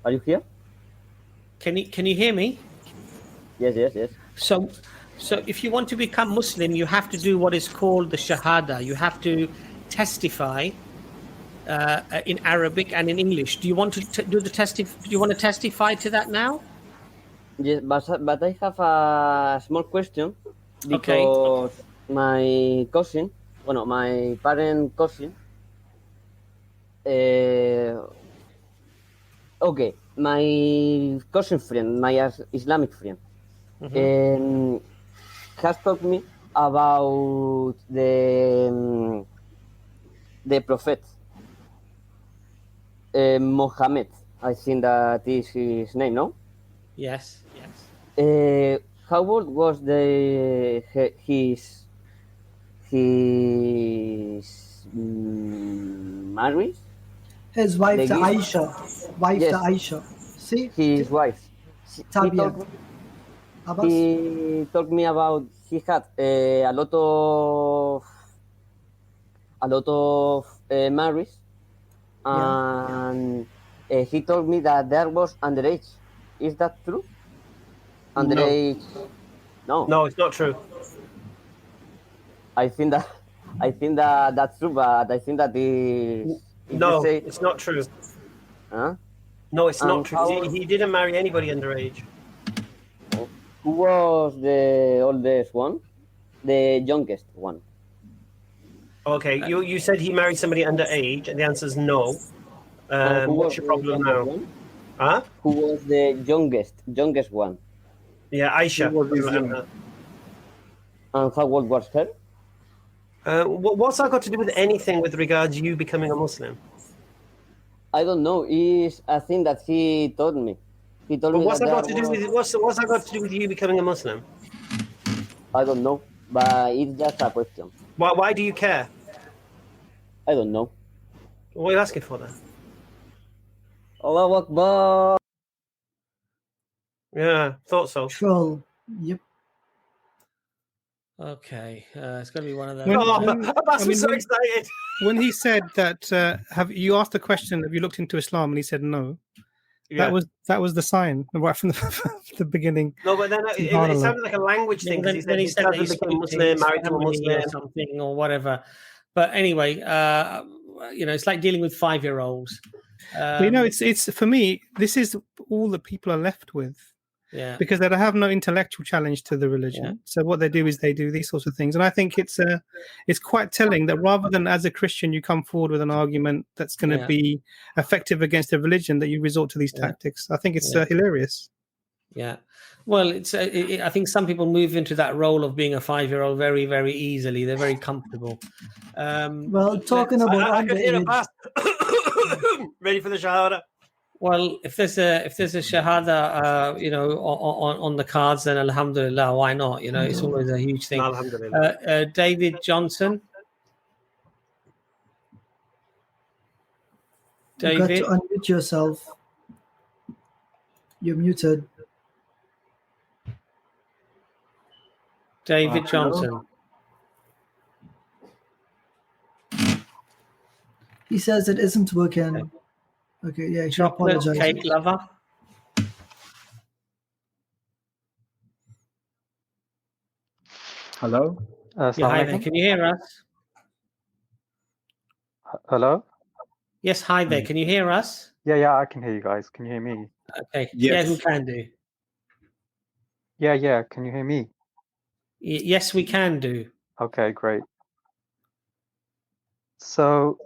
Are you here? Can you hear me? Yes. So if you want to become Muslim, you have to do what is called the Shahada. You have to testify in Arabic and in English. Do you want to do the Do you want to testify to that now? Yes, but I have a small question because my cousin, my parent cousin, my cousin friend, my Islamic friend, has taught me about the Prophet Muhammad. I think that is his name, no? Yes. How old was his marriage? His wife, The to gift? Aisha. Yes. To Aisha. See? His wife. Tabia. He told me about he had a lot of marriage, and he told me that there was underage. Is that true? Underage? No, it's not true. I think that that's true, but I think that is. No, it's not true. Huh? No, it's not true. He didn't marry anybody underage. Who was the oldest one? The youngest one. Okay, you said he married somebody underage, and the answer is no. What's your problem now? One? Huh? Who was the youngest one? Yeah, Aisha. And how old was her? What's that got to do with anything with regards to you becoming a Muslim? I don't know. It's a thing that he told me. He told me What's that got to was... do with what's that got to do with you becoming a Muslim? I don't know, but it's just a question. Why do you care? I don't know. What are you asking for then? Allahu Akbar. Yeah, thought so. Troll. Yep. Okay, it's going to be one of those. Abbas was so excited. When he said that, have you asked the question? Have you looked into Islam? And he said no. Yeah. That was the sign right from the beginning. No, but then it sounded like a language thing. Then he said that he became spoke Muslim, married to a Muslim or something or whatever. But anyway, it's like dealing with 5-year-olds. It's for me. This is all that people are left with. Yeah. Because they have no intellectual challenge to the religion. Yeah. So what they do is they do these sorts of things. And I think it's quite telling that rather than as a Christian you come forward with an argument that's going to be effective against the religion, that you resort to these tactics. I think it's hilarious. Yeah. Well, I think some people move into that role of being a 5-year-old very, very easily. They're very comfortable. Well, talking about I could hear a pass. Ready for the shahada. Well, if there's a shahada, on the cards, then alhamdulillah, why not? It's always a huge thing. Alhamdulillah. David Johnson. David, you got to unmute yourself. You're muted. David Johnson. He says it isn't working. Okay, yeah, he apologizes. Cake lover. Hello? Hi there. Can you hear us? Hello? Yes, hi there. Can you hear us? Yeah, I can hear you guys. Can you hear me? Okay. Yes. Yeah, who can do? Yeah. Can you hear me? Yes, we can do. Okay, great. So,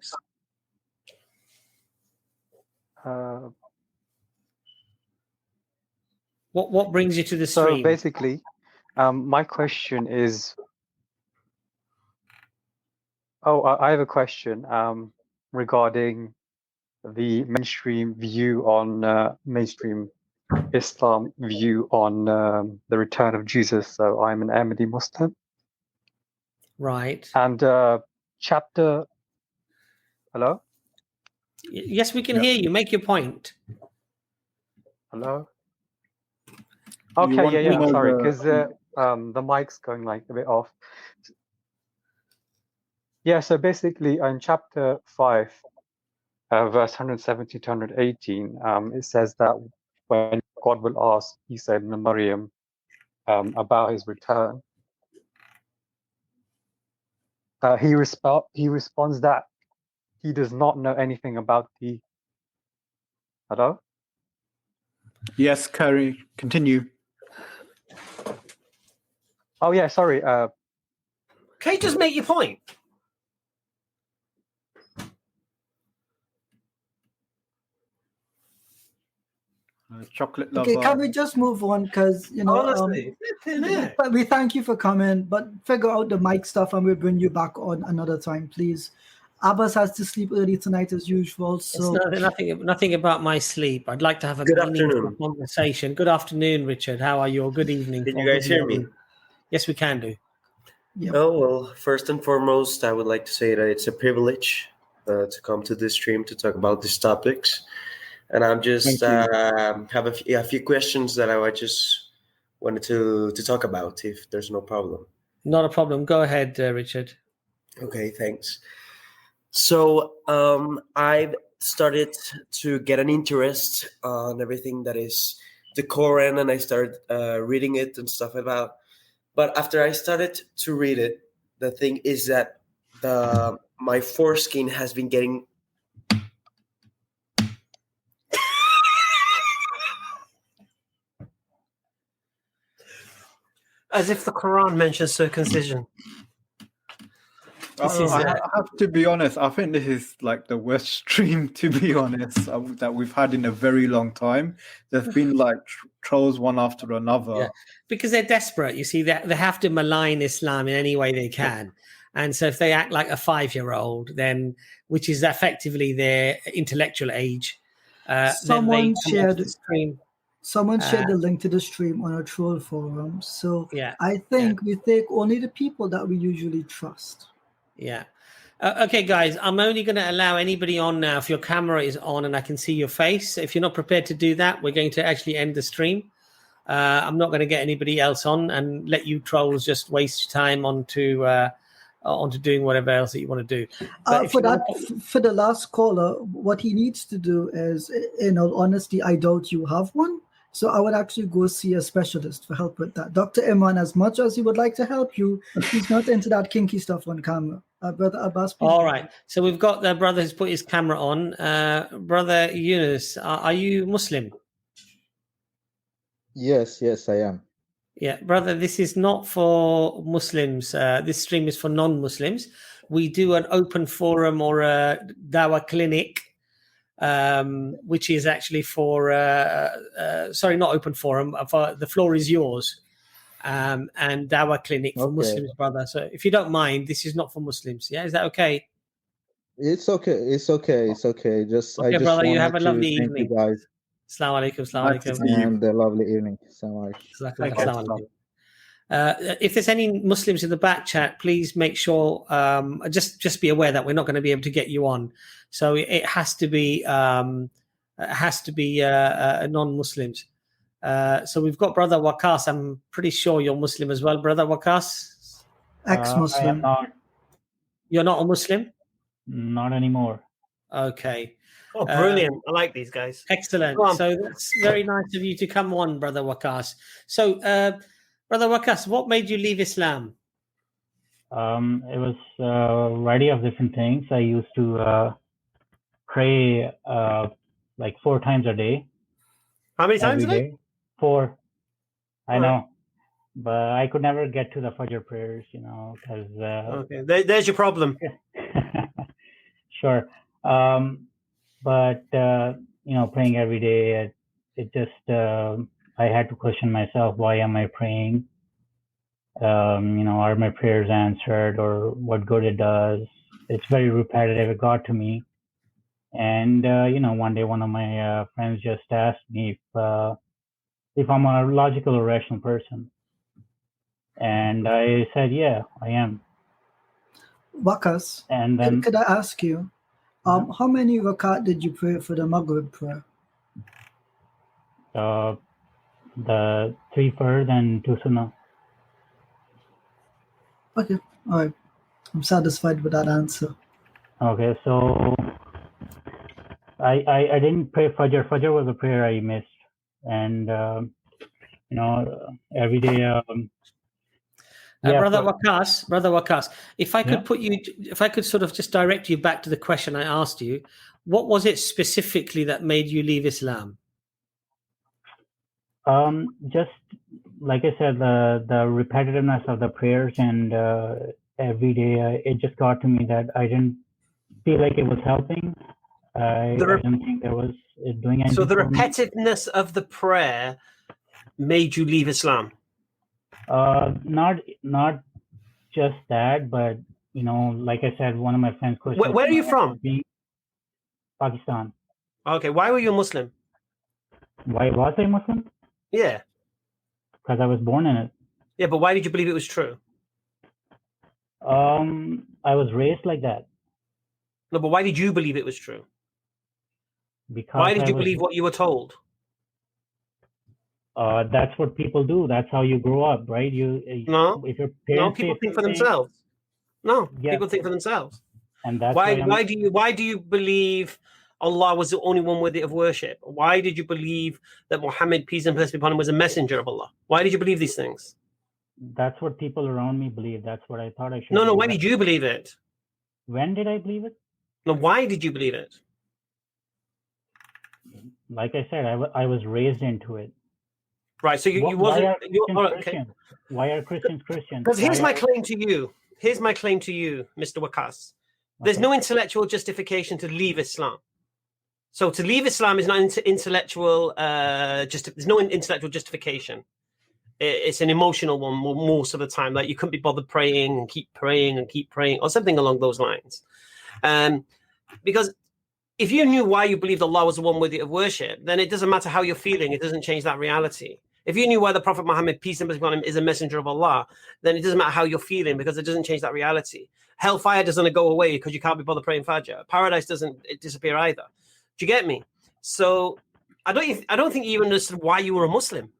what brings you to the stream? So basically, my question is, I have a question regarding the mainstream view on mainstream Islam view on the return of Jesus. So I'm an Ahmadi Muslim. Right. And chapter. Hello? Yes, we can hear you. Make your point. Hello? Okay, yeah. Sorry, because the mic's going like a bit off. Yeah, so basically in chapter 5, verse 170 to 118, it says that when God will ask Isa ibn Maryam about his return, he responds that he does not know anything about the... Hello? Yes, Carrie, continue. Oh, yeah, sorry. Can you just make your point? Chocolate lover. Okay, can we just move on? Because, honestly, but we thank you for coming, but figure out the mic stuff and we'll bring you back on another time, please. Abbas has to sleep early tonight as usual. So nothing about my sleep. I'd like to have a meaningful conversation. Good afternoon, Richard. How are you? Or good evening. Can you guys hear me? Yes, we can do. Yep. Oh, well, first and foremost, I would like to say that it's a privilege to come to this stream to talk about these topics. And I'm just have a few questions that I just wanted to talk about, if there's no problem. Not a problem. Go ahead, Richard. Okay, thanks. So I've started to get an interest on everything that is the Quran, and I started reading it and stuff like that. But after I started to read it, the thing is that my foreskin has been getting... As if the Quran mentions circumcision. I have to be honest. I think this is like the worst stream, to be honest, that we've had in a very long time. There's been like trolls one after another. Yeah, because they're desperate. You see, they have to malign Islam in any way they can. And so if they act like a 5-year-old, then which is effectively their intellectual age, Someone shared the stream. Someone shared the link to the stream on our troll forum. So yeah, I think we take only the people that we usually trust. Yeah. Okay, guys, I'm only going to allow anybody on now if your camera is on and I can see your face. If you're not prepared to do that, we're going to actually end the stream. I'm not going to get anybody else on and let you trolls just waste time onto doing whatever else that you want to do. For the last caller, what he needs to do is, in all honesty, I doubt you have one. So I would actually go see a specialist for help with that. Dr. Imran, as much as he would like to help you, he's not into that kinky stuff on camera. Brother Abbas, please. All right. So we've got the brother who's put his camera on. Brother Yunus, are you Muslim? Yes, I am. Yeah, brother, this is not for Muslims. This stream is for non-Muslims. We do an open forum or a dawah clinic, which is actually for sorry, not open forum. For the floor is yours, and dawah clinic for Muslims, brother. So if you don't mind, this is not for Muslims. Yeah, is that okay? It's okay. Just okay, I just brother. You wanted have a to lovely thank evening. you guys. Assalamu alaikum. Assalamu alaikum. And a lovely evening. Assalamu alaikum. Assalamu alaikum. If there's any Muslims in the back chat, please make sure. Just be aware that we're not going to be able to get you on. So it has to be non-Muslims. So we've got Brother Waqas. I'm pretty sure you're Muslim as well, Brother Waqas. Ex-Muslim. I am not. You're not a Muslim? Not anymore. Okay. Oh, brilliant. I like these guys. Excellent. So that's very nice of you to come on, Brother Waqas. So, Brother Waqas, what made you leave Islam? It was a variety of different things. I used to pray like 4 times a day. How many times a day? 4. I know. But I could never get to the Fajr prayers, because... okay, there's your problem. Sure. But praying every day, it just, I had to question myself, why am I praying? Are my prayers answered, or what good it does? It's very repetitive. It got to me. And, one day one of my friends just asked me if I'm a logical or rational person. And I said, yeah, I am. Waqas, and then could I ask you, how many rakat did you pray for the Maghrib prayer? The 3 fard and 2 sunnah. Okay, all right. I'm satisfied with that answer. Okay, so I didn't pray Fajr. Fajr was a prayer I missed, and every day. Brother Waqas, if I could sort of just direct you back to the question I asked you, what was it specifically that made you leave Islam? Just like I said, the repetitiveness of the prayers, and every day it just got to me that I didn't feel like it was helping. I didn't think there was doing anything. So the repetitiveness of the prayer made you leave Islam? Not just that, but like I said, one of my friends questioned. Where are you from? Pakistan. Okay, why were you a Muslim? Why was I Muslim? Yeah. Because I was born in it. Yeah, but why did you believe it was true? I was raised like that. No, but why did you believe it was true? Because why did you believe what you were told? That's what people do. That's how you grow up, right? If your parents people think for themselves. No, people think for themselves. And that's why do you believe Allah was the only one worthy of worship? Why did you believe that Muhammad, peace and blessings be upon him, was a messenger of Allah? Why did you believe these things? That's what people around me believe. That's what I thought I should. No. Why did you believe it? When did I believe it? No. Why did you believe it? Like I said, I was raised into it. Right. So you Why wasn't. are You, Christians all right, okay. Christians? Why are Christians Christians? Because here's Why my are- claim to you. Here's my claim to you, Mr. Wakas. There's no intellectual justification to leave Islam. So to leave Islam is not intellectual. There's no intellectual justification. It's an emotional one most of the time. Like you couldn't be bothered praying and keep praying and keep praying, or something along those lines. Because if you knew why you believed Allah was the one worthy of worship, then it doesn't matter how you're feeling. It doesn't change that reality. If you knew why the Prophet Muhammad, peace and blessings upon him, is a messenger of Allah, then it doesn't matter how you're feeling because it doesn't change that reality. Hellfire doesn't go away because you can't be bothered praying Fajr. Paradise doesn't disappear either. Do you get me? So I don't think you even understood why you were a Muslim.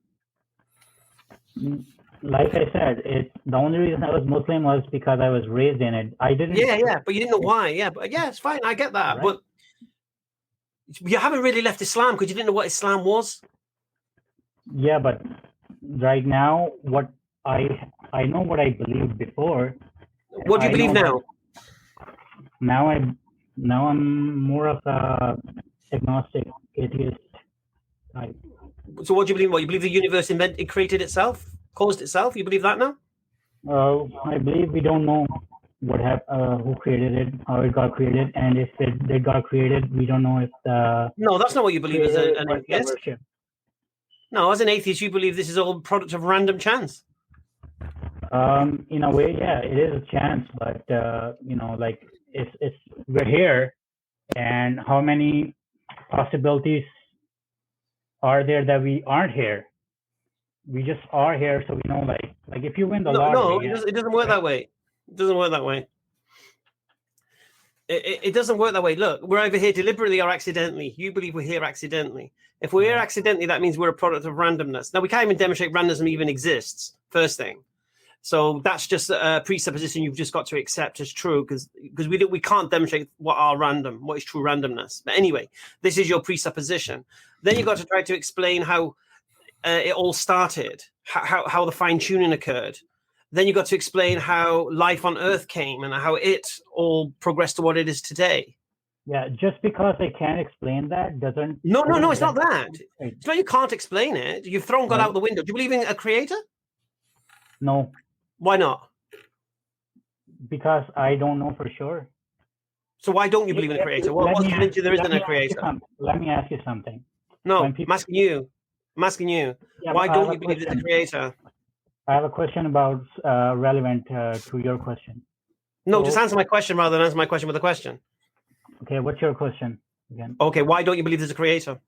Like I said, the only reason I was Muslim was because I was raised in it. I didn't. Yeah, but you didn't know why. Yeah, but yeah, it's fine. I get that. Right. But you haven't really left Islam because you didn't know what Islam was. Yeah, but right now, what I know what I believed before. What do you believe now? Now I'm more of a agnostic atheist type. So what do you believe? What you believe the universe created itself, caused itself? You believe that now? I believe we don't know who created it, how it got created, and if it got created, we don't know if the. No, that's not what you believe as an atheist. No, as an atheist, you believe this is all a product of random chance. In a way, yeah, it is a chance, but like it's we're here, and how many possibilities are there that we aren't here? We just are here, so we know, like if you win the lottery. No, it doesn't work that way. It doesn't work that way. It doesn't work that way. Look, we're over here deliberately or accidentally. You believe we're here accidentally. If we're here accidentally, that means we're a product of randomness. Now, we can't even demonstrate randomness even exists, first thing. So that's just a presupposition you've just got to accept as true because we can't demonstrate what is true randomness. But anyway, this is your presupposition. Then you've got to try to explain how it all started, how the fine-tuning occurred. Then you've got to explain how life on Earth came and how it all progressed to what it is today. Yeah, just because I can't explain that doesn't... No, it's not that. It's not you can't explain it. You've thrown God out the window. Do you believe in a creator? No. Why not? Because I don't know for sure. So why don't you believe in a creator? What's convinced you there isn't a creator? Let me ask you something. No, I'm asking you. Yeah, why don't you believe there's a creator? I have a question about relevant to your question. No, just answer my question rather than answer my question with a question. Okay, what's your question again? Okay, why don't you believe there's a creator?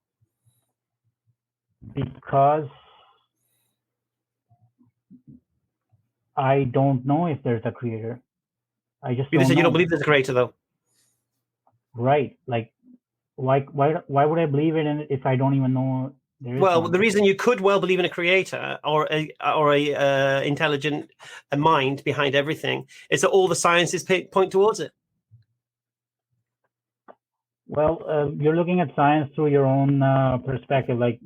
Because I don't know if there's a creator. I just you don't said know. You don't believe there's a creator, though. Right. Like, why would I believe it if I don't even know there is one? The reason you could well believe in a creator or a intelligent mind behind everything is that all the sciences point towards it. Well, you're looking at science through your own perspective. Like,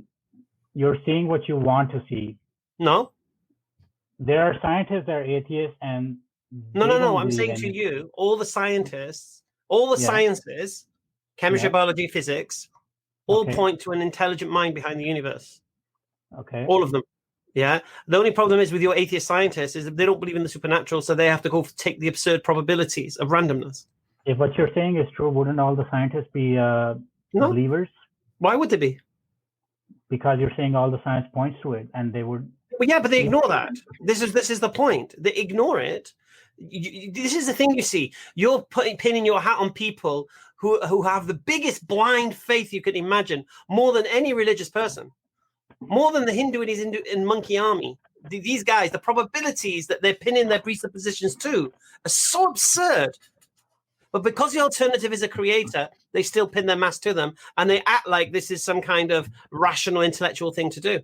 you're seeing what you want to see. No. There are scientists that are atheists and... No. I'm saying to you, all the scientists, all the sciences, chemistry, biology, physics, all point to an intelligent mind behind the universe. Okay. All of them. Yeah. The only problem is with your atheist scientists is that they don't believe in the supernatural, so they have to go take the absurd probabilities of randomness. If what you're saying is true, wouldn't all the scientists be believers? Why would they be? Because you're saying all the science points to it, and they would. Well, yeah, but they ignore that. This is the point. They ignore it. This is the thing you see. You're pinning your hat on people who have the biggest blind faith you can imagine, more than any religious person, more than the Hindu and his monkey army. These guys, the probabilities that they're pinning their presuppositions to are so absurd. But because the alternative is a creator, they still pin their mask to them, and they act like this is some kind of rational, intellectual thing to do.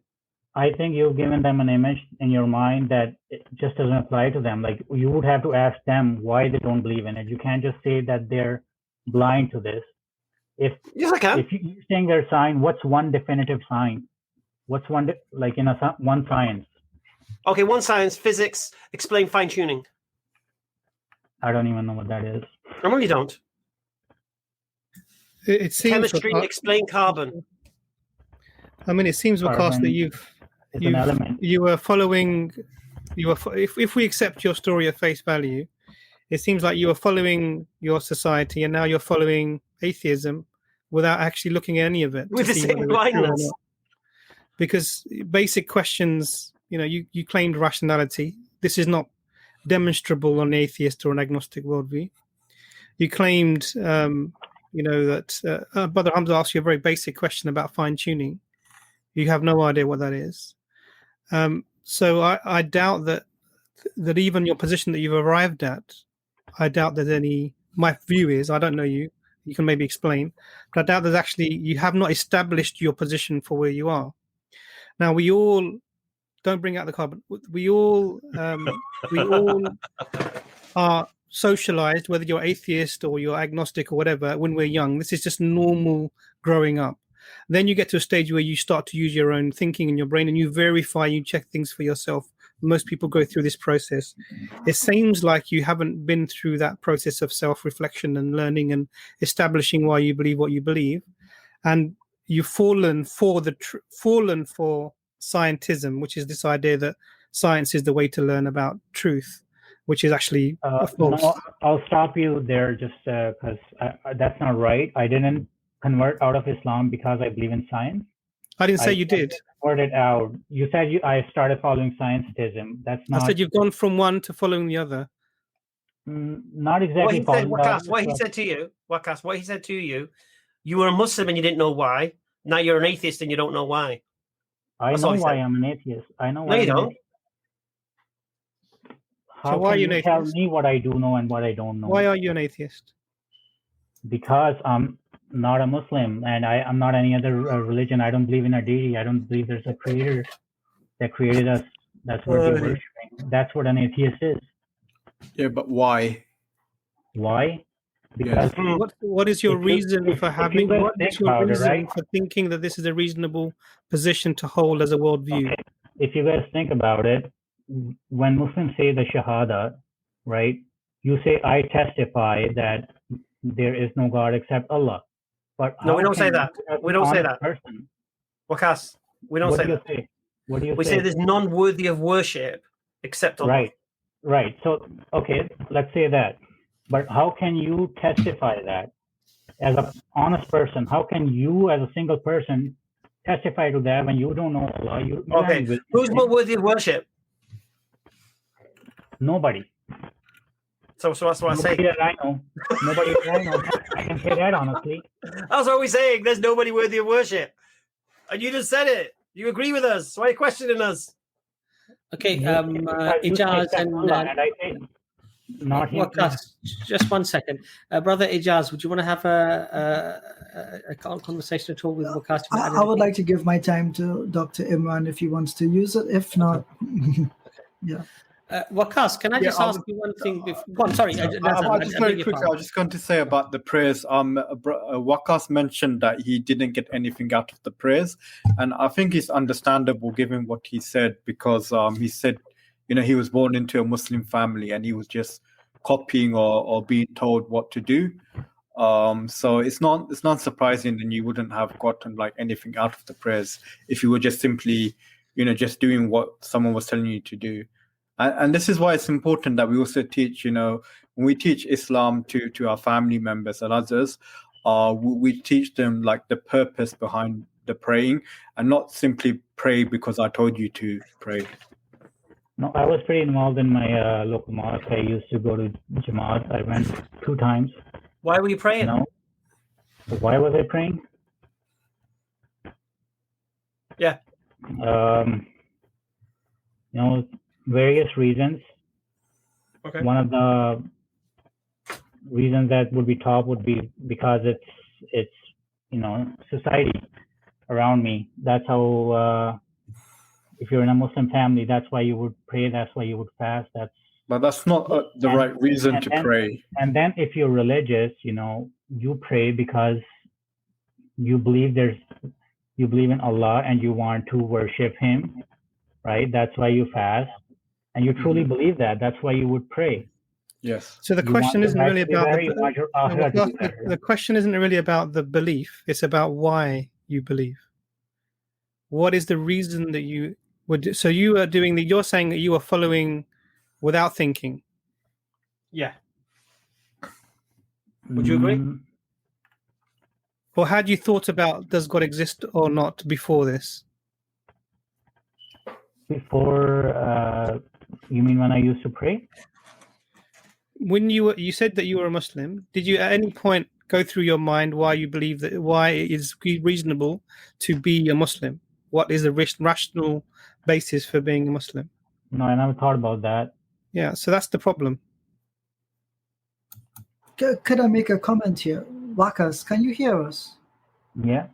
I think you've given them an image in your mind that it just doesn't apply to them. Like, you would have to ask them why they don't believe in it. You can't just say that they're blind to this. Yes, I can. If you're saying there's a sign, what's one definitive sign? What's one, like in one science? Okay, one science, physics, explain fine-tuning. I don't even know what that is. I really don't. It seems chemistry, explain carbon. I mean, it seems, Wakas, that an element. You were following. If we accept your story at face value, it seems like you were following your society, and now you're following atheism without actually looking at any of it. With the same blindness. Because basic questions, you claimed rationality. This is not demonstrable on an atheist or an agnostic worldview. You claimed, that Brother Hamza asked you a very basic question about fine-tuning. You have no idea what that is. So I doubt that even your position that you've arrived at, I doubt there's any. My view is, I don't know you. You can maybe explain, but I doubt there's actually, you have not established your position for where you are. Now we all don't bring out the carbon. We all are socialized, whether you're atheist or you're agnostic or whatever. When we're young, this is just normal growing up. Then you get to a stage where you start to use your own thinking in your brain, and you verify, you check things for yourself. Most people go through this process. It seems like you haven't been through that process of self-reflection and learning and establishing why you believe what you believe, and you've fallen for scientism, which is this idea that science is the way to learn about truth, which is actually false. No, I'll stop you there just because that's not right. I didn't convert out of Islam because I believe in science. I didn't say you did. Converted out. You said I started following scientism. That's not. I said you've gone from one to following the other. Not exactly. What he said to you, you were a Muslim and you didn't know why. Now you're an atheist and you don't know why. I know why I'm an atheist. I know why. No, you don't. How why are you can you tell me what I do know and what I don't know? Why are you an atheist? Because I'm not a Muslim and I'm not any other religion. I don't believe in a deity. I don't believe there's a creator that created us. That's what you're worshiping. That's what an atheist is. Yeah, but why? Why? Because what is your reason for having? What is your reason for thinking that this is a reasonable position to hold as a worldview? Okay. If you guys think about it, when Muslims say the Shahada, right? You say, I testify that there is no God except Allah. But no, we don't say that. We don't say that. Wakas, we don't say that. What do you say? We say there's none worthy of worship except Allah. Right. So, okay, let's say that. But how can you testify that as an honest person? How can you, as a single person, testify to that when you don't know Allah? Okay, who's more worthy of worship? Nobody. So that's what I say. That I know. Nobody that I know. I can say that honestly. That's what we're saying. There's nobody worthy of worship. And you just said it. You agree with us. Why are you questioning us? Okay, Ijaz and I say not him. Just 1 second. Brother Ijaz, would you want to have a conversation at all with Wakas? I would like to give my time to Dr. Imran if he wants to use it. If not, yeah. Wakas, can I just ask you one thing? I'm sorry. Just very quickly, I was just going to say about the prayers. Wakas mentioned that he didn't get anything out of the prayers, and I think it's understandable given what he said, because he said, he was born into a Muslim family and he was just copying or being told what to do. So it's not surprising that you wouldn't have gotten anything out of the prayers if you were just simply, just doing what someone was telling you to do. And this is why it's important that we also teach, when we teach Islam to our family members and others, we teach them the purpose behind the praying, and not simply pray because I told you to pray. No, I was pretty involved in my local mosque. I used to go to Jamaat. I went 2 times. Why were you praying? Why was I praying? Yeah. Various reasons. Okay. One of the reasons that would be top would be because it's society around me. That's how. If you're in a Muslim family, that's why you would pray. That's why you would fast. But that's not the right reason to pray. And then, if you're religious, you pray because you believe in Allah and you want to worship Him, right? That's why you fast, and you truly believe that. That's why you would pray. Yes. So the question isn't really about the question isn't really about the belief. It's about why you believe. What is the reason that you So you are doing you're saying that you are following without thinking. Yeah. Would you agree? Or had you thought about does God exist or not before this? Before, you mean when I used to pray? When you said that you were a Muslim, did you at any point go through your mind why you believe that, why it is reasonable to be a Muslim? What is the rational basis for being a Muslim? No, I never thought about that. Yeah, so that's the problem. Could I make a comment here? Wakas, can you hear us? Yeah.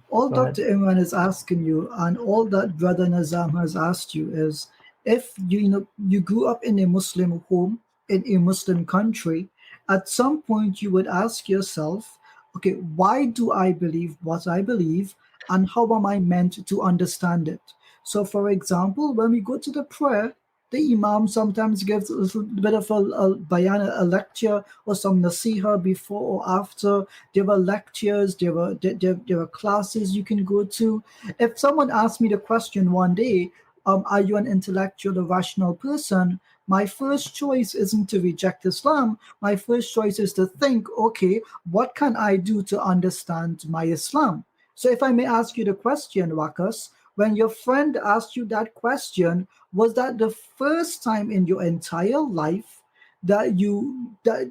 All Go ahead. Dr. Imran is asking you, and all that Brother Nazam has asked you, is if you grew up in a Muslim home, in a Muslim country, at some point you would ask yourself, okay, why do I believe what I believe, and how am I meant to understand it? So, for example, when we go to the prayer, the Imam sometimes gives a little bit of a bayan, a lecture, or some nasiha before or after. There were lectures, there were classes you can go to. If someone asked me the question one day, are you an intellectual or rational person? My first choice isn't to reject Islam. My first choice is to think, okay, what can I do to understand my Islam? So if I may ask you the question, Wakas, when your friend asked you that question, was that the first time in your entire life that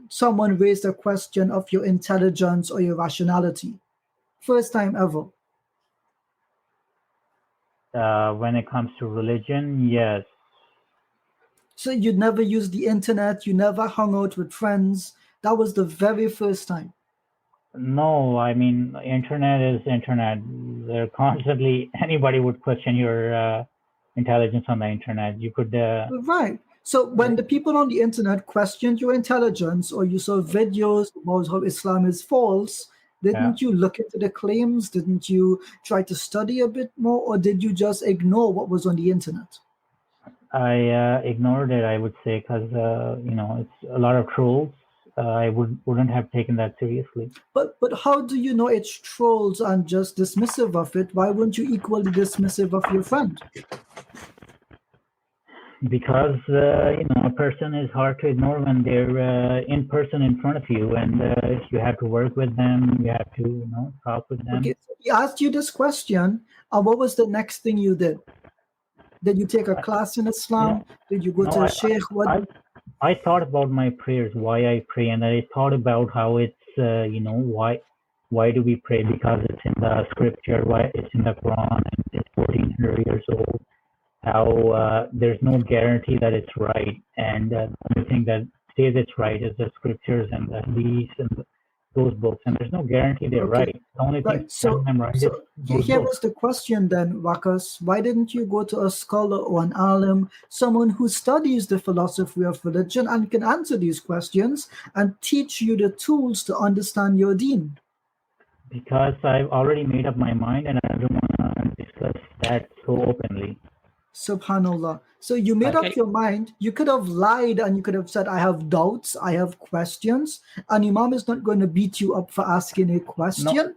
someone raised a question of your intelligence or your rationality? First time ever. When it comes to religion, yes. So you never used the internet, you never hung out with friends. That was the very first time. No, I mean, internet is internet. They're constantly, anybody would question your intelligence on the internet. You could... Right. So when the people on the internet questioned your intelligence, or you saw videos about how Islam is false, didn't you look into the claims? Didn't you try to study a bit more, or did you just ignore what was on the internet? I ignored it, I would say, because, it's a lot of trolls. I wouldn't have taken that seriously. But how do you know it's trolls and just dismissive of it? Why wouldn't you equally dismissive of your friend? Because a person is hard to ignore when they're in person in front of you, and you have to work with them, you have to talk with them. Okay, so he asked you this question, and what was the next thing you did? Did you take a class in Islam? Did you go to a sheikh? I thought about my prayers, why I pray, and I thought about how it's why do we pray? Because it's in the scripture, why it's in the Quran, and it's 1400 years old. How there's no guarantee that it's right, and the only thing that says it's right is the scriptures and the hadiths and those books, and there's no guarantee they're right. The only thing Here was the question then, Wakas. Why didn't you go to a scholar or an alim, someone who studies the philosophy of religion and can answer these questions and teach you the tools to understand your deen? Because I've already made up my mind, and I don't want to discuss that so openly. Subhanallah. So you made up your mind. You could have lied and you could have said, I have doubts, I have questions, and Imam is not going to beat you up for asking a question. No,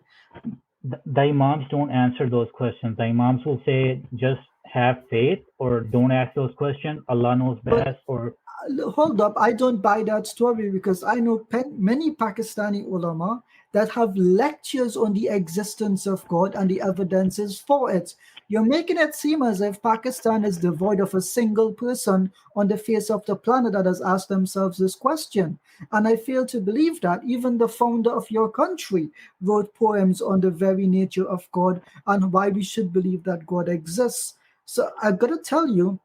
the Imams don't answer those questions. The Imams will say, just have faith, or don't ask those questions. Allah knows best. Hold up. I don't buy that story, because I know many Pakistani ulama that have lectures on the existence of God and the evidences for it. You're making it seem as if Pakistan is devoid of a single person on the face of the planet that has asked themselves this question. And I fail to believe that. Even the founder of your country wrote poems on the very nature of God and why we should believe that God exists. So I've got to tell you,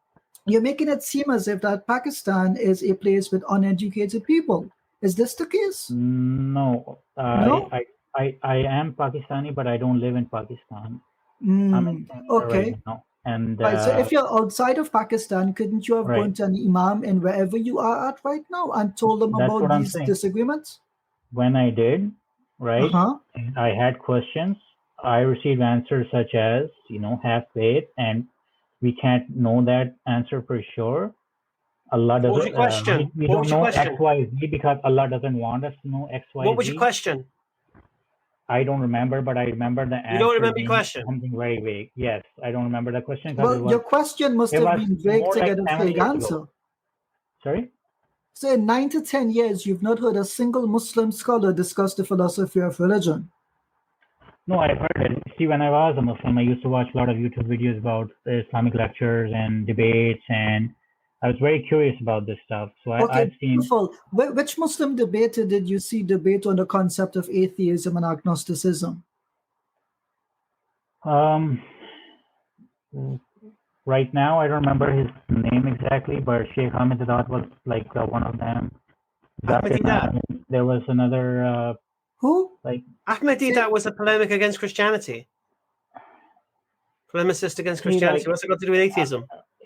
you're making it seem as if that Pakistan is a place with uneducated people. Is this the case? No. No? I am Pakistani, but I don't live in Pakistan. I'm in Canada right now. And so if you're outside of Pakistan, couldn't you have gone to an imam in wherever you are at right now and told them about these disagreements? When I did, and I had questions, I received answers such as, have faith, and we can't know that answer for sure. Allah doesn't. What was your question? We don't know X, Y, Z because Allah doesn't want us to know X, Y, Z. What was your question? I don't remember, but I remember the answer. You don't remember being your question? Something very vague. Yes, I don't remember the question. Well, your question must have been vague to get a vague answer. Sorry? So in 9 to 10 years, you've not heard a single Muslim scholar discuss the philosophy of religion. No, I've heard it. See, when I was a Muslim, I used to watch a lot of YouTube videos about Islamic lectures and debates, and I was very curious about this stuff. So I've seen. Beautiful. Which Muslim debater did you see debate on the concept of atheism and agnosticism? Right now, I don't remember his name exactly, but Sheikh Hamza was like one of them. There was another. Who? Like Ahmadiyya was a polemic against Christianity. Polemicist against Christianity. What's it got to do with atheism?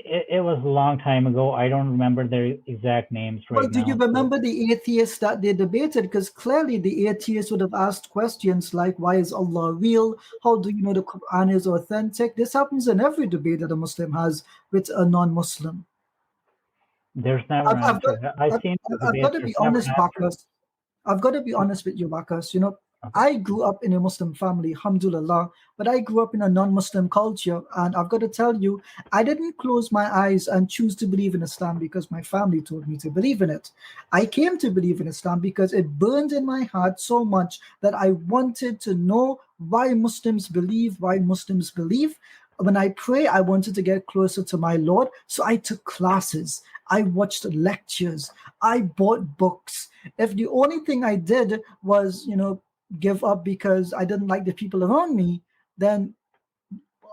It was a long time ago. I don't remember their exact names right now. Do you remember the atheists that they debated? Because clearly the atheists would have asked questions like, why is Allah real? How do you know the Quran is authentic? This happens in every debate that a Muslim has with a non-Muslim. There's never an answer. I've got to be honest, Bacchus. I've got to be honest with you, Bacchus. You know, I grew up in a Muslim family, alhamdulillah, but I grew up in a non-Muslim culture. And I've got to tell you, I didn't close my eyes and choose to believe in Islam because my family told me to believe in it. I came to believe in Islam because it burned in my heart so much that I wanted to know why Muslims believe. When I pray, I wanted to get closer to my Lord. So I took classes. I watched lectures. I bought books. If the only thing I did was, give up because I didn't like the people around me, then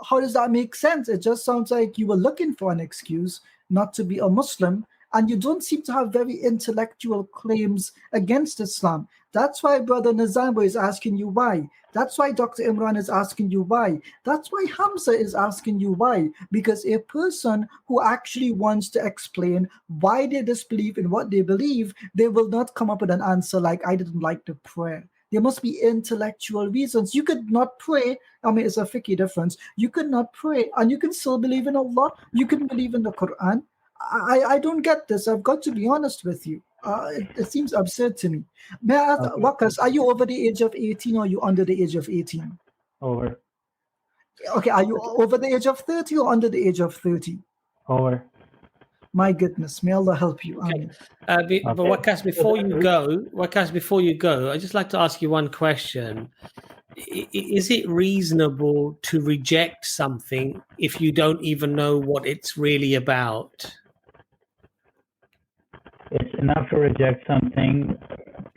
how does that make sense? It just sounds like you were looking for an excuse not to be a Muslim, and you don't seem to have very intellectual claims against Islam. That's why Brother Nazam is asking you why. That's why Dr. Imran is asking you why. That's why Hamza is asking you why. Because a person who actually wants to explain why they disbelieve in what they believe, they will not come up with an answer like, I didn't like the prayer. There must be intellectual reasons. You could not pray. I mean, it's a fiqh difference. You could not pray and you can still believe in Allah. You can believe in the Quran. I don't get this. I've got to be honest with you. It seems absurd to me. May I ask, Wakas, are you over the age of 18 or are you under the age of 18? Over. Okay, are you over the age of 30 or under the age of 30? Over. My goodness, may Allah help you. Okay. But Wakas, before you go, I'd just like to ask you one question. Is it reasonable to reject something if you don't even know what it's really about? It's enough to reject something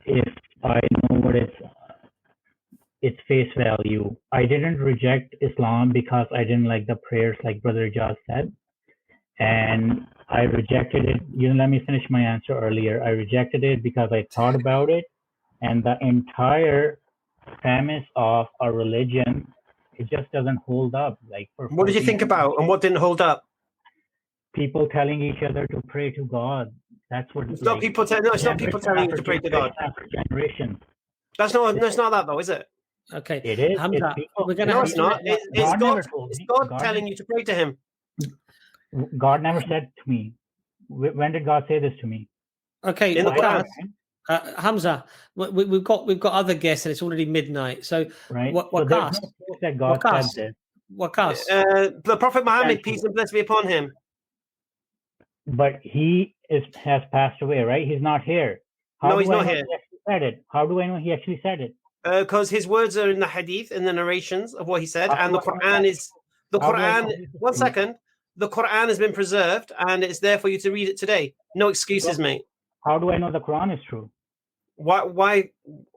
if I know what its face value. I didn't reject Islam because I didn't like the prayers, like Brother Ijaz said. And I rejected it. Let me finish my answer earlier. I rejected it because I thought about it, and the entire premise of a religion, it just doesn't hold up. Like, what did you think about, and what didn't hold up? People telling each other to pray to God. That's what. It's not people telling you to pray to God. Generation. That's not that though, is it? Okay. It is. Hamza, it's not. It's God telling you to pray to Him. God never said to me. When did God say this to me? Okay, in the Quran. Hamza, we've got other guests and it's already midnight. So right. Wakas, that God said this. Wakas. The Prophet Muhammad, peace and blessings be upon him. But he has passed away, right? He's not here. No, he's not here. He actually said it? How do I know he actually said it? Because his words are in the hadith, in the narrations of what he said, and the Quran is the Quran. One second. The Quran has been preserved, and it's there for you to read it today. No excuses, mate. How do I know the Quran is true? Why?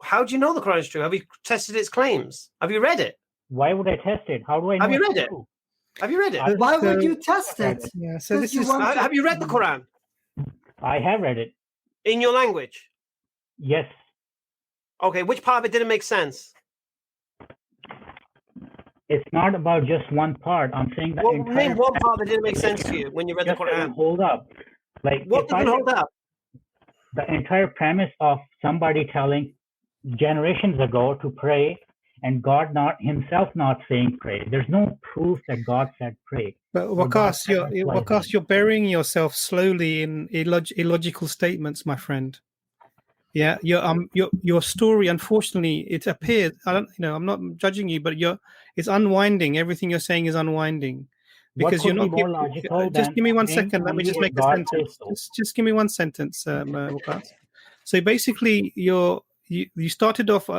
How do you know the Quran is true? Have you tested its claims? Have you read it? Why would I test it? How do I know? Have you read it? Have you read it? Why would you test it? Yeah. So this is. Have you read the Quran? I have read it. In your language? Yes. Okay. Which part of it didn't make sense? It's not about just one part. I'm saying that. Name one part that didn't make sense to you when you read the Quran. Hold up. Like what didn't hold up? The entire premise of somebody telling generations ago to pray, and God himself not saying pray. There's no proof that God said pray. But Wakas, you're burying yourself slowly in illogical statements, my friend. Yeah, your story, unfortunately, it appears. I don't, I'm not judging you, but it's unwinding. Everything you're saying is unwinding, because you're not. More logical Just than give me one saying second. Let me only just if make a God sentence. says so? Just give me one sentence, Waqas. So basically, you started off.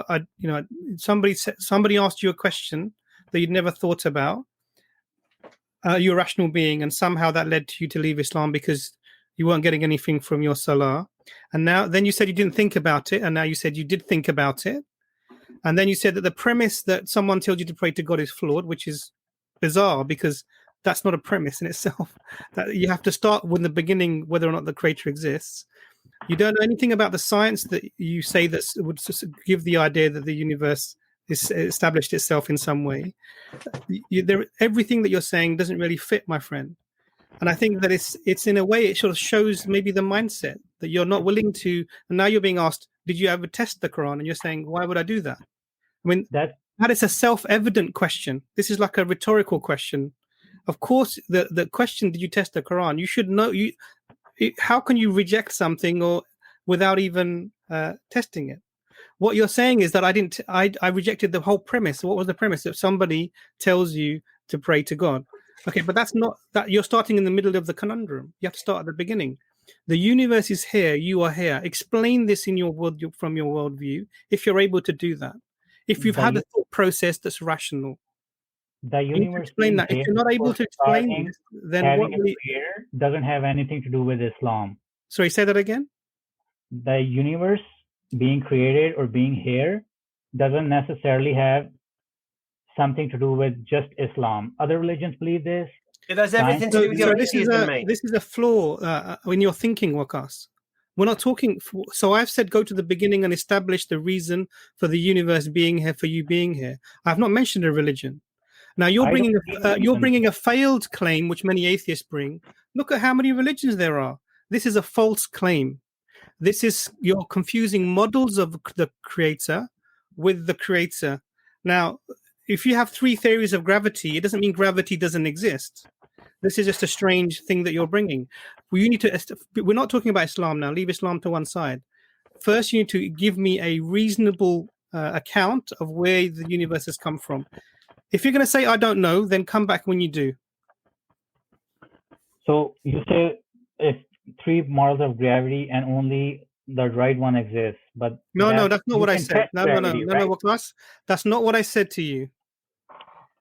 Somebody asked you a question that you'd never thought about. You're a rational being, and somehow that led to you to leave Islam because you weren't getting anything from your salah. And then you said you didn't think about it, and now you said you did think about it. And then you said that the premise that someone tells you to pray to God is flawed, which is bizarre because that's not a premise in itself. That you have to start with the beginning, whether or not the creator exists. You don't know anything about the science that you say that would give the idea that the universe is established itself in some way. Everything that you're saying doesn't really fit, my friend. And I think that it's in a way it sort of shows maybe the mindset that you're not willing to. And now you're being asked, did you ever test the Quran? And you're saying, why would I do that? I mean, that is a self-evident question. This is like a rhetorical question. Of course, the question, did you test the Quran? You should know. How can you reject something or without even testing it? What you're saying is that I rejected the whole premise. What was the premise? That somebody tells you to pray to God. Okay, but that's not that. You're starting in the middle of the conundrum. You have to start at the beginning. The universe is here. You are here. Explain this in your world from your worldview, if you're able to do that. If you've had a thought process that's rational, the universe explain that. If you're not able to explain this, then what doesn't have anything to do with Islam. Sorry, say that again. The universe being created or being here doesn't necessarily have something to do with just Islam. Other religions believe this. It has everything to do with your atheism, mate. This is a flaw in your thinking, Waqas. We're not talking. So I've said go to the beginning and establish the reason for the universe being here, for you being here. I've not mentioned a religion. Now you're bringing a failed claim, which many atheists bring. Look at how many religions there are. This is a false claim. You're confusing models of the creator with the creator. Now, if you have three theories of gravity, it doesn't mean gravity doesn't exist. This is just a strange thing that you're bringing. We're not talking about Islam now. Leave Islam to one side. First, you need to give me a reasonable account of where the universe has come from. If you're going to say, I don't know, then come back when you do. So you say if three models of gravity and only the right one exists, but no, that's not what I said. No, Waqas, that's not what I said to you.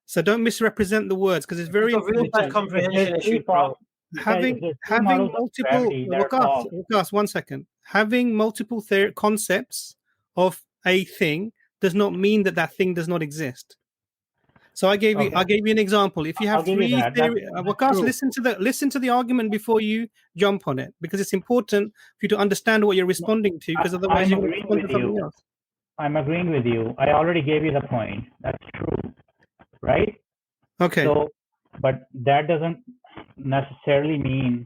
So don't misrepresent the words because it's very important. Comprehension issue, bro. Having multiple Waqas, 1 second. Having multiple concepts of a thing does not mean that thing does not exist. So I gave you an example. If you have three theories, Waqas, listen to the argument before you jump on it, because it's important for you to understand what you're responding to, because otherwise you're going to respond to something else. I'm agreeing with you. I already gave you the point. That's true, right? Okay. So, but that doesn't necessarily mean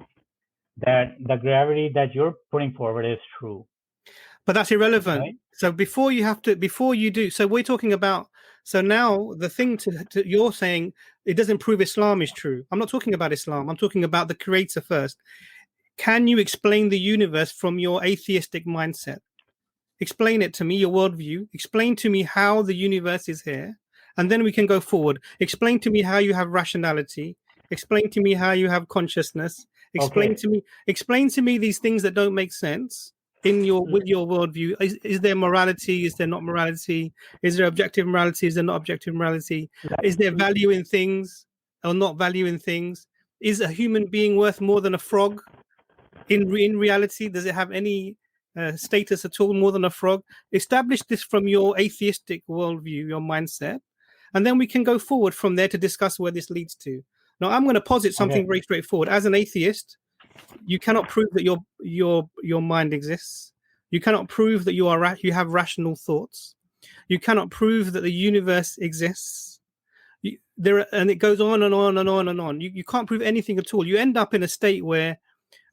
that the gravity that you're putting forward is true. But that's irrelevant. Right? So before you do, so we're talking about. So now the thing you're saying, it doesn't prove Islam is true. I'm not talking about Islam. I'm talking about the creator first. Can you explain the universe from your atheistic mindset? Explain it to me, your worldview. Explain to me how the universe is here. And then we can go forward. Explain to me how you have rationality. Explain to me how you have consciousness. Explain to me these things that don't make sense with your worldview. Is there morality? Is there not morality? Is there objective morality? Is there not objective morality? Is there value in things or not value in things? Is a human being worth more than a frog? In reality, does it have any status at all more than a frog? Establish this from your atheistic worldview, your mindset, and then we can go forward from there to discuss where this leads to. Now, I'm going to posit something very straightforward. As an atheist, you cannot prove that your mind exists. You cannot prove that you have rational thoughts. You cannot prove that the universe exists. And it goes on and on and on and on. You can't prove anything at all. You end up in a state where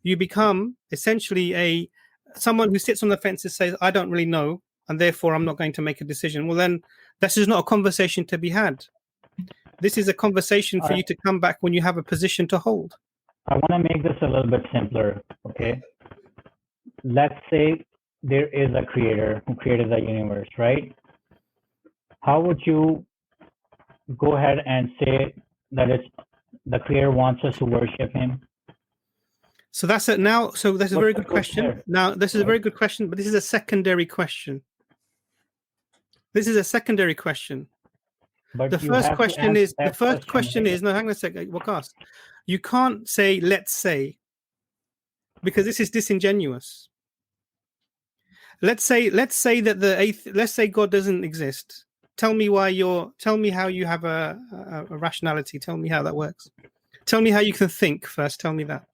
you become essentially someone who sits on the fence and says, I don't really know, and therefore I'm not going to make a decision. Well, then this is not a conversation to be had. This is a conversation for you to come back when you have a position to hold. I want to make this a little bit simpler, okay? Let's say there is a creator who created the universe, right? How would you go ahead and say that it's the creator wants us to worship him? So that's it now. So that's a very good question. Now, this is a very good question, but this is a secondary question. This is a secondary question. But the first question is no, hang on a second, Waqas. You can't say let's say, because this is disingenuous. Let's say that let's say God doesn't exist. Tell me how you have a rationality. Tell me how that works. Tell me how you can think first. Tell me that.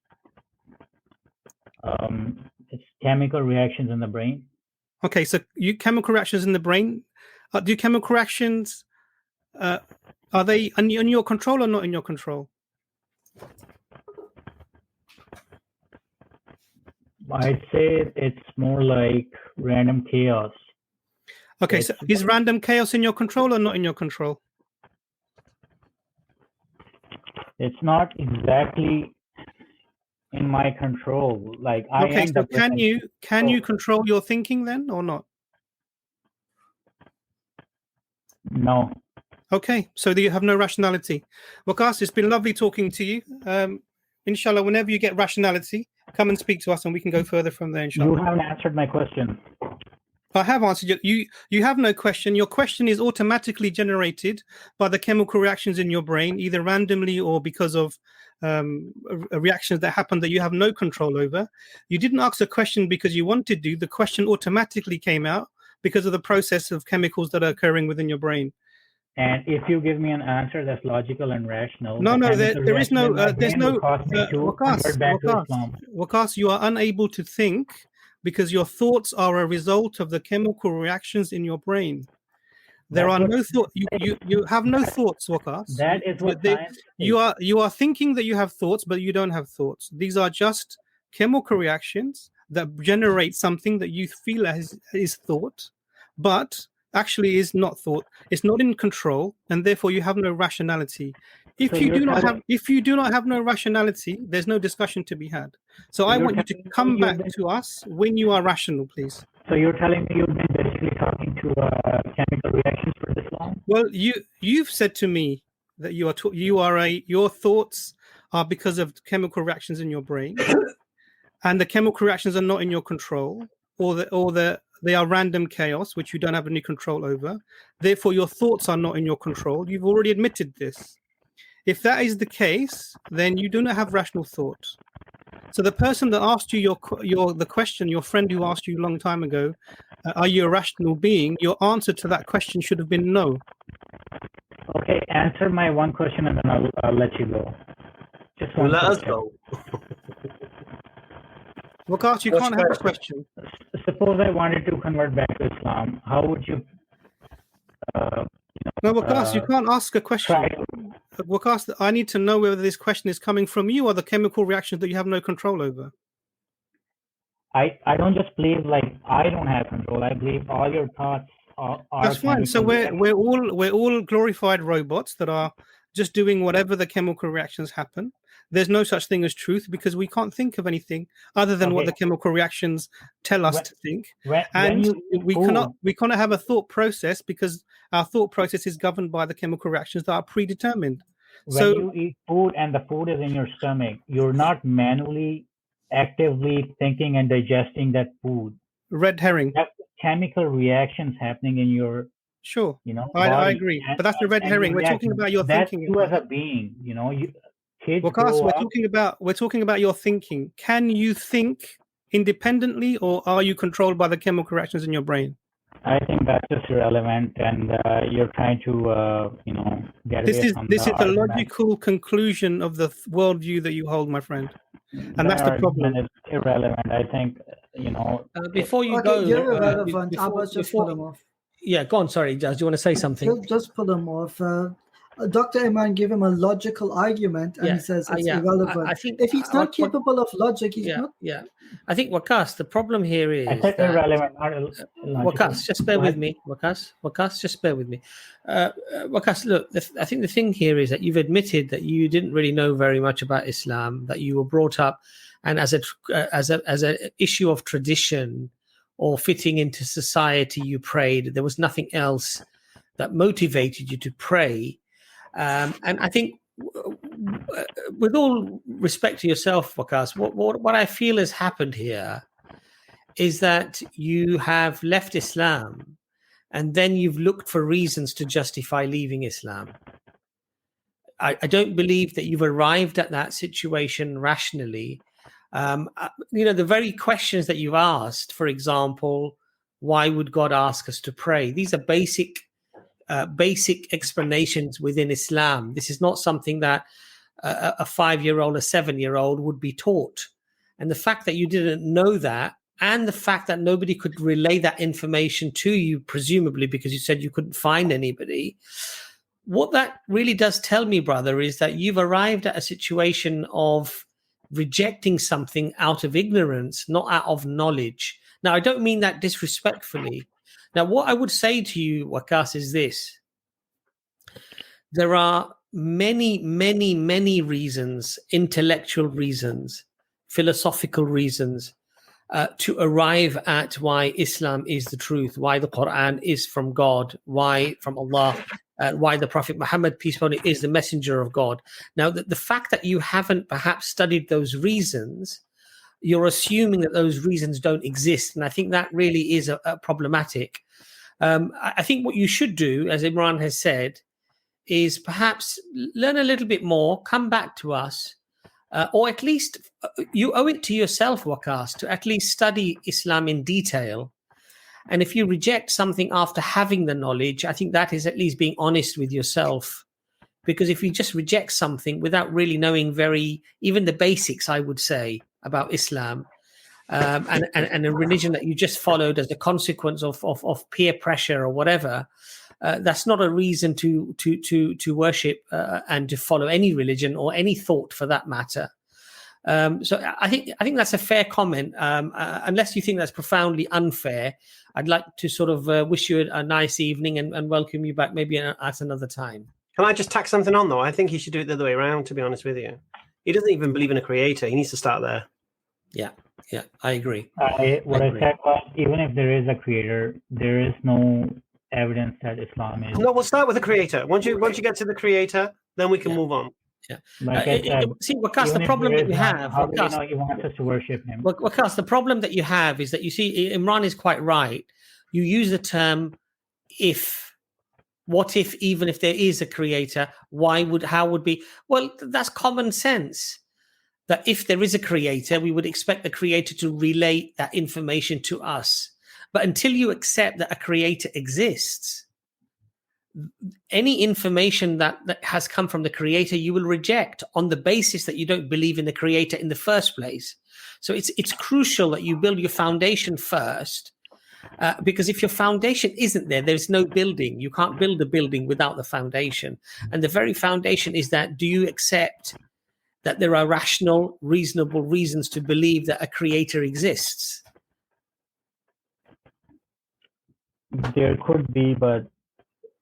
It's chemical reactions in the brain. Okay, so chemical reactions in the brain. Do chemical reactions are they in your control or not in your control? I'd say it's more like random chaos. Okay, so is random chaos in your control or not in your control? It's not exactly in my control. Like okay, so can you control your thinking then or not? No. Okay, so you have no rationality. Waqas, it's been lovely talking to you. Inshallah, whenever you get rationality, come and speak to us and we can go further from there, inshallah. You haven't answered my question. I have answered you. You have no question. Your question is automatically generated by the chemical reactions in your brain, either randomly or because of reactions that happen that you have no control over. You didn't ask a question because you wanted to. The question automatically came out because of the process of chemicals that are occurring within your brain. And if you give me an answer that's logical and rational, there is no. There's no. Waqas, you are unable to think because your thoughts are a result of the chemical reactions in your brain. There are no thoughts. You have no thoughts, Waqas. That is what science you are thinking that you have thoughts, but you don't have thoughts. These are just chemical reactions that generate something that you feel is thought, but actually is not thought. It's not in control, and therefore you have no rationality. If you do not have no rationality, there's no discussion to be had. So I want you to come back to us when you are rational, please. So you're telling me you've been basically talking to chemical reactions for this long? Well, you've said to me that your thoughts are because of chemical reactions in your brain, and the chemical reactions are not in your control, or they are random chaos, which you don't have any control over. Therefore, your thoughts are not in your control. You've already admitted this. If that is the case, then you do not have rational thought. So the person that asked you the question, your friend who asked you a long time ago, are you a rational being? Your answer to that question should have been no. Okay, answer my one question and then I'll let you go. Just one let us question. go. Waqas, you can't have a question. Suppose I wanted to convert back to Islam. How would you? No, Waqas, you can't ask a question. Waqas, I need to know whether this question is coming from you or the chemical reactions that you have no control over. I don't just believe like I don't have control. I believe all your thoughts are. That's fine. So we're all glorified robots that are just doing whatever the chemical reactions happen. There's no such thing as truth because we can't think of anything other than what the chemical reactions tell us to think. We cannot have a thought process because our thought process is governed by the chemical reactions that are predetermined. When you eat food and the food is in your stomach, you're not manually, actively thinking and digesting that food. Red herring. That's chemical reactions happening in your. Sure. I agree, but that's the red herring. We're talking about your thinking. That's you as a being. Waqas, we're talking about your thinking. Can you think independently, or are you controlled by the chemical reactions in your brain? I think that's just irrelevant, and you're trying to, get this away is the logical conclusion of the worldview that you hold, my friend, and that's the problem. It's irrelevant. I think before you go, you're irrelevant. Abbas, just pull them off. Yeah, go on. Sorry, Jazz, do you want to say something? Just pull them off. Dr. Imran gave him a logical argument, and he says it's irrelevant. I think if he's not capable of logic, he's not. Yeah, I think Waqas, the problem here is I said irrelevant. Waqas, just bear with me. Waqas, just bear with me. Waqas, look, I think the thing here is that you've admitted that you didn't really know very much about Islam, that you were brought up, and as an issue of tradition, or fitting into society you prayed. There was nothing else that motivated you to pray. And I think, with all respect to yourself, Waqas, what I feel has happened here is that you have left Islam and then you've looked for reasons to justify leaving Islam. I don't believe that you've arrived at that situation rationally. The very questions that you've asked, for example, why would God ask us to pray? These are basic explanations within Islam. This is not something that a 5-year-old, a 7-year-old would be taught. And the fact that you didn't know that, and the fact that nobody could relay that information to you, presumably because you said you couldn't find anybody, what that really does tell me, brother, is that you've arrived at a situation of rejecting something out of ignorance, not out of knowledge. Now, I don't mean that disrespectfully. Now, what I would say to you, Waqas, is this. There are many, many, many reasons, intellectual reasons, philosophical reasons, to arrive at why Islam is the truth, why the Quran is from God, why from Allah, why the Prophet Muhammad, peace be upon him, is the messenger of God. Now, the fact that you haven't perhaps studied those reasons, you're assuming that those reasons don't exist. And I think that really is a problematic. I think what you should do, as Imran has said, is perhaps learn a little bit more, come back to us, or at least you owe it to yourself, Waqas, to at least study Islam in detail. And if you reject something after having the knowledge, I think that is at least being honest with yourself. Because if you just reject something without really knowing even the basics, I would say, about Islam, and a religion that you just followed as a consequence of peer pressure or whatever, that's not a reason to worship and to follow any religion or any thought for that matter. So I think that's a fair comment. Unless you think that's profoundly unfair, I'd like to sort of wish you a nice evening and welcome you back maybe at another time. Can I just tack something on, though? I think he should do it the other way around, to be honest with you. He doesn't even believe in a creator. He needs to start there. Yeah, I agree. I said was, even if there is a creator, there is no evidence that Islam is. No, we'll start with the creator. Once you get to the creator, then we can move on. Yeah. Like I said, see, Waqas, the problem that you have, how do you know he wants us to worship him? Waqas, the problem that you have is that you see, Imran is quite right. You use the term "if." What if, even if there is a creator, how would be? Well, that's common sense. That if there is a creator, we would expect the creator to relay that information to us. But until you accept that a creator exists, any information that has come from the creator, you will reject on the basis that you don't believe in the creator in the first place. So it's crucial that you build your foundation first. Because if your foundation isn't there, there's no building. You can't build a building without the foundation. And the very foundation is that, do you accept that there are rational, reasonable reasons to believe that a creator exists? There could be, but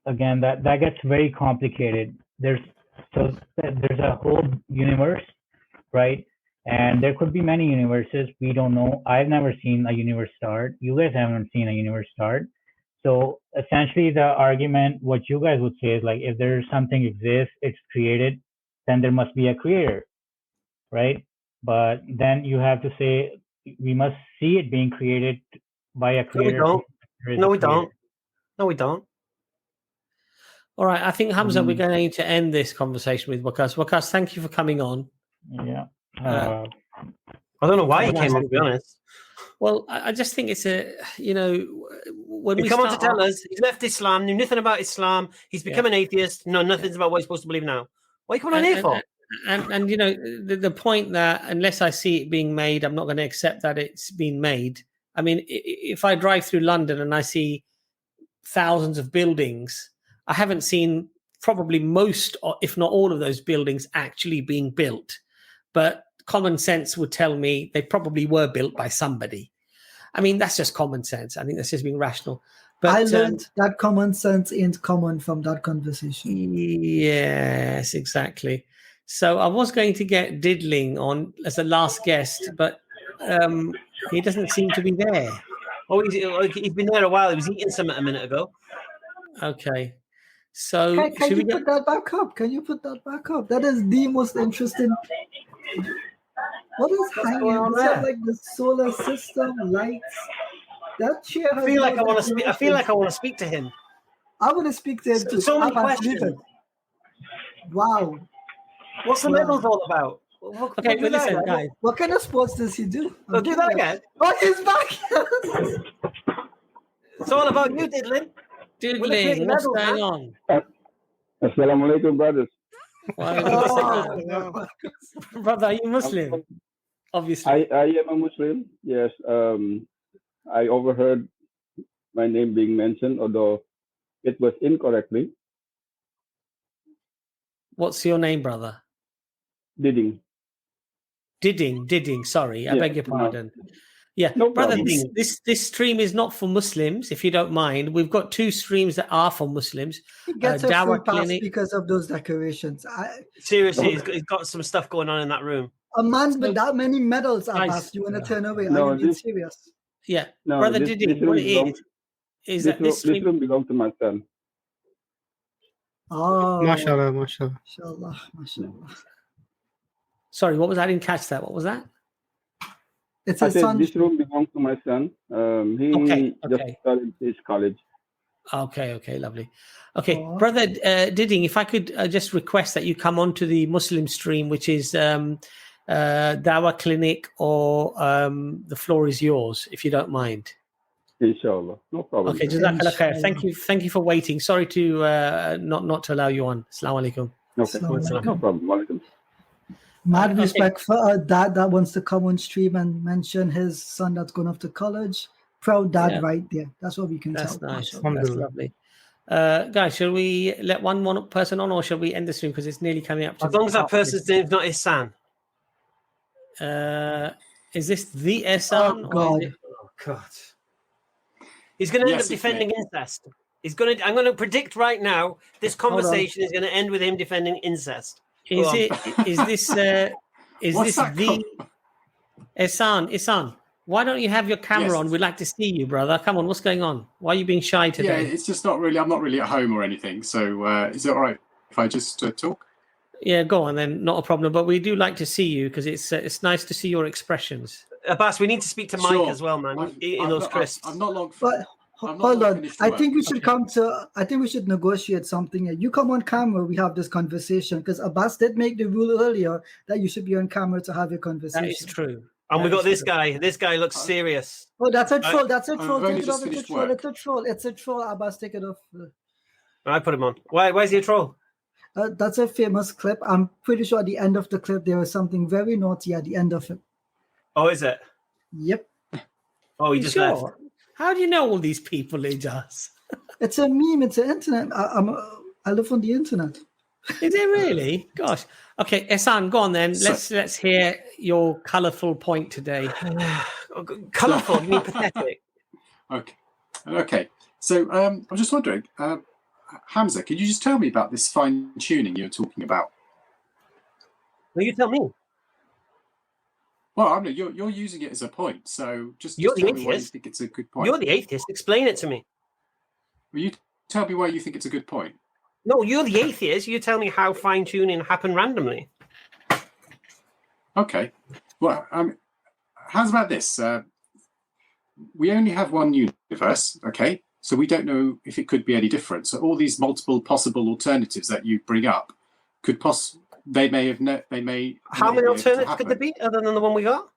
again, that gets very complicated. There's a whole universe, right? And there could be many universes. We don't know. I've never seen a universe start. You guys haven't seen a universe start. So essentially the argument, what you guys would say is like, if there's something exists, it's created, then there must be a creator, right? But then you have to say, we must see it being created by a creator. No, we don't. No, we don't. All right. I think, Hamza, we're going to end this conversation with Waqas. Waqas, thank you for coming on. Yeah. I don't know why he came on, to be honest. Well, I just think it's when he come on to tell us he's left Islam, knew nothing about Islam, he's become an atheist, nothing's about what he's supposed to believe now. What are you coming on here for? And the point that unless I see it being made, I'm not going to accept that it's been made. I mean, if I drive through London and I see thousands of buildings, I haven't seen probably most, if not all of those buildings actually being built. But common sense would tell me they probably were built by somebody. I mean, that's just common sense. I think that's just being rational. But I learned that common sense ain't common from that conversation. Yes, exactly. So I was going to get Diddling on as a last guest, but he doesn't seem to be there. Oh, he's been there a while. He was eating something a minute ago. Okay. So Can you put that back up? Can you put that back up? That is the most interesting. What is hanging? Is that like the solar system lights? That chair. I feel like I want to speak. I feel like I want to speak to him. I want to speak to him too. So many questions. Wow. What's the medals all about? Okay, but listen, guys. What kind of sports does he do? Oh, do that again. Oh, he's back. It's all about you, Diddlin. Diddlin, what's going on? Assalamu alaikum, brothers. Brother, are you Muslim? Obviously. I am a Muslim, yes. I overheard my name being mentioned, although it was incorrectly. What's your name, brother? Didding. Didding. Sorry, I beg your pardon. Yeah, no brother, problem. this stream is not for Muslims, if you don't mind. We've got two streams that are for Muslims. He gets a free pass because of those decorations. Seriously, he's got some stuff going on in that room. A man with that many medals, Abbas, you want to turn away? No, are you being serious? Yeah, No, brother this Didding, what it is that this room belongs to my son. Oh, mashallah. Mashallah. Sorry, what was that? I didn't catch that. What was that? It's I said this room belongs to my son. He just started his college. Okay, lovely. Okay, brother Didding, if I could just request that you come onto the Muslim stream, which is Dawah Clinic, or the floor is yours, if you don't mind. Inshallah, no problem. Okay, Jazakallah khair. Thank you for waiting. Sorry to not to allow you on. Assalamu alaikum. Okay, no problem. Walaikum. Mad respect for a dad that wants to come on stream and mention his son that's going off to college. Proud dad right there. That's what we can tell. That's nice. That's lovely. Guys, shall we let one more person on, or shall we end the stream because it's nearly coming up to... As long as that person's name's not Ihsan. Is this the Ihsan? Oh, God. Oh, God. He's going to end up defending incest. I'm going to predict right now, this conversation is going to end with him defending incest. Is this the Ihsan? Why don't you have your camera on? We'd like to see you, brother. Come on, what's going on? Why are you being shy today? Yeah, it's just not really. I'm not really at home or anything. So is it all right if I just talk? Yeah, go on then. Not a problem. But we do like to see you because it's nice to see your expressions. Abbas, we need to speak to Mike as well, man. Eating those crisps. I'm not long. Hold on. I think we should I think we should negotiate something. You come on camera, we have this conversation, because Abbas did make the rule earlier that you should be on camera to have your conversation. That is true. And we got this guy. This guy looks serious. Oh, that's a troll. That's a troll. Take it off. It's a troll. It's a troll. It's a troll. Abbas, take it off. I put him on. Why is he a troll? That's a famous clip. I'm pretty sure at the end of the clip there was something very naughty at the end of it. Oh, is it? Yep. Oh, he just left. How do you know all these people, Ijas? It's a meme. It's the internet. I live on the internet. Is it really? Gosh. Okay, Ihsan, go on then. Let's hear your colourful point today. Colourful? You mean pathetic? Okay. So I'm just wondering, Hamza, could you just tell me about this fine tuning you're talking about? Well, you tell me. Well, I mean, you're using it as a point, so just You're tell the me why you atheist. think it's a good point. You're the atheist. Explain it to me. Will you tell me why you think it's a good point? No, you're the atheist. You tell me how fine tuning happened randomly. Okay. Well, how's about this? We only have one universe, okay? So we don't know if it could be any different. So all these multiple possible alternatives that you bring up could they may. How many alternatives could there be other than the one we got?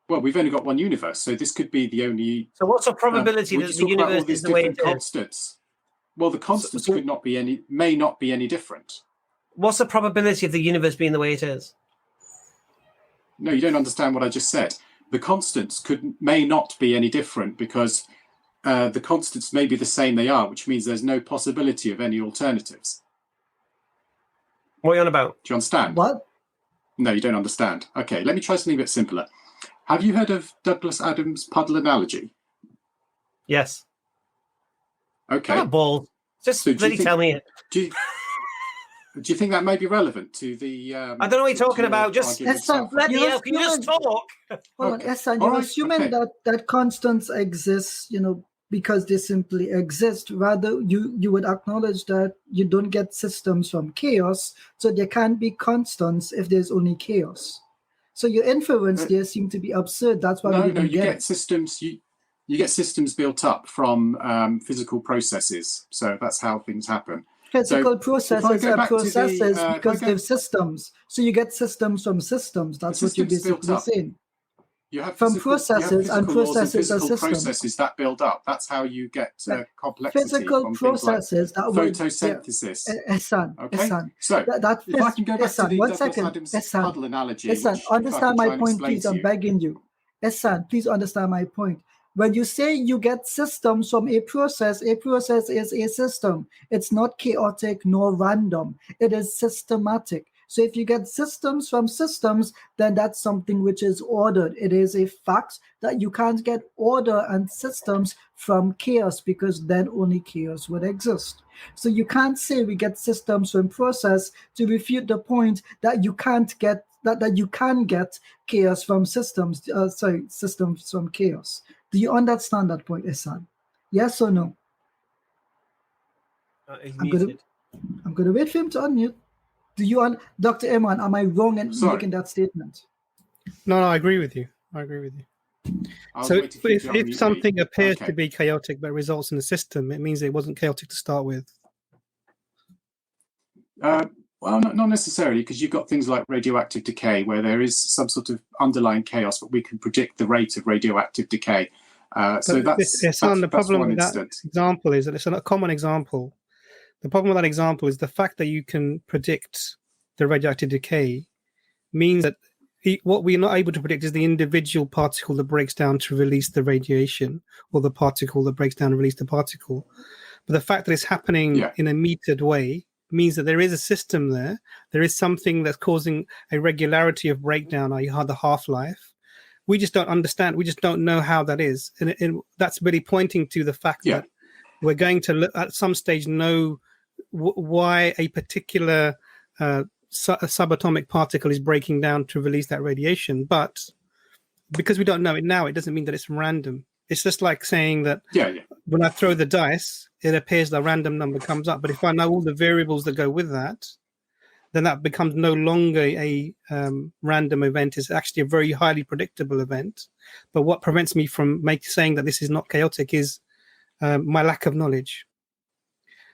Well, we've only got one universe, so this could be the only. So what's the probability that the universe is the way it is? Constants. Well, the constants may not be any different. What's the probability of the universe being the way it is? No, you don't understand what I just said. The constants may not be any different because the constants may be the same they are, which means there's no possibility of any alternatives. What are you on about? Do you understand? What? No, you don't understand. Okay, let me try something a bit simpler. Have you heard of Douglas Adams' puddle analogy? Yes. Okay. Balls. Just really tell me it. Do you think that may be relevant to the? I don't know what you're talking about. Just let me help you. Just talk. Hold on, Ehsan, you're assuming that constants exist, because they simply exist. Rather, you would acknowledge that you don't get systems from chaos, so there can't be constants if there's only chaos. So your inference there seems to be absurd. That's why we didn't get systems. You get systems built up from physical processes. So that's how things happen. Physical processes are processes because they're systems. So you get systems from systems. That's what you're basically saying. You have from processes, and processes are systems. Processes that build up. That's how you get complexity. Physical processes like that photosynthesis. Ehsan. So if I can go back to the Douglas Adams puddle analogy. Ehsan, understand my point, please. I'm begging you. Ehsan, please understand my point. When you say you get systems from a process is a system. It's not chaotic nor random. It is systematic. So if you get systems from systems, then that's something which is ordered. It is a fact that you can't get order and systems from chaos, because then only chaos would exist. So you can't say we get systems from process to refute the point that you can't get that you can get chaos from systems. Systems from chaos. Do you understand that point, Ehsan? Yes or no? I'm going to wait for him to unmute. Do you, Dr. Imran, am I wrong in making that statement? No, I agree with you. So if something appears to be chaotic but results in a system, it means it wasn't chaotic to start with. Well, not necessarily, because you've got things like radioactive decay, where there is some sort of underlying chaos, but we can predict the rate of radioactive decay. So that's the problem one with that example is that it's a common example. The problem with that example is the fact that you can predict the radioactive decay means that what we're not able to predict is the individual particle that breaks down to release the radiation, or the particle that breaks down and release the particle. But the fact that it's happening in a metered way means that there is a system there. There is something that's causing a regularity of breakdown, i.e. the half-life. We just don't understand. We just don't know how that is. And that's really pointing to the fact that we're going to, at some stage, know why a particular subatomic particle is breaking down to release that radiation. But because we don't know it now, it doesn't mean that it's random. It's just like saying that when I throw the dice, it appears the random number comes up. But if I know all the variables that go with that, then that becomes no longer a random event. It's actually a very highly predictable event. But what prevents me from saying that this is not chaotic is my lack of knowledge.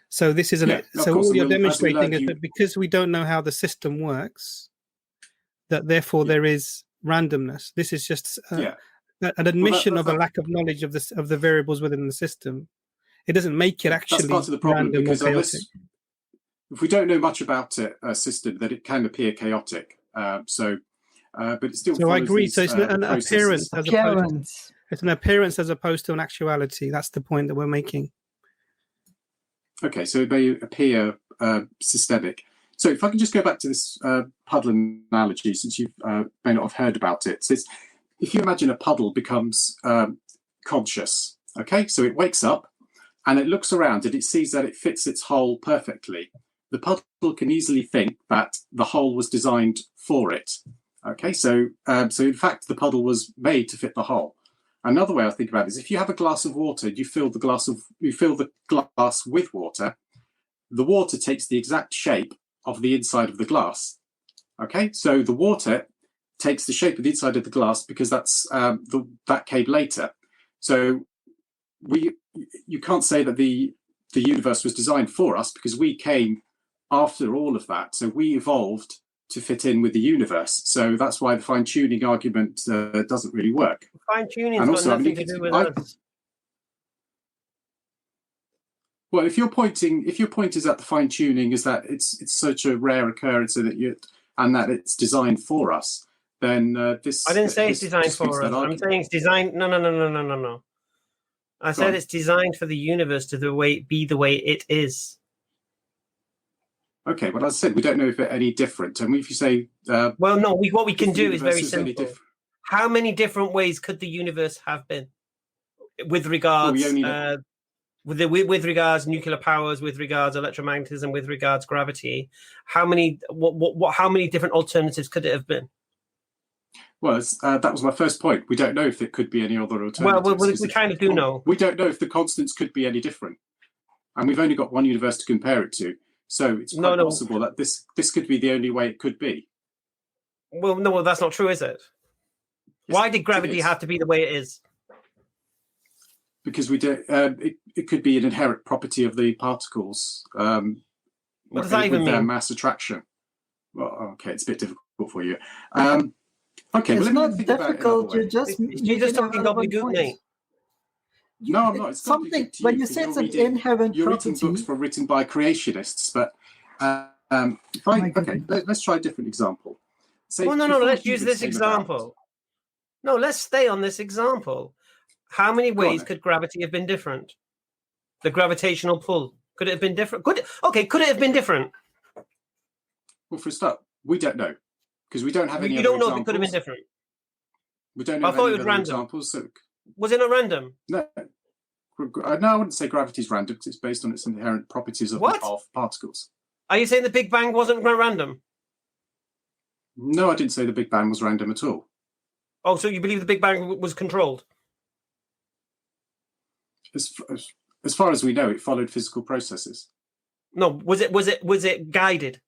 So this is all you're demonstrating is that because we don't know how the system works, that therefore there is randomness. This is just an admission of a lack of knowledge of the variables within the system. It doesn't make it actually that's part of the problem, random or chaotic. If we don't know much about a system, then it can appear chaotic. But it still. So I agree. So it's an appearance it's an appearance as opposed to an actuality. That's the point that we're making. Okay, so it may appear systemic. So if I can just go back to this puddle analogy, since you may not have heard about it. So if you imagine a puddle becomes conscious, okay, so it wakes up and it looks around and it sees that it fits its hole perfectly. The puddle can easily think that the hole was designed for it. Okay, so in fact the puddle was made to fit the hole. Another way I think about it is if you have a glass of water, you fill the glass with water. The water takes the exact shape of the inside of the glass. Okay, so the water takes the shape of the inside of the glass because that came later. So you can't say that the universe was designed for us because we came after all of that. So we evolved to fit in with the universe. So that's why the fine-tuning argument doesn't really work. Fine-tuning has got nothing to do with us. Well, if your point is that the fine-tuning is that it's such a rare occurrence and that it's designed for us, then this. I didn't say it's designed for us. I'm saying it's designed. No. I said it's designed for the universe to be the way it is. Okay, well, as I said, we don't know if it's any different. And if you say, well, no, what we can do is very simple. How many different ways could the universe have been, with regards? with regards nuclear powers, with regards electromagnetism, with regards gravity, how many different alternatives could it have been? Well, that was my first point. We don't know if there could be any other alternatives. Well, we kind of do know. We don't know if the constants could be any different, and we've only got one universe to compare it to. So it's quite possible that this could be the only way it could be. Well, no, that's not true, is it? Yes, why did gravity have to be the way it is? Because we don't. It could be an inherent property of the particles. What does that even mean? Their mass attraction. Well, okay, it's a bit difficult for you. Okay, it's well, not difficult. You're just talking gobbledygook, mate. No, I'm not. It's something when you say it's an inherent you're property. Reading books written by creationists, but let's try a different example. Say, no. Let's use this example. No, let's stay on this example. How many ways could gravity have been different? The gravitational pull, could it have been different? Could it have been different? Well, for a start, we don't know because we don't have any. You don't know if it could have been different. We don't know. I thought it was random. Examples, so... Was it not random? No, I wouldn't say gravity is random because it's based on its inherent properties of particles. Are you saying the Big Bang wasn't random? No, I didn't say the Big Bang was random at all. Oh, so you believe the Big Bang was controlled? As far as we know, it followed physical processes. No, was it guided?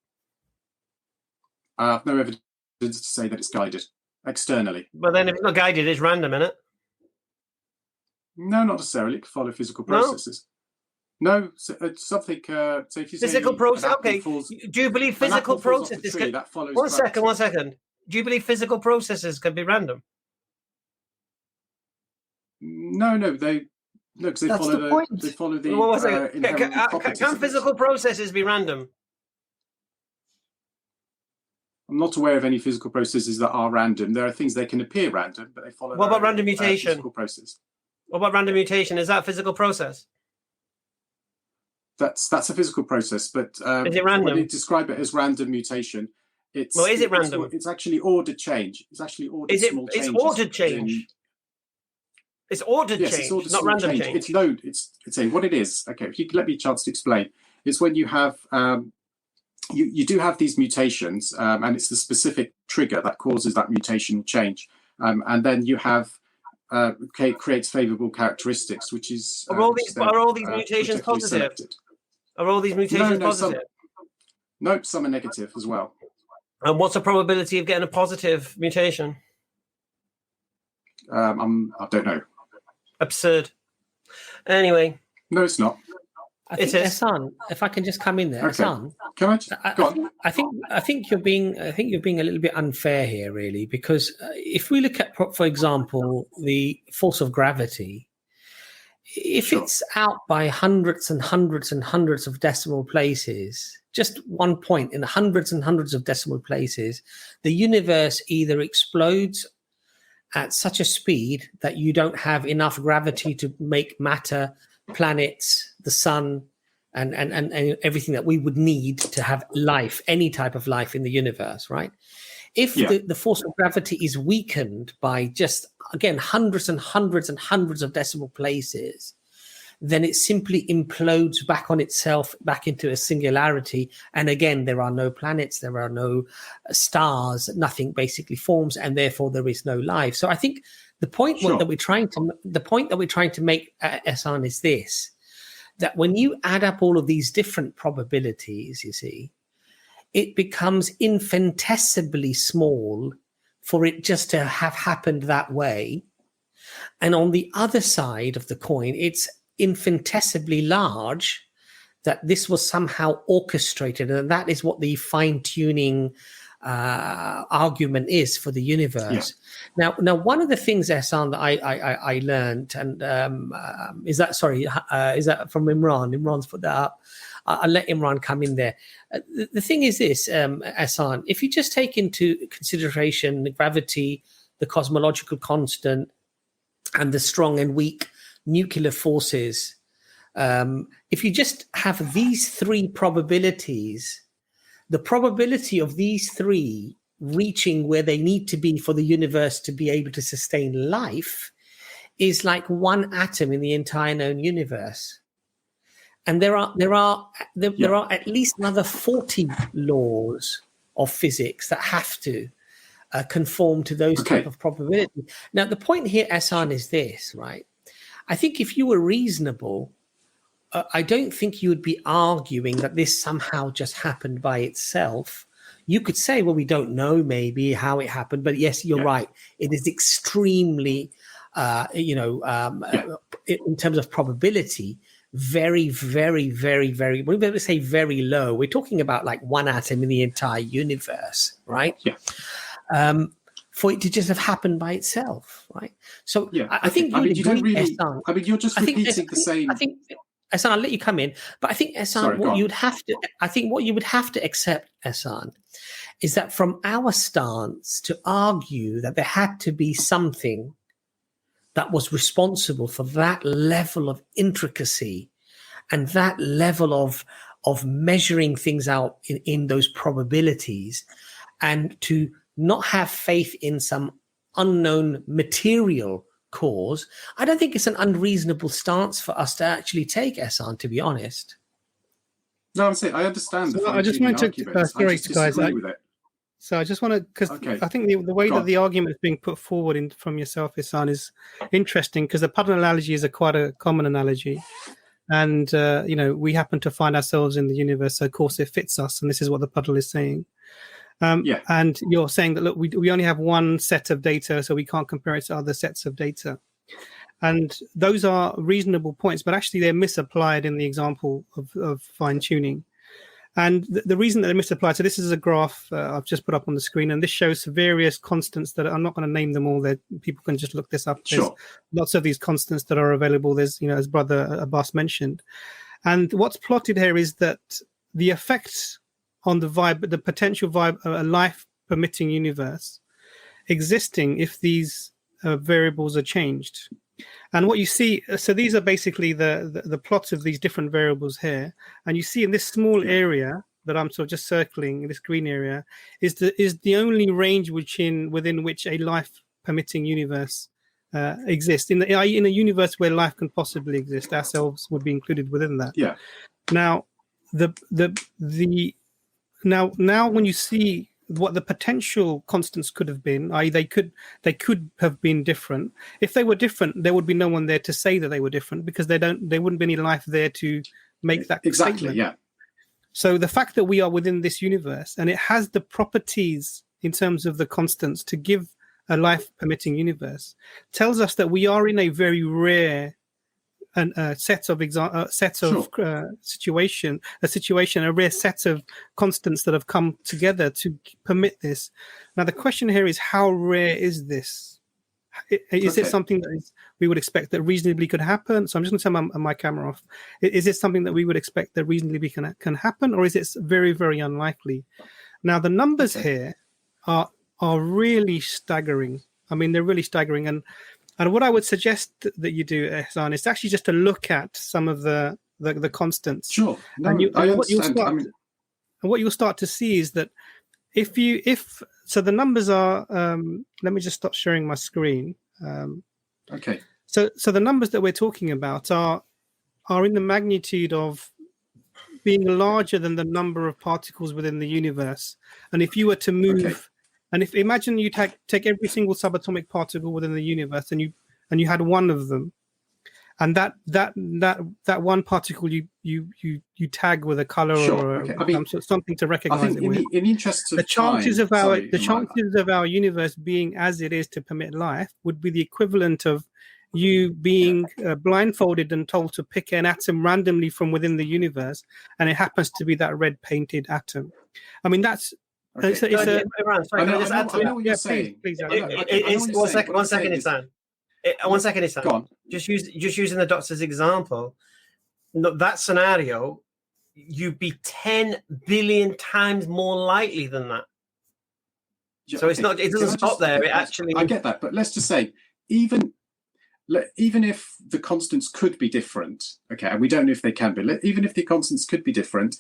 I have no evidence to say that it's guided externally. But then, if it's not guided, it's random, isn't it? No, not necessarily. It can follow physical processes. No, something. So if you say physical process. Okay. Do you believe physical processes? That follows. One second. Do you believe physical processes can be random? No, because they follow the point. They follow the. What was it? Can physical processes be random? I'm not aware of any physical processes that are random. There are things that can appear random, but they follow. What about random mutation? Physical process. What about random mutation? Is that a physical process? That's a physical process, but is it random? When you describe it as random mutation, is it random? It's actually ordered change. It's actually ordered small changes. It's ordered change. It's ordered change, it's ordered not random change. It's saying what it is. Okay, if you could let me a chance to explain. It's when you have you do have these mutations, and it's the specific trigger that causes that mutation change, and then you have creates favorable characteristics, which is are all these mutations positive? Selected. Are all these mutations positive? Some are negative as well. And what's the probability of getting a positive mutation? I don't know. Absurd. Anyway. No, it's not. I think, Hassan, if I can just come in there, okay. Hassan. Can I? Go on. I think you're being a little bit unfair here, really, because if we look at, for example, the force of gravity, if it's out by hundreds and hundreds and hundreds of decimal places, just 1 point in hundreds and hundreds of decimal places, the universe either explodes at such a speed that you don't have enough gravity to make matter, planets, the sun, and everything that we would need to have life, any type of life in the universe, right? If the force of gravity is weakened by just, again, hundreds and hundreds and hundreds of decimal places, then it simply implodes back on itself, back into a singularity. And again, there are no planets, there are no stars, nothing basically forms, and therefore there is no life. So I think the point that we're trying to make, Hassan, is this: that when you add up all of these different probabilities, you see, it becomes infinitesimally small for it just to have happened that way. And on the other side of the coin, it's infinitesimally large that this was somehow orchestrated. And that is what the fine-tuning argument is for the universe. Yeah. Now, one of the things, Hassan, that I learned, and is that from Imran? Imran's put that up. I'll let Imran come in there. The thing is this, Hassan, if you just take into consideration the gravity, the cosmological constant, and the strong and weak nuclear forces, if you just have these three probabilities, the probability of these three reaching where they need to be for the universe to be able to sustain life is like one atom in the entire known universe. And there are at least another 40 laws of physics that have to conform to those type of probability. Now, the point here, Ehsan, is this, right? I think if you were reasonable, I don't think you would be arguing that this somehow just happened by itself. You could say, well, we don't know maybe how it happened, but yes, you're right. It is extremely, in terms of probability, very, very, very, very, we better say very low. We're talking about like one atom in the entire universe, right? Yeah. For it to just have happened by itself, right? So I think you don't really. I mean, you're just repeating the same. I think, Ehsan, I'll let you come in, but I think, Ehsan, what you would have to accept, Ehsan, is that from our stance to argue that there had to be something that was responsible for that level of intricacy and that level of measuring things out in those probabilities, and to not have faith in some unknown material cause, I don't think it's an unreasonable stance for us to actually take, Ehsan, to be honest. No, I'm saying I understand. So I just wanted to, sorry, guys. So I just want to, because I think the way that the argument is being put forward from yourself, Ehsan, is interesting, because the puddle analogy is quite a common analogy. And, we happen to find ourselves in the universe, so of course it fits us. And this is what the puddle is saying. And you're saying that, look, we only have one set of data, so we can't compare it to other sets of data. And those are reasonable points, but actually they're misapplied in the example of fine-tuning. And the reason that they're misapplied, so this is a graph I've just put up on the screen, and this shows various constants that I'm not going to name them all. That people can just look this up. There's lots of these constants that are available. There's, as Brother Abbas mentioned. And what's plotted here is that the effect on the potential life-permitting universe existing if these variables are changed. And what you see, so these are basically the plots of these different variables here. And you see in this small area that I'm sort of just circling, this green area, is the only range within which a life-permitting universe exists. In a universe where life can possibly exist, ourselves would be included within that. Yeah. Now, Now, when you see what the potential constants could have been, i.e., they could have been different. If they were different, there would be no one there to say that they were different, because there wouldn't be any life there to make that statement. Yeah. So the fact that we are within this universe and it has the properties in terms of the constants to give a life-permitting universe tells us that we are in a very rare a rare set of constants that have come together to permit this. Now, the question here is, how rare is this? Is it something that we would expect that reasonably could happen? So I'm just going to turn my camera off. Is it something that we would expect that reasonably can happen, or is it very, very unlikely? Now, the numbers here are really staggering. I mean, they're really staggering. And what I would suggest that you do, Ehsan, is actually just to look at some of the constants. Sure. No, I understand. What you'll start to see is that so the numbers are. Let me just stop sharing my screen. Okay. So the numbers that we're talking about are in the magnitude of being larger than the number of particles within the universe. And if you were to move. And imagine you take every single subatomic particle within the universe, and you had one of them, and that one particle you tag with a color or something to recognize I think it with. In the interest of the chances of our universe being as it is to permit life would be the equivalent of you being blindfolded and told to pick an atom randomly from within the universe, and it happens to be that red painted atom. I mean, that's. Okay. Can I just add to that? What you're saying. Please. One second, Ehsan. 1 second, Ehsan. Go on. Just using the doctor's example, that scenario, you'd be 10 billion times more likely than that. So it's not. It doesn't stop there. It actually. I get that, but let's just say, even if the constants could be different, okay, and we don't know if they can be. Even if the constants could be different,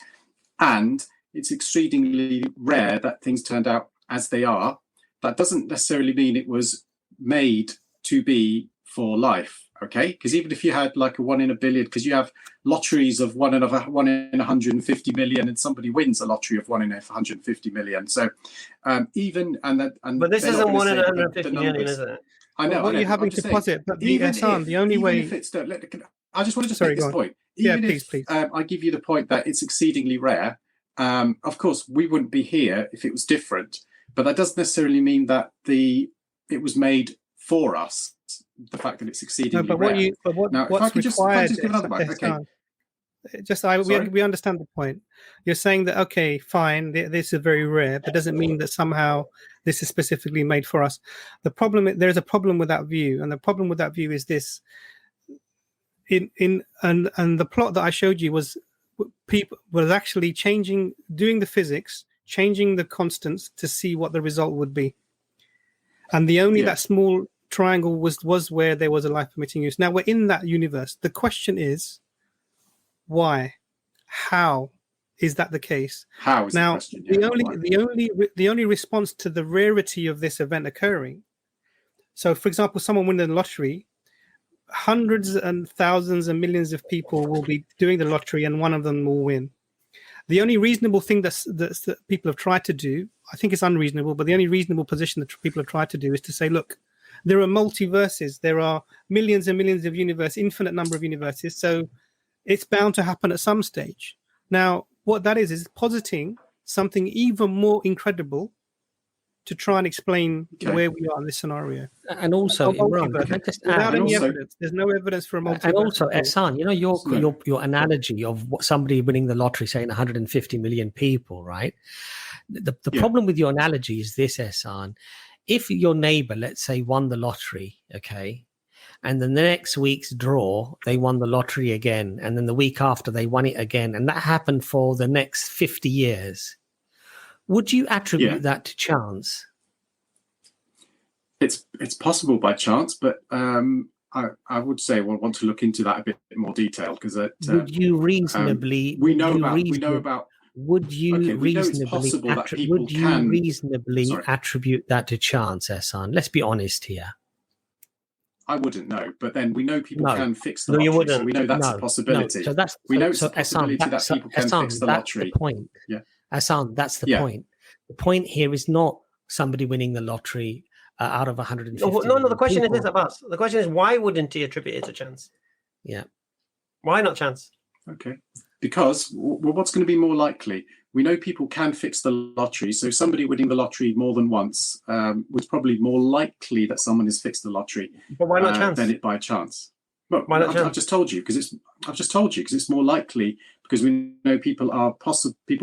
and it's exceedingly rare that things turned out as they are, that doesn't necessarily mean it was made to be for life. Okay, because even if you had like a 1 in a billion, because you have lotteries of 1 in 150 million, and somebody wins a lottery of 1 in 150 million. So but this isn't 1 in 150 million, is it? I know. What I know, you're having to posit, but the only way. If it's, I just want to just make this point. Even if I give you the point that it's exceedingly rare, of course we wouldn't be here if it was different. But that doesn't necessarily mean that it was made for us. The fact that it's exceedingly rare. What's required? We understand the point. You're saying that okay, fine, this is very rare, but doesn't mean that somehow this is specifically made for us. There's a problem with that view, and the problem with that view is this. And the plot that I showed you was actually doing the physics, changing the constants to see what the result would be, and that small triangle was where there was a life permitting use. Now we're in that universe. The question is, why? How is that the case? How is now the question? the only response to the rarity of this event occurring. So, for example, someone winning the lottery, hundreds and thousands and millions of people will be doing the lottery, and one of them will win. The only reasonable thing that people have tried to do, I think it's unreasonable, but the only reasonable position that people have tried to do is to say, look, there are multiverses. There are millions and millions of universes, infinite number of universes. So it's bound to happen at some stage. Now, what that is positing something even more incredible to try and explain where we are in this scenario. And also, Imran, without any evidence, there's no evidence for a multiverse. And also, Ehsan, your analogy of somebody winning the lottery, saying 150 million people, right? The problem with your analogy is this, Ehsan. If your neighbor, let's say, won the lottery, okay, and then the next week's draw, they won the lottery again, and then the week after they won it again, and that happened for the next 50 years, would you attribute that to chance? It's possible by chance, but I would say we'll want to look into that a bit more detail, because would you reasonably? We know about. Would you reasonably attribute that to chance, Ehsan? Let's be honest here. I wouldn't know, but then we know people can fix the lottery. You wouldn't. So we know that's a possibility. So that's we know it's a possibility that people can fix the lottery. The point. Yeah, Ehsan, that's the point. The point here is not somebody winning the lottery out of 150. No. The question is this, Abbas. The question is, why wouldn't he attribute it to chance? Yeah. Why not chance? Okay. Because what's going to be more likely? We know people can fix the lottery, so somebody winning the lottery more than once was probably more likely that someone has fixed the lottery. But why not chance? Than it by chance. Well, why not chance? I've just told you because it's more likely, because we know people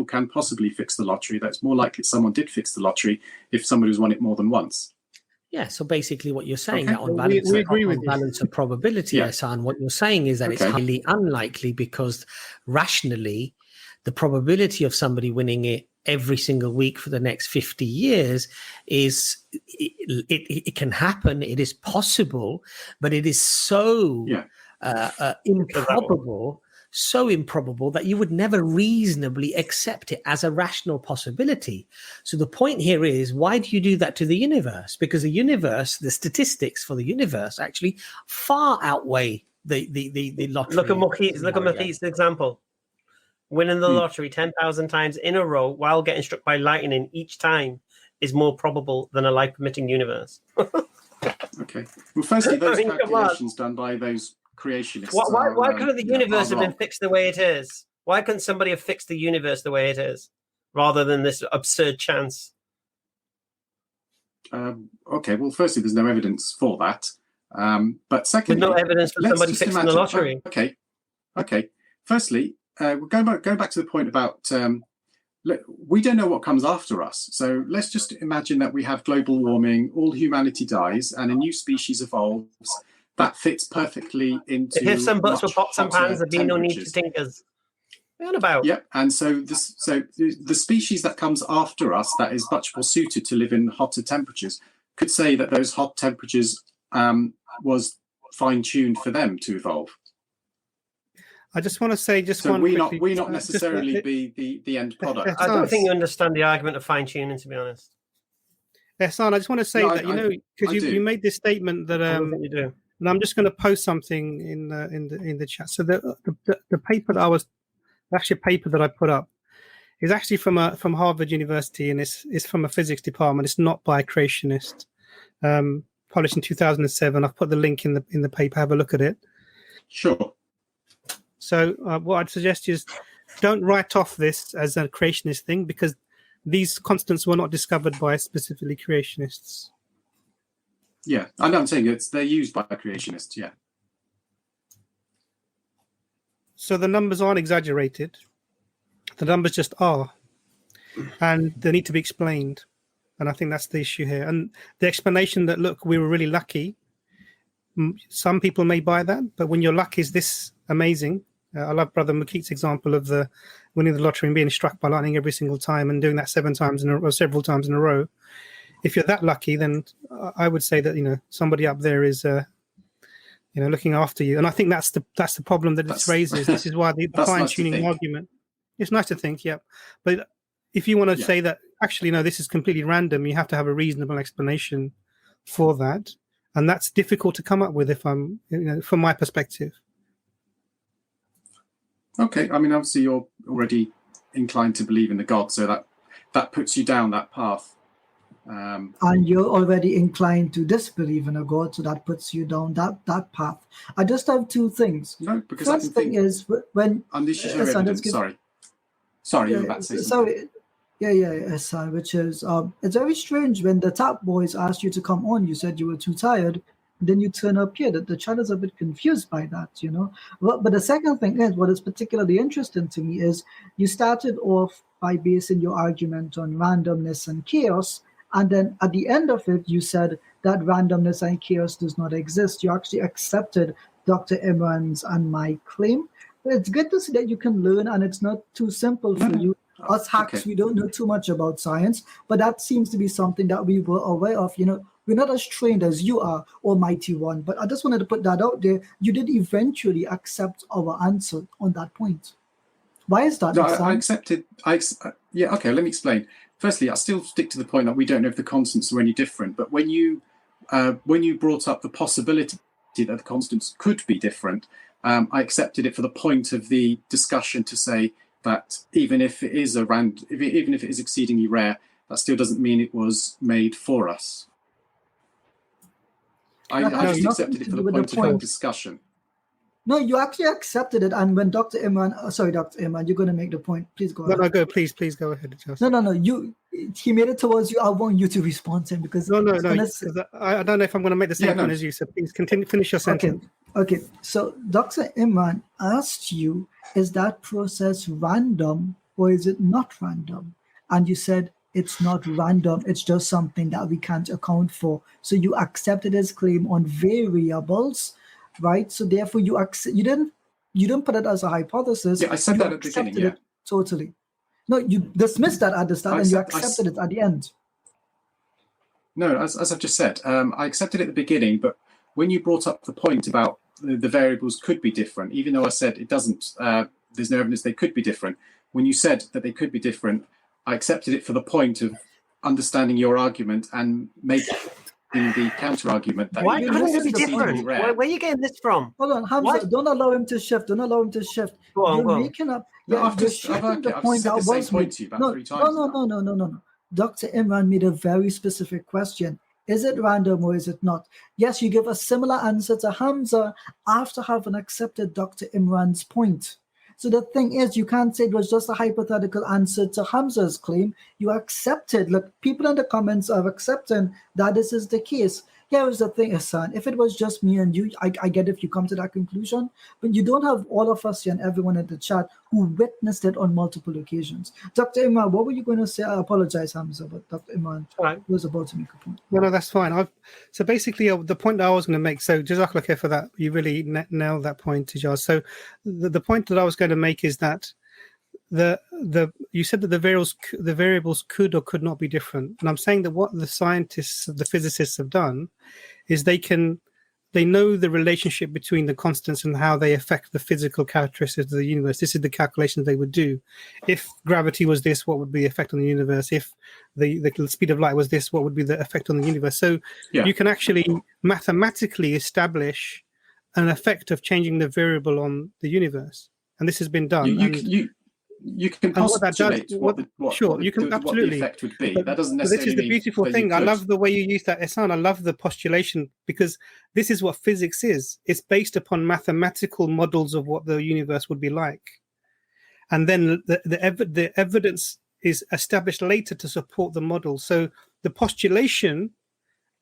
can possibly fix the lottery. That's more likely someone did fix the lottery if somebody has won it more than once. Yeah, so basically what you're saying, that on balance, we agree with balance of probability, Ehsan, what you're saying is that it's highly unlikely, because rationally, the probability of somebody winning it every single week for the next 50 years is, it can happen, it is possible, but it is so improbable that you would never reasonably accept it as a rational possibility. So the point here is, why do you do that to the universe? Because the universe, the statistics for the universe actually far outweigh the lottery. Look at Muhit's example. Winning the lottery 10,000 times in a row while getting struck by lightning each time is more probable than a life-permitting universe. Okay. Well, firstly, those calculations done by those creationists. Why couldn't the universe have been fixed the way it is? Why couldn't somebody have fixed the universe the way it is, rather than this absurd chance? Okay, well, firstly, there's no evidence for that. But secondly, there's no evidence for somebody fixing the lottery. Okay. Firstly, going back to the point about we don't know what comes after us. So let's just imagine that we have global warming, all humanity dies, and a new species evolves that fits perfectly into. If some butts were pots and pans, there'd be no need to tinkers. What about? Yep, and so the species that comes after us, that is much more suited to live in hotter temperatures, could say that those hot temperatures was fine-tuned for them to evolve. I just want to say, we not necessarily be the end product. I don't think you understand the argument of fine-tuning, to be honest. Ehsan, I just want to say that, because you made this statement that I don't think you do. And I'm just going to post something in the chat. So the paper that I was actually a paper that I put up is actually from Harvard University, and it's from a physics department. It's not by a creationist. Published in 2007. I've put the link in the paper. Have a look at it. Sure. So what I'd suggest is don't write off this as a creationist thing, because these constants were not discovered by specifically creationists. Yeah, I'm saying they're used by creationists. Yeah. So the numbers aren't exaggerated. The numbers just are, and they need to be explained. And I think that's the issue here. And the explanation that, look, we were really lucky, some people may buy that, but when your luck is this amazing, I love Brother Makit's example of the winning the lottery and being struck by lightning every single time and doing that several times in a row. If you're that lucky, then I would say that, somebody up there is, looking after you. And I think that's the problem that it raises. This is why the fine-tuning argument. It's nice to think, yeah. But if you want to say that, actually, no, this is completely random, you have to have a reasonable explanation for that. And that's difficult to come up with from my perspective. Okay. I mean, obviously, you're already inclined to believe in the God, so that puts you down that path. And you're already inclined to disbelieve in a God, so that puts you down that path. I just have two things. No, because first thing is when Sorry, you were about to say something. Sorry. Yes, which is it's very strange when the top boys asked you to come on. You said you were too tired. Then you turn up here. That the child is a bit confused by that, But the second thing is, what is particularly interesting to me is you started off by basing your argument on randomness and chaos, and then at the end of it, you said that randomness and chaos does not exist. You actually accepted Dr. Imran's and my claim. But it's good to see that you can learn, and it's not too simple for you. Us hacks, we don't know too much about science, but that seems to be something that we were aware of. We're not as trained as you are, Almighty One. But I just wanted to put that out there. You did eventually accept our answer on that point. Why is that? No, I accepted. Yeah, okay, let me explain. Firstly, I still stick to the point that we don't know if the constants are any different. But when you brought up the possibility that the constants could be different, I accepted it for the point of the discussion to say that even if it is even if it is exceedingly rare, that still doesn't mean it was made for us. I just accepted it for the point of discussion. No, you actually accepted it, and when Dr. Imran, Dr. Imran, you're going to make the point. Please go ahead. No, go. Please go ahead. No. He made it towards you. I want you to respond to him because no. I don't know if I'm going to make the same point as you. So please continue. Finish your sentence. Okay. So Dr. Imran asked you, is that process random or is it not random? And you said it's not random. It's just something that we can't account for. So you accepted his claim on variables, right? So therefore, you didn't put it as a hypothesis. Yeah, I said that at the beginning. Yeah, totally. No, you dismissed that at the start and you accepted it at the end. No, as I've just said, I accepted it at the beginning, but when you brought up the point about the variables could be different, even though I said it doesn't, there's no evidence they could be different. When you said that they could be different, I accepted it for the point of understanding your argument and making the counter argument. That why couldn't it be different? Where are you getting this from? Hold on, Hamza, don't allow him to shift. Go on. Making up. No, I've said the same point to you about 3 times. No. Dr. Imran made a very specific question. Is it random or is it not? Yes, you give a similar answer to Hamza after having accepted Dr. Imran's point. So the thing is, you can't say it was just a hypothetical answer to Hamza's claim. You accepted. Look, people in the comments are accepting that this is the case. Here is the thing, Hassan. If it was just me and you, I get if you come to that conclusion, but you don't have all of us here and everyone in the chat who witnessed it on multiple occasions. Dr. Imran, what were you going to say? I apologize, Hamza, but Dr. Imran was about to make a point. No, that's fine. So basically, the point that I was going to make, so Jazakallah for that, you really nailed that point, Tijaz. So the point that I was going to make is that you said that the variables could or could not be different, and I'm saying that what the scientists, the physicists have done, is they can they know the relationship between the constants and how they affect the physical characteristics of the universe. This is the calculations they would do. If gravity was this, what would be the effect on the universe? If the speed of light was this, what would be the effect on the universe? So you can actually mathematically establish an effect of changing the variable on the universe. And this has been done. You can postulate what the effect would be. But that doesn't necessarily this is the beautiful thing. I love the way you use that, Ehsan. I love the postulation, because this is what physics is. It's based upon mathematical models of what the universe would be like. And then the evidence is established later to support the model. So the postulation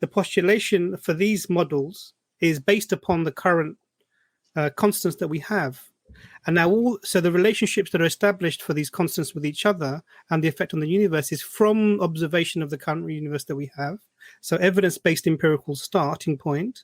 for these models is based upon the current constants that we have. And now so the relationships that are established for these constants with each other and the effect on the universe is from observation of the current universe that we have. So evidence-based empirical starting point.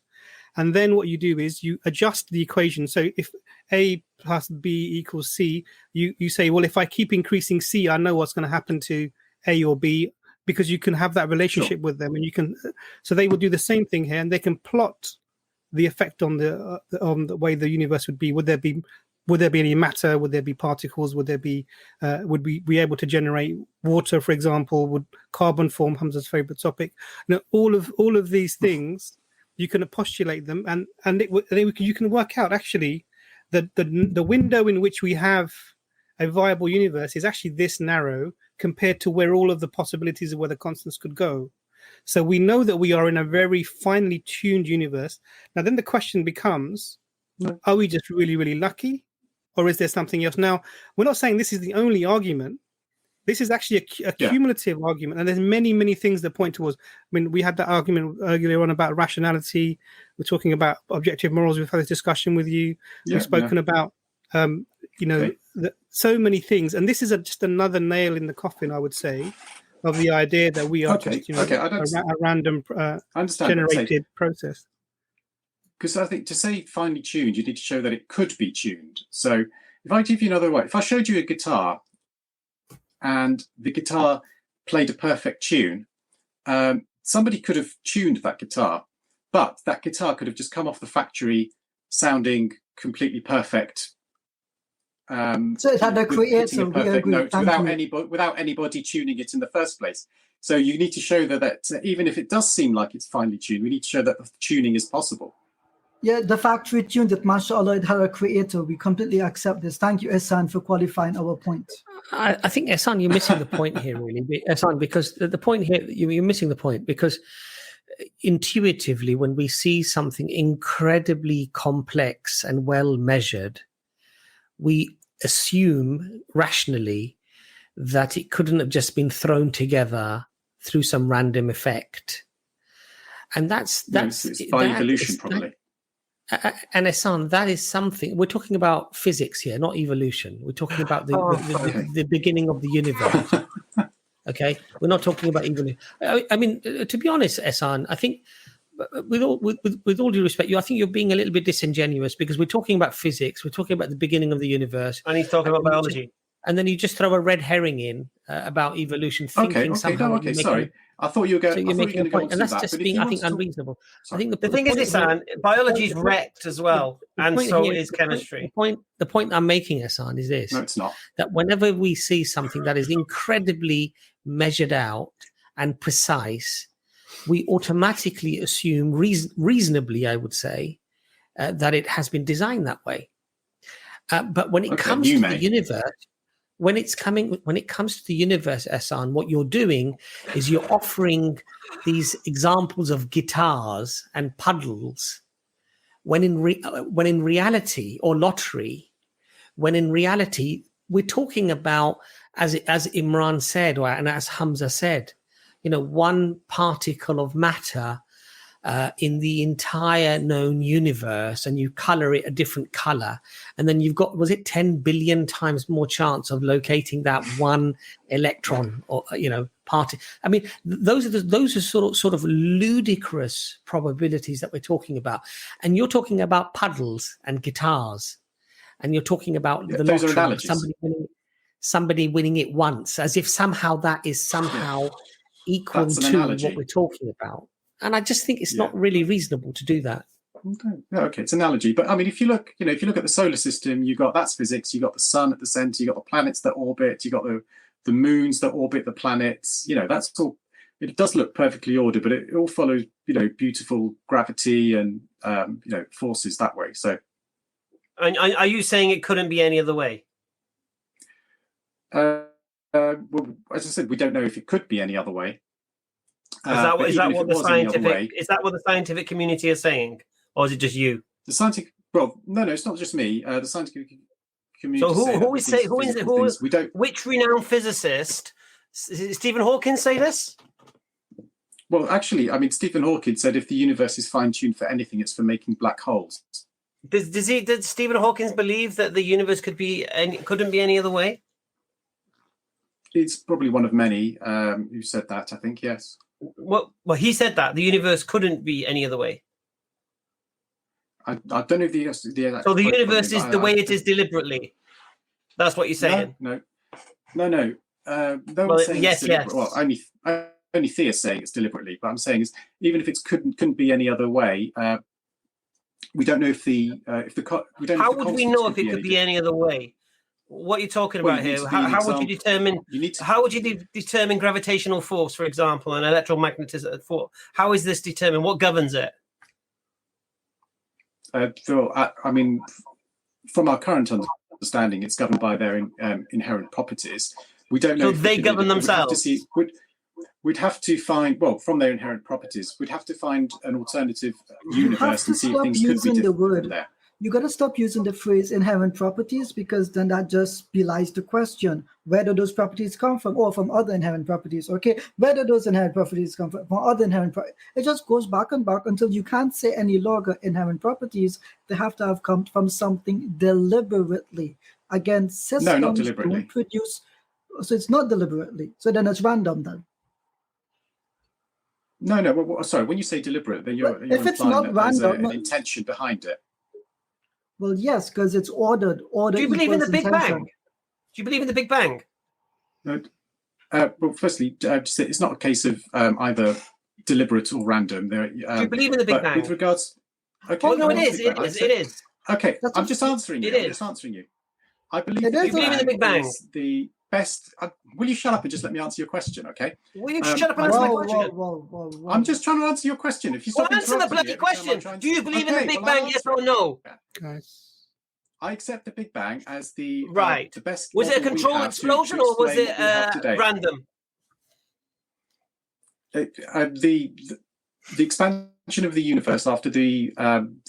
And then what you do is you adjust the equation. So if A plus B equals C, you say, well, if I keep increasing C, I know what's going to happen to A or B, because you can have that relationship with them. And you can, so they will do the same thing here, and they can plot the effect on the way the universe would be. Would there be any matter? Would there be particles? Would we be able to generate water, for example? Would carbon form? Hamza's favorite topic. Now, all of these things, you can postulate them, and you can work out actually that the window in which we have a viable universe is actually this narrow compared to where all of the possibilities of where the constants could go. So we know that we are in a very finely tuned universe. Now, then the question becomes, are we just really, really lucky? Or is there something else? Now, we're not saying this is the only argument. This is actually a cumulative argument. And there's many, many things that point towards. I mean, we had that argument earlier on about rationality. We're talking about objective morals. We've had this discussion with you. We've spoken about, so many things. And this is just another nail in the coffin, I would say, of the idea that we are just, a random generated process. Because I think to say finely tuned, you need to show that it could be tuned. So if I give you another way, if I showed you a guitar and the guitar played a perfect tune, somebody could have tuned that guitar, but that guitar could have just come off the factory sounding completely perfect. So it had a creator, without anybody tuning it in the first place. So you need to show that even if it does seem like it's finely tuned, we need to show that the tuning is possible. Yeah, the factory tuned it, mashallah, it had a creator. We completely accept this. Thank you, Ehsan, for qualifying our point. I think, Ehsan, you're missing the point here, really. Ehsan, because the point here, you're missing the point, because intuitively, when we see something incredibly complex and well measured, we assume rationally that it couldn't have just been thrown together through some random effect. And that's by evolution, probably. And Ehsan, that is something we're talking about physics here, not evolution. We're talking about the beginning of the universe. Okay, we're not talking about evolution. I mean, to be honest, Ehsan, I think with all due respect, I think you're being a little bit disingenuous, because we're talking about physics. We're talking about the beginning of the universe, and he's talking about biology. And then you just throw a red herring in about evolution, thinking somehow. Sorry. I thought you were going. So you're making a point, and that's just being, I think, unreasonable. I think the thing is, biology is wrecked as well, and so is chemistry. The point I'm making, Ehsan, is this: no, it's not. That whenever we see something that is incredibly measured out and precise, we automatically assume, reasonably, I would say, that it has been designed that way. But when it comes to the universe. When it comes to the universe, Ehsan, what you're doing is you're offering these examples of guitars and puddles, when in reality, or lottery, when in reality we're talking about, as Imran said, and as Hamza said, one particle of matter in the entire known universe, and you color it a different color, and then you've got, was it 10 billion times more chance of locating that one electron or particle? I mean, those are sort of ludicrous probabilities that we're talking about, and you're talking about puddles and guitars, and you're talking about the lottery, somebody winning it once, as if somehow that is somehow equal to what we're talking about. And I just think it's not really reasonable to do that. No, okay, it's an analogy, but I mean, if you look at the solar system, that's physics. You got the sun at the center. You got the planets that orbit. You got the moons that orbit the planets. That's all. It does look perfectly ordered, but it all follows beautiful gravity and forces that way. So, are you saying it couldn't be any other way? Well, as I said, we don't know if it could be any other way. Is that what the scientific community is saying, or is it just you? The scientific, well, no, it's not just me. The scientific community. So which renowned physicist? Stephen Hawking say this? Well, actually, I mean, Stephen Hawking said if the universe is fine-tuned for anything, it's for making black holes. Did Stephen Hawking believe that the universe couldn't be any other way? It's probably one of many who said that. I think yes. Well, he said that the universe couldn't be any other way. I don't know if the so the universe is the way it is deliberately. That's what you're saying. No. No one's saying it's deliberate. Well, only theists saying it's deliberately. But I'm saying is even if it couldn't be any other way, we don't know if the How would we know if it could be any other way? What are you talking about here? How would you determine? How would you determine gravitational force, for example, and electromagnetism? How is this determined? What governs it? I mean, from our current understanding, it's governed by their inherent properties. We don't know. So they govern themselves. We'd have to find, well, from their inherent properties, we'd have to find an alternative universe and see if things could be different there. You got to stop using the phrase inherent properties, because then that just belies the question. Where do those properties come from? Or from other inherent properties. Okay, where do those inherent properties come from? From other inherent properties. It just goes back and back until you can't say any longer inherent properties. They have to have come from something deliberately. Again, systems not deliberately. Don't produce. So it's not deliberately. So then it's random then. No. Well, sorry, when you say deliberate, then you're if it's implying not that random, there's an intention behind it. Well, yes, because it's ordered. Do you believe in the Big Bang? Do you believe in the Big Bang? No. Well, firstly, it's not a case of either deliberate or random. Do you believe in the Big Bang? With regards, okay. Well, no, it is. Okay, I'm just answering you. I'm just answering you. I believe in the Big Bang is the best. Will you shut up and just let me answer your question, okay? Will you shut up and answer my question? Whoa. I'm just trying to answer your question. If you stop answer the bloody question. Do you believe in the Big Bang, yes or no? I accept the Big Bang as the the best. Was it a controlled explosion or was it random? The expansion of the universe after the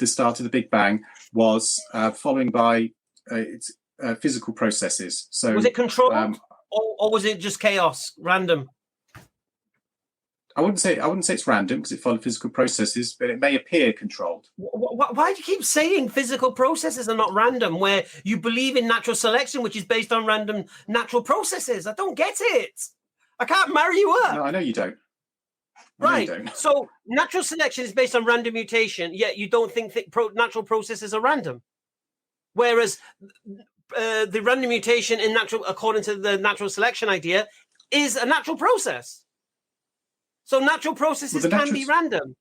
start of the Big Bang was following by its physical processes. So was it controlled or was it just chaos, random? I wouldn't say it's random because it followed physical processes, but it may appear controlled. Why do you keep saying physical processes are not random, where you believe in natural selection, which is based on random natural processes? I don't get it. I can't marry you up. No, I know you don't. Right. So natural selection is based on random mutation, yet you don't think natural processes are random. Whereas the random mutation according to the natural selection idea, is a natural process. So natural processes can be random.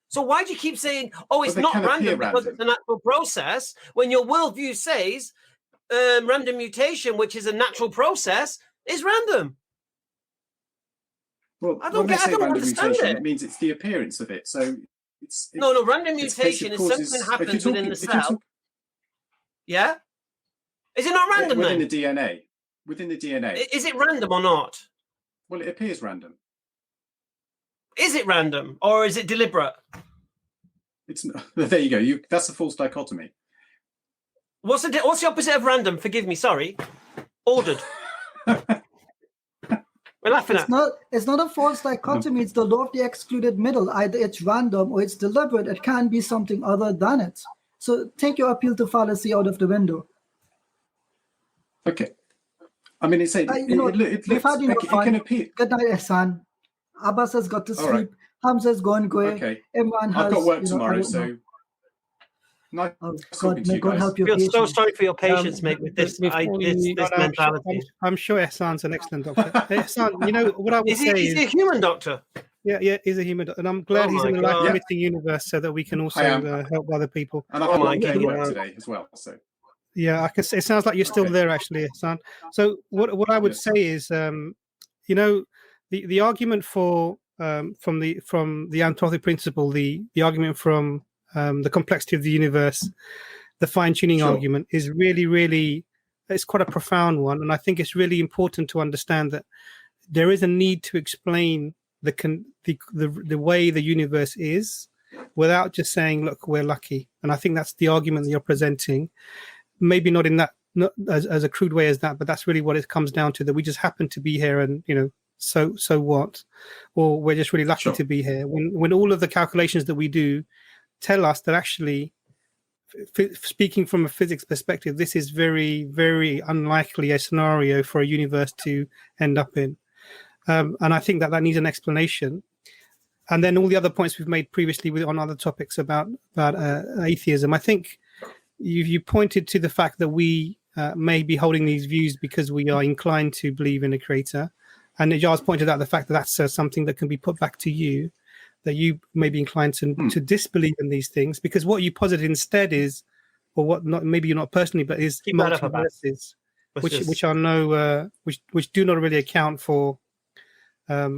So why do you keep saying, it's not random because it's a natural process, when your worldview says random mutation, which is a natural process, is random? Well, I don't understand it. It means it's the appearance of it. So it's no. Random mutation is something that happens within the cell. Yeah? Is it not random within the DNA? Within the DNA. Is it random or not? Well, it appears random. Is it random or is it deliberate? It's not. There you go. That's a false dichotomy. What's the opposite of random? Forgive me. Sorry. Ordered. We're laughing at. It's not a false dichotomy. It's the law of the excluded middle. Either it's random or it's deliberate. It can't be something other than it. So take your appeal to fallacy out of the window. Okay. I mean, it can appear. Good night, Ehsan. Abbas has got to sleep. Right. Hamza's gone. Okay. Imran has. I've got work tomorrow, so. Nice. God, may God help you. I feel so sorry for your patience, mate, with this mentality. I'm sure Ehsan's an excellent doctor. Ehsan, what I would say is he a human doctor? Yeah, he's a human, and I'm glad he's in the life limiting universe so that we can also help other people. And I've had work today as well. So yeah, I can say it sounds like you're still there, actually, Hassan. So what I would say is, you know, the argument for from the anthropic principle, the argument from the complexity of the universe, the fine-tuning argument is really it's quite a profound one, and I think it's really important to understand that there is a need to explain the way the universe is without just saying, look, we're lucky. And I think that's the argument that you're presenting. Maybe not in that, not as a crude way as that, but that's really what it comes down to, that we just happen to be here, and, you know, so what? Or we're just really lucky to be here. When all of the calculations that we do tell us that actually, speaking from a physics perspective, this is very, very unlikely a scenario for a universe to end up in. And I think that needs an explanation. And then all the other points we've made previously on other topics about atheism. I think you pointed to the fact that we may be holding these views because we are inclined to believe in a creator. And Ijaz pointed out the fact that that's something that can be put back to you, that you may be inclined to disbelieve in these things, because what you posit instead is, or what not, maybe you're not personally, but is multiverses, which are which do not really account for where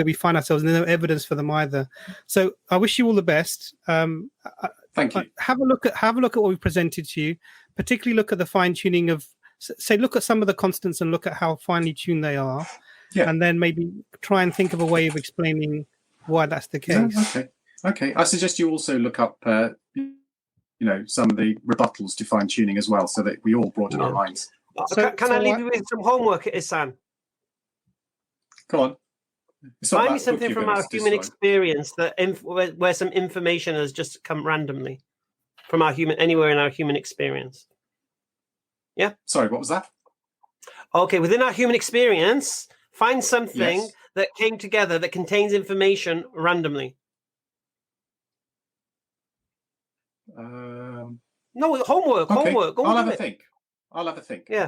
we find ourselves, and there's no evidence for them either. So I wish you all the best. Thank you. Have a look at what we presented to you, particularly look at the fine tuning of, say, look at some of the constants and look at how finely tuned they are. Yeah. And then maybe try and think of a way of explaining why that's the case. Okay. I suggest you also look up, some of the rebuttals to fine tuning as well, so that we all broaden our minds. Can I leave you with some homework, Ihsan? Go on. Find me something from our human experience where some information has just come randomly from anywhere in our human experience. Yeah. Sorry, what was that? Okay, within our human experience, find something that came together that contains information randomly. No, homework. Go I'll have a think. Yeah.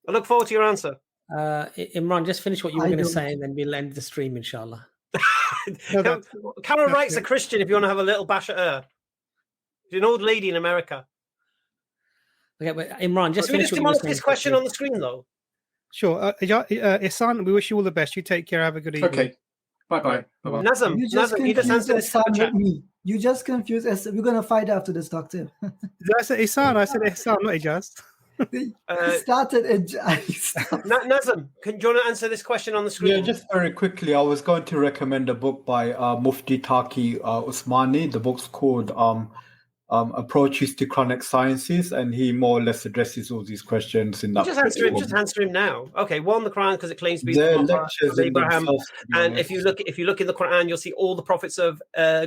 I look forward to your answer. Imran, just finish what you were going to say, and then we'll end the stream, inshallah. Carol Wright's a Christian if you want to have a little bash at her. She's an old lady in America. Okay, but Imran, just finish what you were saying. This question on the screen, though. Sure. Ihsan, we wish you all the best. You take care. Have a good evening. Okay. Bye-bye. Nazam, you just answer this with me. You just confused us. We're going to fight after this, Doctor. Did I say Ihsan? I said Ihsan, not Ijaz. Started Nazam, do you want to answer this question on the screen? Yeah, just very quickly, I was going to recommend a book by Mufti Taqi Usmani. The book's called Approaches to Chronic Sciences, and he more or less addresses all these questions in that. Just answer him now. Okay, one, the Quran, because it claims to be the lectures of Abraham, and if you look in the Quran, you'll see all the prophets of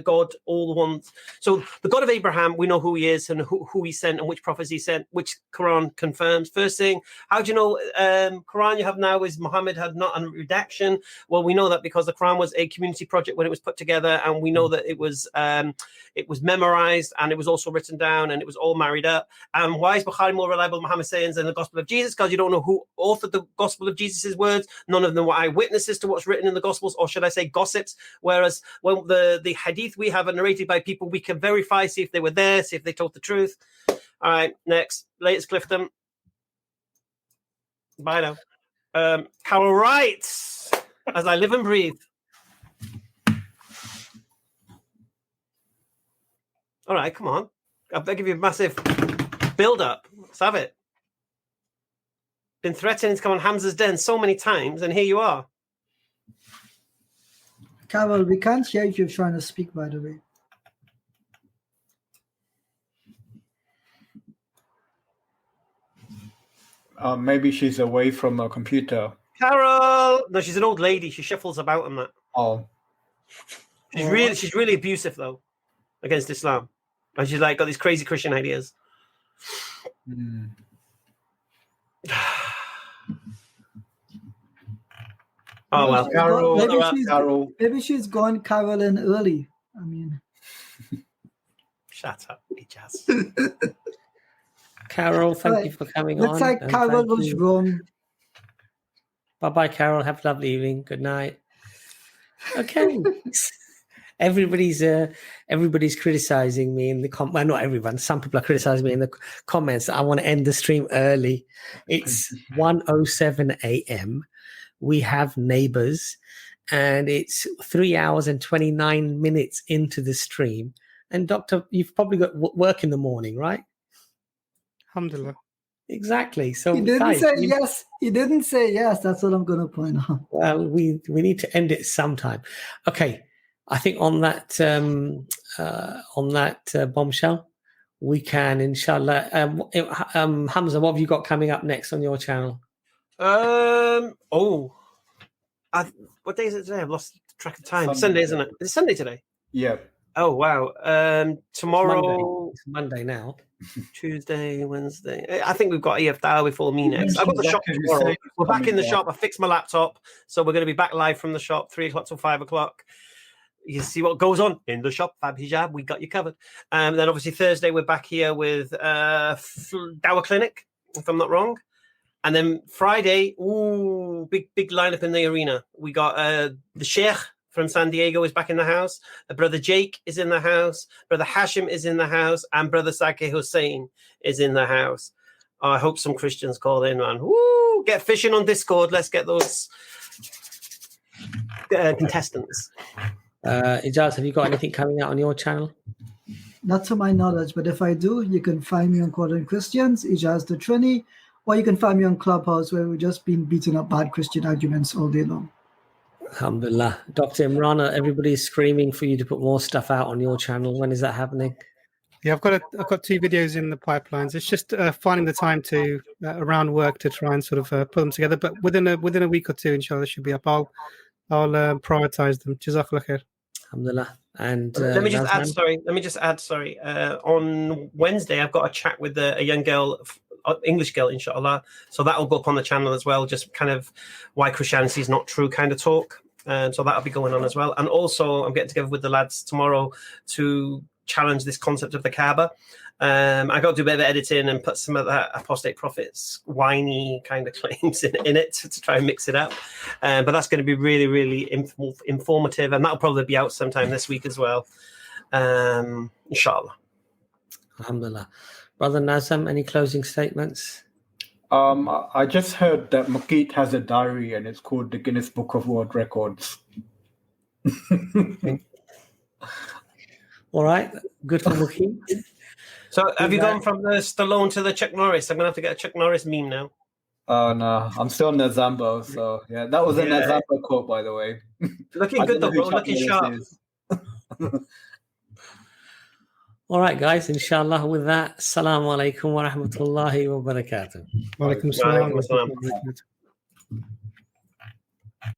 God, all the ones. So the God of Abraham, we know who he is and who he sent and which prophets he sent, which Quran confirms. First thing, how do you know Quran you have now is Muhammad had not a redaction? Well, we know that because the Quran was a community project when it was put together, and we know that it was memorized, and it was also written down, and it was all married up. And why is Bukhari more reliable than Muhammad's sayings than the Gospel of Jesus? Because you don't know who authored the Gospel of Jesus' words. None of them were eyewitnesses to what's written in the Gospels, or should I say gossips. Whereas when the hadith we have are narrated by people we can verify, see if they were there, see if they told the truth. All right, next. Latest Clifton. Bye now. Carol writes, as I live and breathe. All right, come on. I'll give you a massive build-up. Let's have it. Been threatening to come on Hamza's Den so many times, and here you are. Carol, we can't hear if you're trying to speak, by the way. Maybe she's away from a computer. Carol! No, she's an old lady. She shuffles about and that. Oh. She's really abusive, though, against Islam. And she's got these crazy Christian ideas. Oh, well. Carol. Maybe she's gone Carolyn early. I mean. Shut up, Ijaz. Carol, thank you for coming on. Looks like Carol was wrong. Bye-bye, Carol. Have a lovely evening. Good night. Okay. Everybody's criticizing me in the well, not everyone. Some people are criticizing me in the comments. I want to end the stream early. It's 1:07 a.m. We have neighbors, and it's 3 hours and 29 minutes into the stream. And Doctor, you've probably got work in the morning, right? Alhamdulillah. Exactly. So He didn't guys, say yes. He didn't say yes. That's what I'm going to point out. well, we need to end it sometime. Okay. I think on that bombshell, we can, inshallah. Hamza, what have you got coming up next on your channel? What day is it today? I've lost track of time. Sunday, isn't it? Is it Sunday today? Yeah. Oh wow. Tomorrow. It's Monday now. Tuesday, Wednesday. I think we've got EFDawah before me next. I've got the shop tomorrow. We're back in the shop. I fixed my laptop, so we're going to be back live from the shop 3 o'clock till 5 o'clock. You see what goes on in the shop. Fab Hijab, we got you covered. Then obviously Thursday we're back here with Dawah Clinic, if I'm not wrong. And then Friday, big lineup in the arena. We got the Sheikh from San Diego is back in the house. Brother Jake is in the house. Brother Hashim is in the house, and Brother Saki Hussein is in the house. I hope some Christians call in, man. Woo! Get fishing on Discord. Let's get those contestants. Ijaz, have you got anything coming out on your channel? Not to my knowledge, but if I do, you can find me on Quoting Christians, Ijaz the Trini, or you can find me on Clubhouse, where we've just been beating up bad Christian arguments all day long. Alhamdulillah. Dr. Imran, everybody's screaming for you to put more stuff out on your channel. When is that happening? Yeah, I've got 2 videos in the pipelines. It's just finding the time to around work to try and sort of put them together. But within a week or two, inshallah, they should be up. I'll prioritize them. Jazakallah khair. Alhamdulillah. And let me just add. Sorry. On Wednesday, I've got a chat with a young girl, English girl, inshallah. So that will go up on the channel as well. Just kind of why Christianity is not true kind of talk. So that'll be going on as well. And also, I'm getting together with the lads tomorrow to challenge this concept of the Kaaba. I got to do a bit of editing and put some of that apostate prophets whiny kind of claims in it to try and mix it up. But that's going to be really, really informative, and that'll probably be out sometime this week as well. Inshallah. Alhamdulillah. Brother Nazam, any closing statements? I just heard that Makit has a diary and it's called the Guinness Book of World Records. All right, good for Makit. So have you gone from the Stallone to the Chuck Norris? I'm going to have to get a Chuck Norris meme now. Oh, no. I'm still Nazambo. So, yeah, that was a Nazambo quote, by the way. Looking good, though, bro. Looking sharp. All right, guys. Inshallah, with that, Assalamu alaikum wa rahmatullahi wa barakatuh. Wa alaikum assalam.